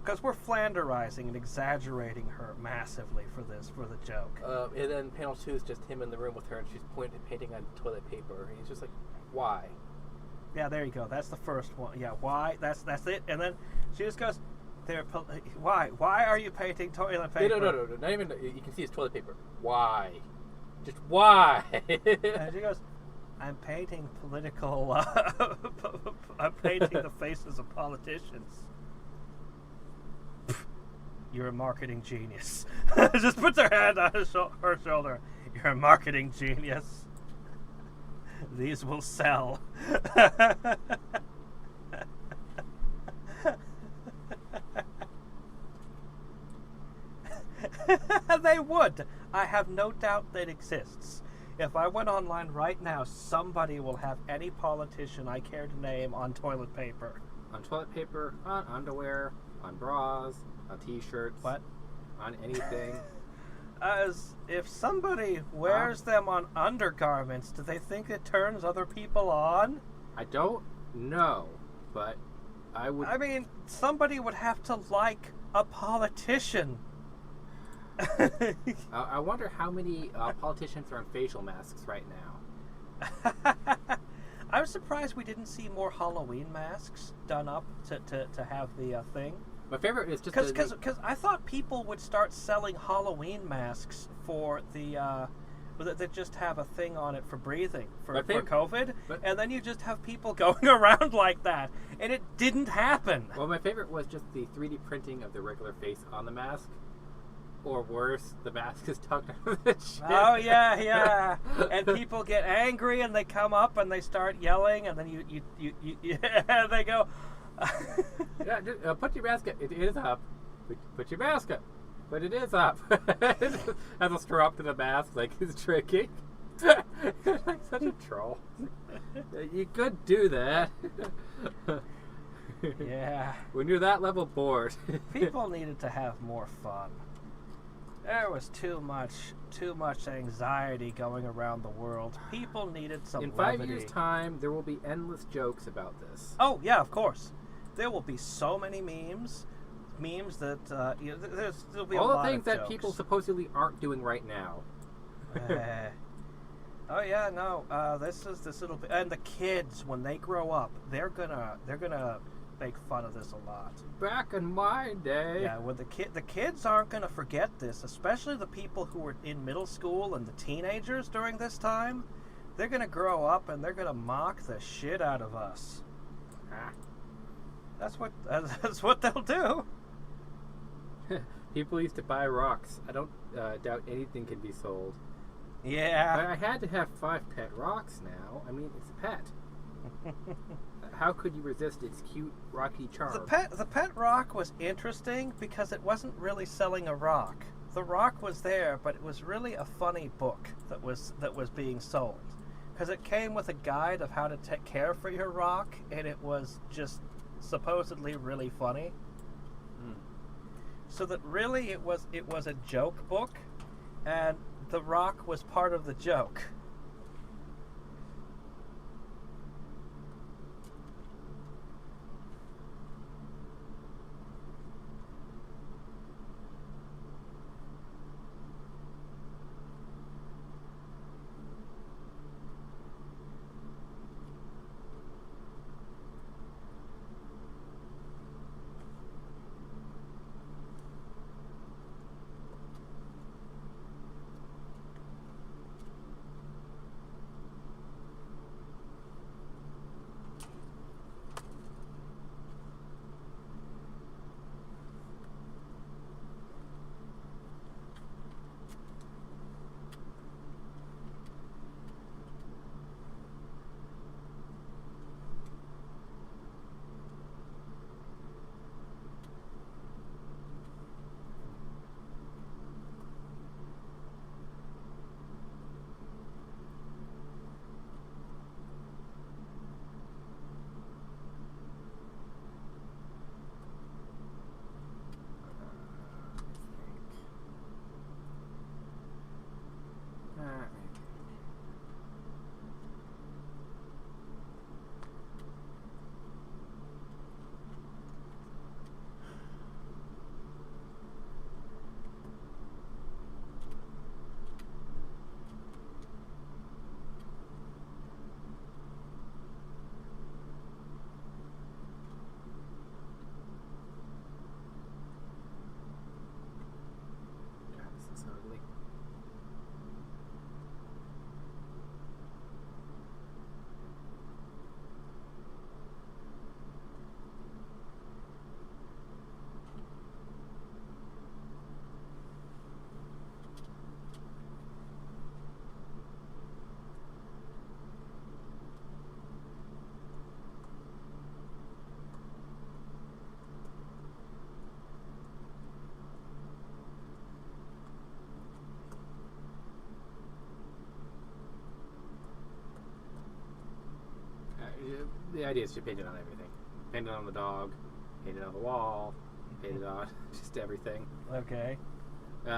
Speaker 2: Because we're Flanderizing and exaggerating her massively for the joke.
Speaker 3: And then panel 2 is just him in the room with her, and she's painting on toilet paper, and he's just like, why?
Speaker 2: Yeah, there you go. That's the first one. Yeah, why? That's it. And then she just goes, why? Why are you painting toilet paper?
Speaker 3: No. Not even, you can see his toilet paper. Why? Just why?
Speaker 2: And she goes, I'm painting political, I'm painting the faces of politicians. You're a marketing genius. Just puts her hand on her shoulder. You're a marketing genius. These will sell. They would. I have no doubt that exists. If I went online right now, somebody will have any politician I care to name on toilet paper.
Speaker 3: On toilet paper, on underwear, on bras, on t-shirts.
Speaker 2: What?
Speaker 3: On anything.
Speaker 2: As if somebody wears them on undergarments, do they think it turns other people on?
Speaker 3: I don't know, but I would.
Speaker 2: I mean, somebody would have to like a politician.
Speaker 3: I wonder how many politicians are on facial masks right now.
Speaker 2: I'm surprised we didn't see more Halloween masks done up to have the thing.
Speaker 3: My favorite is just
Speaker 2: because I thought people would start selling Halloween masks for the that just have a thing on it for breathing for COVID, and then you just have people going around like that, and it didn't happen.
Speaker 3: Well, my favorite was just the 3D printing of the regular face on the mask. Or worse, the mask is tucked under the chin.
Speaker 2: Oh yeah, and people get angry and they come up and they start yelling, and then you they go.
Speaker 3: Yeah, just, put your mask up. It is up. Put your mask up. But it is up. As a straw up to the mask, like he's tricky. Like such a troll. You could do that.
Speaker 2: Yeah.
Speaker 3: When you're that level bored.
Speaker 2: People needed to have more fun. There was too much anxiety going around the world. People needed some levity.
Speaker 3: In 5 years' time, there will be endless jokes about this.
Speaker 2: Oh, yeah, of course. There will be so many memes that there'll be
Speaker 3: all
Speaker 2: a lot
Speaker 3: the things
Speaker 2: of
Speaker 3: that
Speaker 2: jokes.
Speaker 3: people supposedly aren't doing right now.
Speaker 2: Oh yeah, no. It'll be, and the kids when they grow up, they're gonna make fun of this a lot.
Speaker 3: Back in my day.
Speaker 2: Yeah, well, the kids aren't gonna forget this, especially the people who were in middle school and the teenagers during this time. They're gonna grow up and they're gonna mock the shit out of us. That's what they'll do.
Speaker 3: People used to buy rocks. I don't doubt anything can be sold.
Speaker 2: Yeah.
Speaker 3: I had to have 5 pet rocks now. I mean, it's a pet. How could you resist its cute, rocky charm?
Speaker 2: The pet rock was interesting because it wasn't really selling a rock. The rock was there, but it was really a funny book that was being sold. Because it came with a guide of how to take care for your rock, and it was just supposedly really funny. So that really it was a joke book, and the rock was part of the joke.
Speaker 3: the idea is she painted on everything. Painted on the dog, painted on the wall, painted on just everything.
Speaker 4: Okay.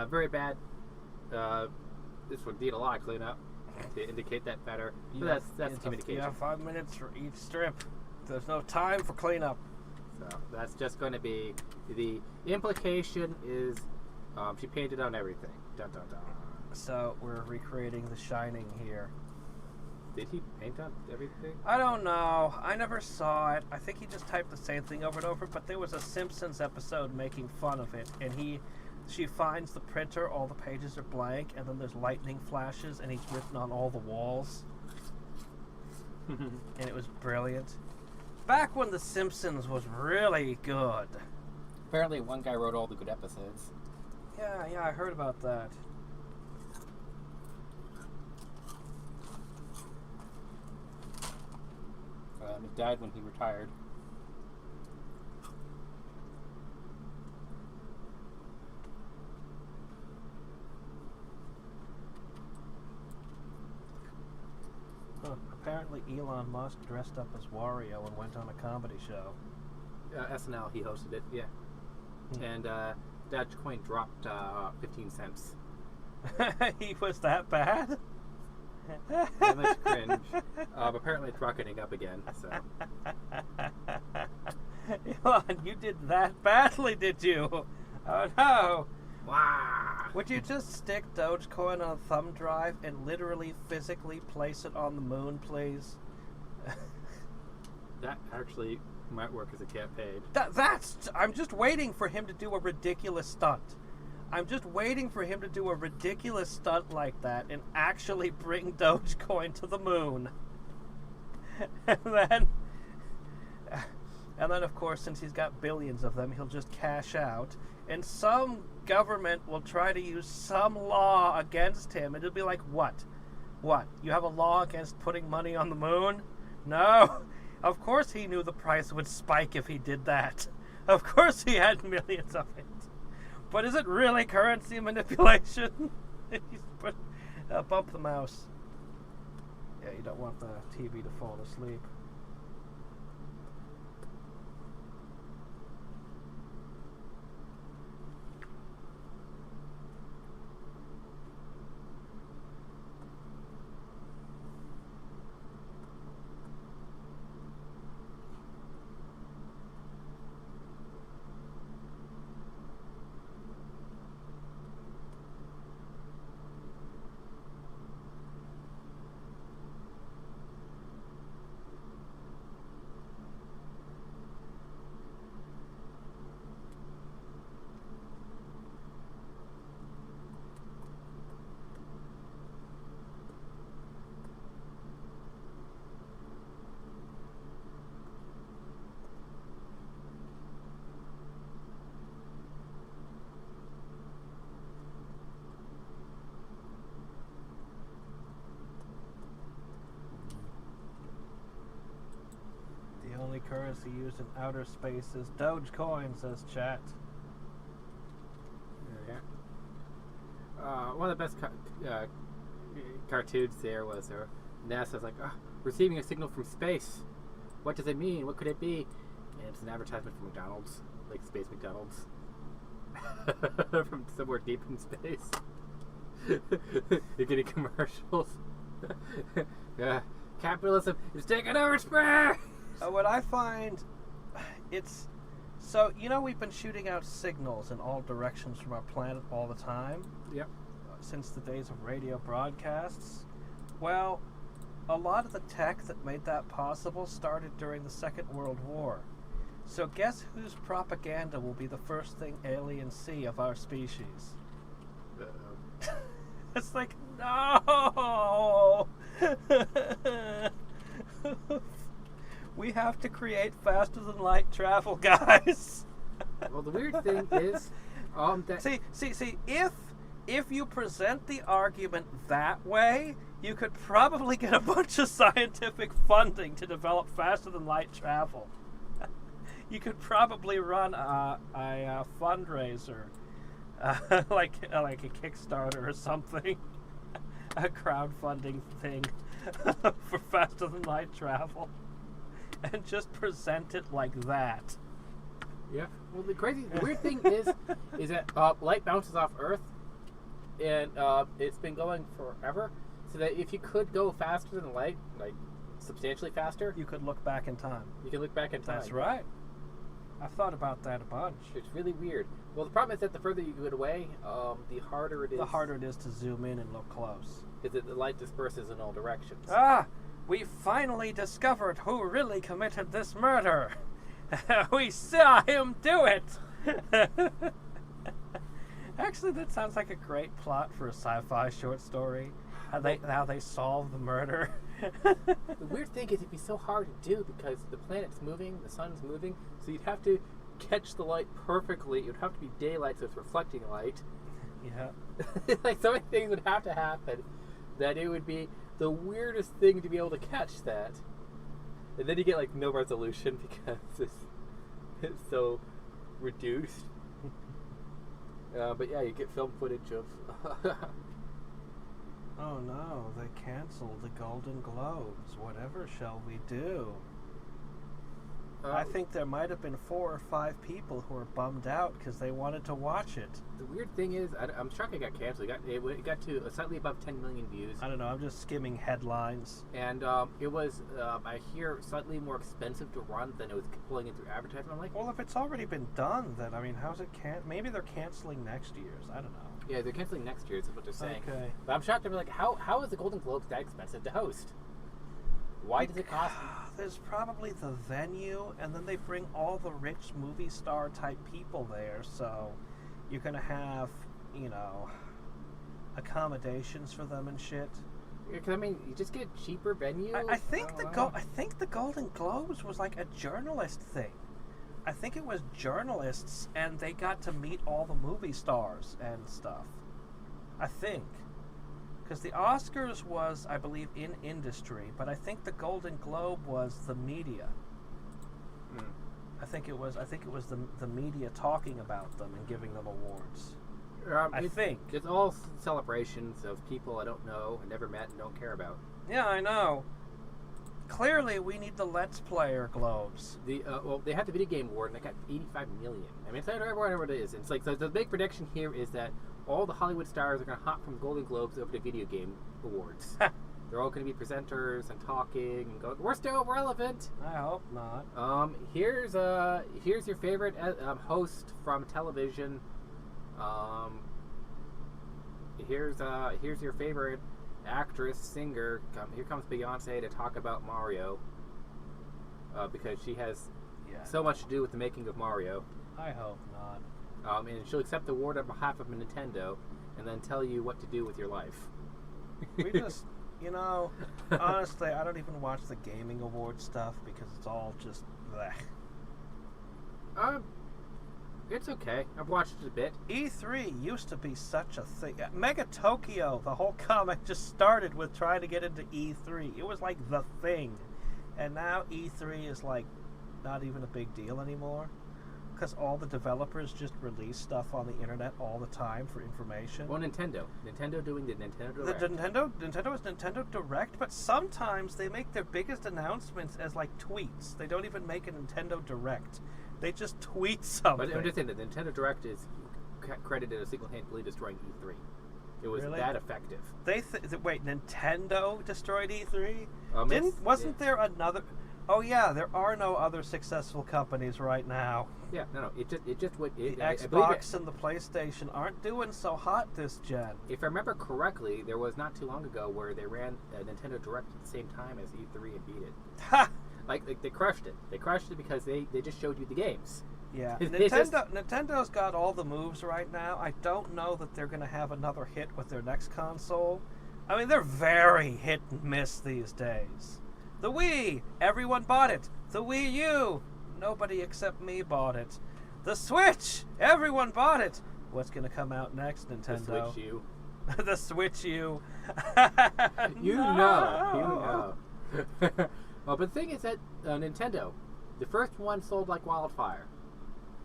Speaker 3: Very bad. This would need a lot of cleanup to indicate that better. But that's communication.
Speaker 4: You have 5 minutes for each strip. There's no time for cleanup.
Speaker 3: So that's just going to be the implication is she painted on everything. Dun, dun, dun.
Speaker 4: So we're recreating The Shining here.
Speaker 3: Did he paint on everything?
Speaker 4: I don't know. I never saw it. I think he just typed the same thing over and over, but there was a Simpsons episode making fun of it, and she finds the printer, all the pages are blank, and then there's lightning flashes, and he's written on all the walls. And it was brilliant. Back when The Simpsons was really good.
Speaker 1: Apparently, one guy wrote all the good episodes.
Speaker 4: Yeah, I heard about that.
Speaker 1: He died when he retired.
Speaker 4: Apparently Elon Musk dressed up as Wario and went on a comedy show.
Speaker 3: SNL, he hosted it, yeah. And Dogecoin dropped 15 cents.
Speaker 4: He was that bad?
Speaker 3: That much cringe. Apparently it's rocketing up again, so.
Speaker 4: Elon, you did that badly, did you? Oh no!
Speaker 3: Wow!
Speaker 4: Would you just stick Dogecoin on a thumb drive and literally physically place it on the moon, please?
Speaker 3: That actually might work as a campaign.
Speaker 4: I'm just waiting for him to do a ridiculous stunt. I'm just waiting for him to do a ridiculous stunt like that and actually bring Dogecoin to the moon. And then, of course, since he's got billions of them, he'll just cash out. And some government will try to use some law against him. And it'll be like, what? What? You have a law against putting money on the moon? No. Of course he knew the price would spike if he did that. Of course he had millions of it. But is it really currency manipulation? Bump the mouse. Yeah, you don't want the TV to fall asleep. The only currency used in outer space is Dogecoin, says chat.
Speaker 3: Yeah. One of the best cartoons there was NASA's like, receiving a signal from space. What does it mean? What could it be? And it's an advertisement for McDonald's, like Space McDonald's. From somewhere deep in space. You're getting commercials. Yeah. Capitalism is taking over space!
Speaker 4: What I find, it's... So, we've been shooting out signals in all directions from our planet all the time.
Speaker 3: Yep.
Speaker 4: Since the days of radio broadcasts. Well, a lot of the tech that made that possible started during the Second World War. So guess whose propaganda will be the first thing aliens see of our species? It's like, no! We have to create faster than light travel, guys.
Speaker 3: Well, the weird thing is, that
Speaker 4: see, if you present the argument that way, you could probably get a bunch of scientific funding to develop faster than light travel. You could probably run a fundraiser, like a Kickstarter or something, a crowdfunding thing for faster than light travel. and just present it like that.
Speaker 3: Yeah. Well, the weird thing is that light bounces off Earth, and it's been going forever. So that if you could go faster than light, like substantially faster,
Speaker 4: You could look back in time.
Speaker 3: you can look back in time.
Speaker 4: That's right. I've thought about that a bunch.
Speaker 3: It's really weird. Well, the problem is that the further you get away, the harder it is.
Speaker 4: The harder it is to zoom in and look close.
Speaker 3: Because the light disperses in all directions.
Speaker 4: Ah! We finally discovered who really committed this murder. We saw him do it. Actually, that sounds like a great plot for a sci-fi short story. How they solve the murder.
Speaker 3: The weird thing is it'd be so hard to do because the planet's moving, the sun's moving, so you'd have to catch the light perfectly. It would have to be daylight, so it's reflecting light.
Speaker 4: Yeah.
Speaker 3: Like so many things would have to happen that it would be the weirdest thing to be able to catch that. And then you get like no resolution because it's so reduced. But yeah, you get film footage of.
Speaker 4: Oh no, they canceled the Golden Globes. Whatever shall we do? I think there might have been 4 or 5 people who were bummed out because they wanted to watch it.
Speaker 3: The weird thing is, I'm shocked it got canceled. It got to slightly above 10 million views.
Speaker 4: I don't know, I'm just skimming headlines.
Speaker 3: And it was, I hear, slightly more expensive to run than it was pulling in through advertising. I'm like,
Speaker 4: Well, if it's already been done, then, I mean, how's it maybe they're canceling next year's. I don't know.
Speaker 3: yeah, they're canceling next year, is what they're saying.
Speaker 4: Okay.
Speaker 3: But I'm shocked. I'm like, how is the Golden Globes that expensive to host? Why does it cost?
Speaker 4: There's probably the venue, and then they bring all the rich movie star type people there, so you're gonna have, accommodations for them and shit.
Speaker 3: Because I mean, you just get a cheaper venue.
Speaker 4: I think the Golden Globes was like a journalist thing. I think it was journalists, and they got to meet all the movie stars and stuff. I think. Because the Oscars was, I believe, in industry, but I think the Golden Globe was the media. I think it was the media talking about them and giving them awards. I think.
Speaker 3: It's all celebrations of people I don't know, and never met, and don't care about.
Speaker 4: Yeah, I know. Clearly, we need the Let's Player Globes.
Speaker 3: Well, they had the video game award, and they got 85 million. I mean, it's not whatever it is. It's like the big prediction here is that all the Hollywood stars are going to hop from Golden Globes over to video game awards. They're all going to be presenters and talking and going, we're still relevant.
Speaker 4: I hope not.
Speaker 3: Here's your favorite host from television. Here's your favorite actress, singer. Here comes Beyonce to talk about Mario. Because she has so much to do with the making of Mario.
Speaker 4: I hope not.
Speaker 3: And she'll accept the award on behalf of Nintendo and then tell you what to do with your life.
Speaker 4: We just, honestly, I don't even watch the gaming award stuff because it's all just bleh.
Speaker 3: It's okay. I've watched it a bit.
Speaker 4: E3 used to be such a thing. Mega Tokyo, the whole comic just started with trying to get into E3. It was like the thing. And now E3 is like not even a big deal anymore. Because all the developers just release stuff on the internet all the time for information.
Speaker 3: Well, Nintendo doing the Nintendo Direct.
Speaker 4: The Nintendo is Nintendo Direct, but sometimes they make their biggest announcements as like tweets. They don't even make a Nintendo Direct. They just tweet something.
Speaker 3: But I'm just saying that Nintendo Direct is credited as single-handedly destroying E3. It was
Speaker 4: Really?
Speaker 3: that effective.
Speaker 4: Wait, Nintendo destroyed E3? Wasn't
Speaker 3: yeah.
Speaker 4: there another? Oh yeah, there are no other successful companies right now.
Speaker 3: Yeah, no, it just went.
Speaker 4: The Xbox and the PlayStation aren't doing so hot this gen.
Speaker 3: If I remember correctly, there was not too long ago where they ran a Nintendo Direct at the same time as E3 and beat it.
Speaker 4: Ha!
Speaker 3: Like they crushed it. They crushed it because they just showed you the games.
Speaker 4: Yeah,
Speaker 3: They just-
Speaker 4: Nintendo's got all the moves right now. I don't know that they're going to have another hit with their next console. I mean, they're very hit and miss these days. The Wii, everyone bought it. The Wii U, nobody except me bought it. The Switch, everyone bought it. What's going to come out next, Nintendo?
Speaker 3: The Switch U.
Speaker 4: The Switch U.
Speaker 3: You know. Well, but the thing is that Nintendo, the first one sold like wildfire.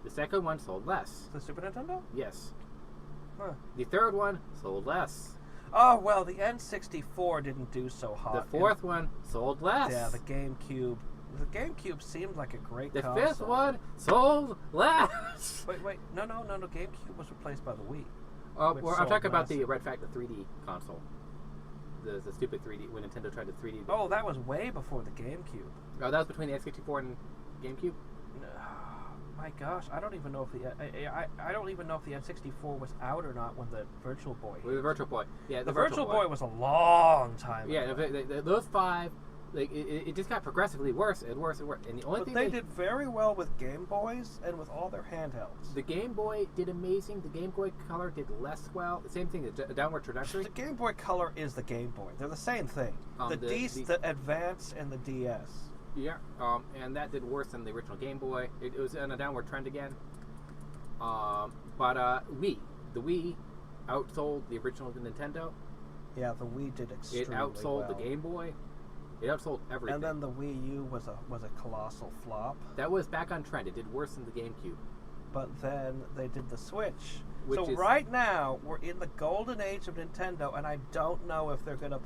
Speaker 3: The second one sold less.
Speaker 4: The Super Nintendo?
Speaker 3: Yes.
Speaker 4: Huh.
Speaker 3: The third one sold less.
Speaker 4: Oh, well, the N64 didn't do so hot.
Speaker 3: The fourth one sold less.
Speaker 4: Yeah, the GameCube The GameCube seemed like a great
Speaker 3: The
Speaker 4: console.
Speaker 3: fifth one sold last.
Speaker 4: Wait. No. GameCube was replaced by the Wii. Which
Speaker 3: Well, I'm
Speaker 4: sold
Speaker 3: talking about
Speaker 4: massive.
Speaker 3: the Red Fact, the 3D console. The stupid 3D, when Nintendo tried to 3D.
Speaker 4: Oh, that was way before the GameCube.
Speaker 3: Oh, that was between the N64 and GameCube?
Speaker 4: My gosh, I don't even know if I don't even know if the N64 was out or not when the Virtual Boy.
Speaker 3: With the Virtual Boy. Yeah,
Speaker 4: The Virtual Boy was a long time
Speaker 3: Yeah,
Speaker 4: ago.
Speaker 3: those five, like, it just got progressively worse and worse and worse. And the only
Speaker 4: But
Speaker 3: thing
Speaker 4: they did very well with Game Boys and with all their handhelds.
Speaker 3: The Game Boy did amazing. The Game Boy Color did less well. The same thing, the downward trajectory.
Speaker 4: The Game Boy Color is the Game Boy. They're the same thing. The Advance and the DS.
Speaker 3: Yeah, and that did worse than the original Game Boy. It was on a downward trend again. But Wii, the Wii outsold the original Nintendo.
Speaker 4: Yeah, the Wii did extremely
Speaker 3: It outsold
Speaker 4: well.
Speaker 3: the Game Boy. It outsold everything.
Speaker 4: And then the Wii U was a colossal flop.
Speaker 3: That was back on trend. It did worse than the GameCube.
Speaker 4: But then they did the Switch.
Speaker 3: Which
Speaker 4: So
Speaker 3: is-
Speaker 4: right now we're in the golden age of Nintendo, and I don't know if they're gonna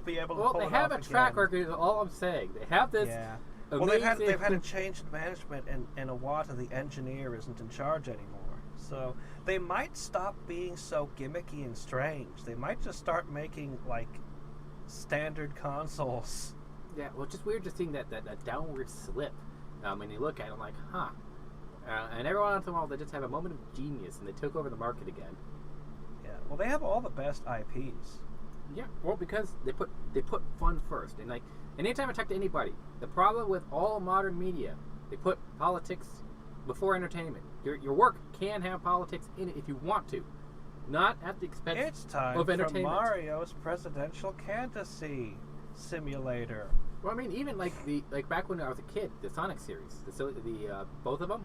Speaker 4: be able to
Speaker 3: Well,
Speaker 4: pull
Speaker 3: they
Speaker 4: it
Speaker 3: have
Speaker 4: off
Speaker 3: a track
Speaker 4: again.
Speaker 3: record. Is all I'm saying. They have this.
Speaker 4: Yeah.
Speaker 3: Amazing.
Speaker 4: Well, they've had a change in management, and Iwata, the engineer, isn't in charge anymore. So they might stop being so gimmicky and strange. They might just start making like standard consoles.
Speaker 3: Yeah, well, it's just weird just seeing that downward slip. When you look at it, I'm like, huh. And every once in a while, they just have a moment of genius, and they took over the market again.
Speaker 4: Yeah. Well, they have all the best IPs.
Speaker 3: Yeah, well, because they put fun first, and like, anytime I talk to anybody, the problem with all modern media, they put politics before entertainment. Your work can have politics in it if you want to, not at the expense
Speaker 4: It's time
Speaker 3: of
Speaker 4: for
Speaker 3: entertainment.
Speaker 4: Mario's presidential candidacy simulator.
Speaker 3: Well, I mean, even like back when I was a kid, the Sonic series, the both of them,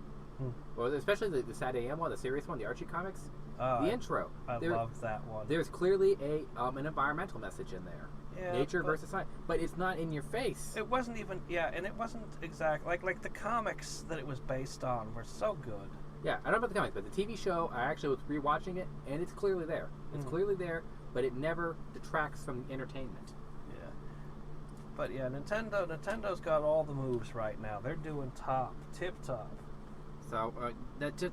Speaker 3: well, especially the Sad AM one, the serious one, the Archie comics, the intro.
Speaker 4: I love that one.
Speaker 3: There's clearly an environmental message in there.
Speaker 4: Yeah,
Speaker 3: Nature
Speaker 4: but
Speaker 3: versus science, but it's not in your face.
Speaker 4: it wasn't even and it wasn't exactly like the comics that it was based on were so good.
Speaker 3: Yeah, I don't know about the comics, but the TV show, I actually was rewatching it, and it's clearly there. It's clearly there, but it never detracts from the entertainment.
Speaker 4: Yeah. But yeah, Nintendo's got all the moves right now. They're doing tip top.
Speaker 3: So that's so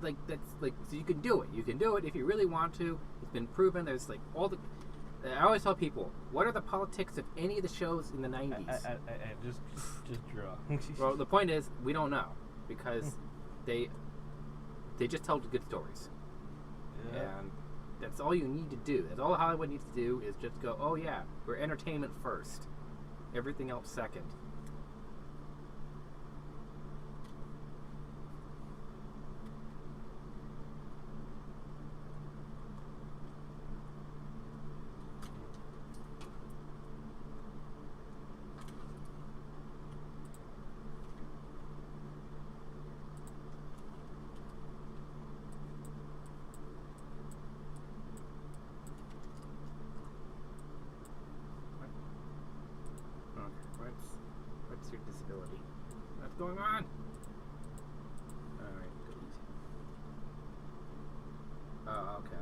Speaker 3: you can do it. You can do it if you really want to. It's been proven. There's like all the. I always tell people, what are the politics of any of the shows in the '90s?
Speaker 4: Just draw.
Speaker 3: Well, the point is, we don't know because they just tell good stories, and that's all you need to do. That's all Hollywood needs to do is just go, oh yeah, we're entertainment first, everything else second. What's your disability? What's going on? Alright, go eat. Oh, okay.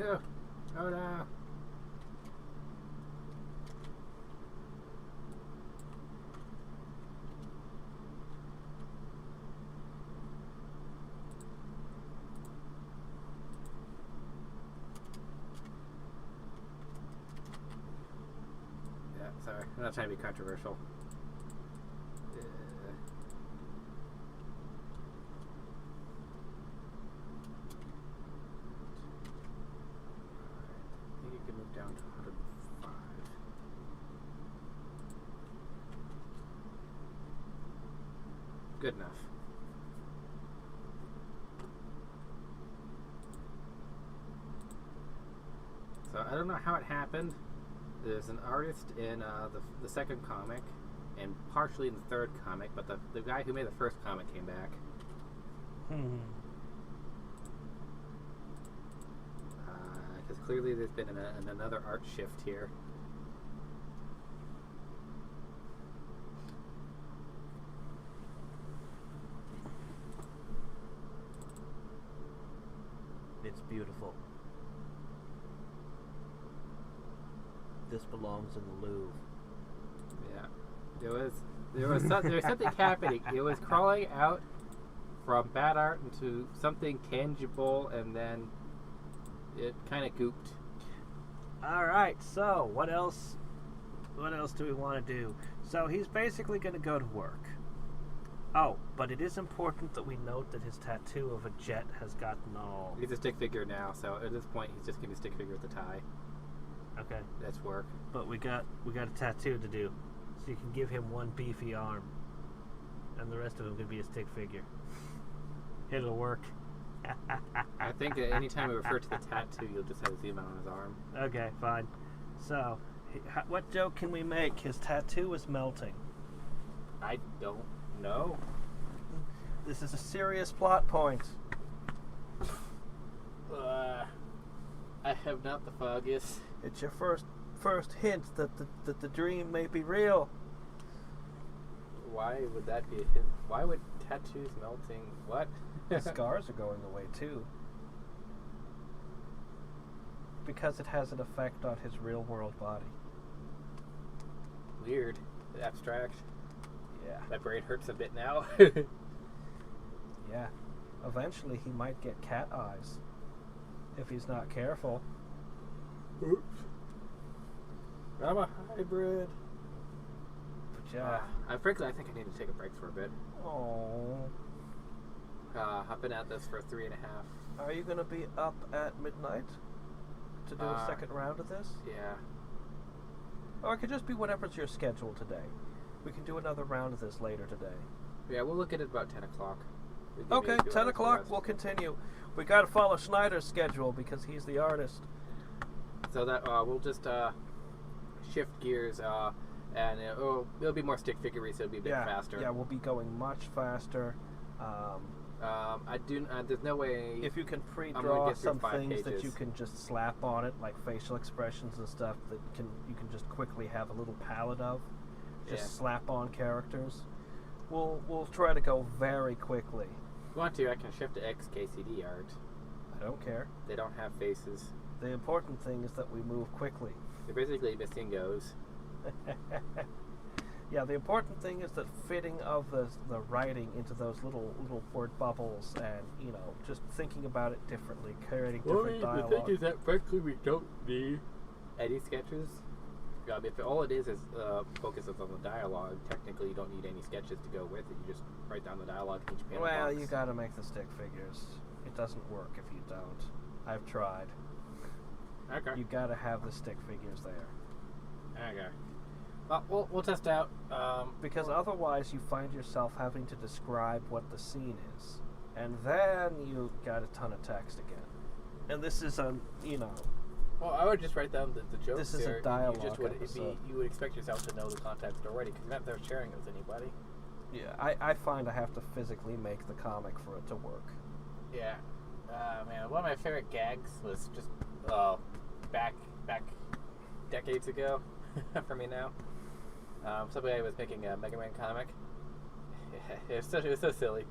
Speaker 3: Oh no. Yeah, sorry. I'm not trying to be controversial. I think you can move down to 105. Good enough. So I don't know how it happened. There's an artist in the second comic and partially in the third comic, but the guy who made the first comic came back. Because clearly there's been another art shift here.
Speaker 4: It's beautiful. This belongs in the Louvre.
Speaker 3: Yeah, there was something happening. It was crawling out from bad art into something tangible, and then it kind of gooped.
Speaker 4: All right. So what else? What else do we want to do? So he's basically going to go to work. Oh, but it is important that we note that his tattoo of a jet has gotten all.
Speaker 3: He's a stick figure now, so at this point he's just gonna be a stick figure with the tie.
Speaker 4: Okay.
Speaker 3: That's work.
Speaker 4: But we got a tattoo to do, so you can give him one beefy arm, and the rest of him could be a stick figure. It'll work.
Speaker 3: I think that anytime we refer to the tattoo, you'll just have a zoom out on his arm.
Speaker 4: Okay, fine. So, what joke can we make? His tattoo is melting.
Speaker 3: I don't know.
Speaker 4: This is a serious plot point.
Speaker 3: I have not the foggiest.
Speaker 4: It's your first hint that the dream may be real.
Speaker 3: Why would that be a hint? Why would tattoos melting? What?
Speaker 4: The scars are going away too. Because it has an effect on his real world body.
Speaker 3: Weird. Abstract.
Speaker 4: Yeah.
Speaker 3: My brain hurts a bit now.
Speaker 4: Yeah. Eventually he might get cat eyes. If he's not careful.
Speaker 3: Oops. I'm a hybrid.
Speaker 4: But yeah.
Speaker 3: Frankly, I think I need to take a break for a bit.
Speaker 4: Oh.
Speaker 3: I've been at this for 3.5.
Speaker 4: Are you going to be up at midnight to do a second round of this?
Speaker 3: Yeah.
Speaker 4: Or it could just be whatever's your schedule today. We can do another round of this later today.
Speaker 3: Yeah, we'll look at it about 10 o'clock.
Speaker 4: Okay, 10 o'clock, we'll continue. We got to follow Schneider's schedule because he's the artist.
Speaker 3: So that we'll just shift gears, and it'll be more stick figure-y, so it'll be a bit faster.
Speaker 4: Yeah, we'll be going much faster.
Speaker 3: There's no way.
Speaker 4: If you can pre-draw some things that you can just slap on it, like facial expressions and stuff that you can just quickly have a little palette of, just slap on characters. We'll try to go very quickly.
Speaker 3: If you want to, I can shift to XKCD art.
Speaker 4: I don't care.
Speaker 3: They don't have faces.
Speaker 4: The important thing is that we move quickly.
Speaker 3: They're basically Missingos.
Speaker 4: Yeah, the important thing is the fitting of the writing into those little word bubbles, and just thinking about it differently, creating different dialogue.
Speaker 3: The thing is that frankly we don't need any sketches. If all it is focuses on the dialogue, technically you don't need any sketches to go with it. You just write down the dialogue in each panel.
Speaker 4: Well,
Speaker 3: box.
Speaker 4: you got to make the stick figures. It doesn't work if you don't. I've tried.
Speaker 3: Okay.
Speaker 4: You got to have the stick figures there.
Speaker 3: Okay. Well, we'll test out.
Speaker 4: Because otherwise you find yourself having to describe what the scene is. And then you got a ton of text again. And this is
Speaker 3: Well, I would just write down the jokes.
Speaker 4: This is a dialogue episode.
Speaker 3: You would expect yourself to know the context already because you're not there sharing it with anybody.
Speaker 4: Yeah, I find I have to physically make the comic for it to work.
Speaker 3: Yeah. Man, one of my favorite gags was just back decades ago for me now. Somebody was making a Mega Man comic. It was so silly.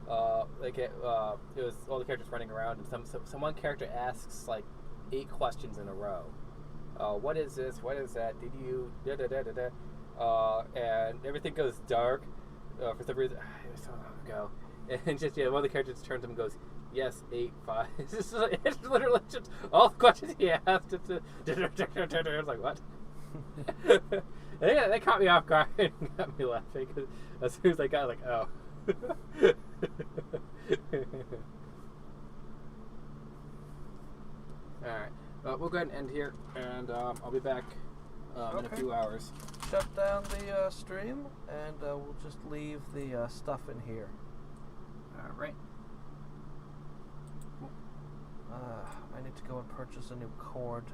Speaker 3: It was all the characters running around, and some one character asks like 8 questions in a row. What is this? What is that? Did you da da da da da? And everything goes dark for some reason. It was so long ago, and just one of the characters turns to him and goes, "Yes, 8, 5." It's literally just all the questions he asked. It's I was like, what? That caught me off guard and got me laughing. Cause as soon as I got, like, oh. All right. We'll go ahead and end here, and I'll be back in a few hours.
Speaker 4: Shut down the stream, and we'll just leave the stuff in here.
Speaker 3: All right.
Speaker 4: I need to go and purchase a new cord.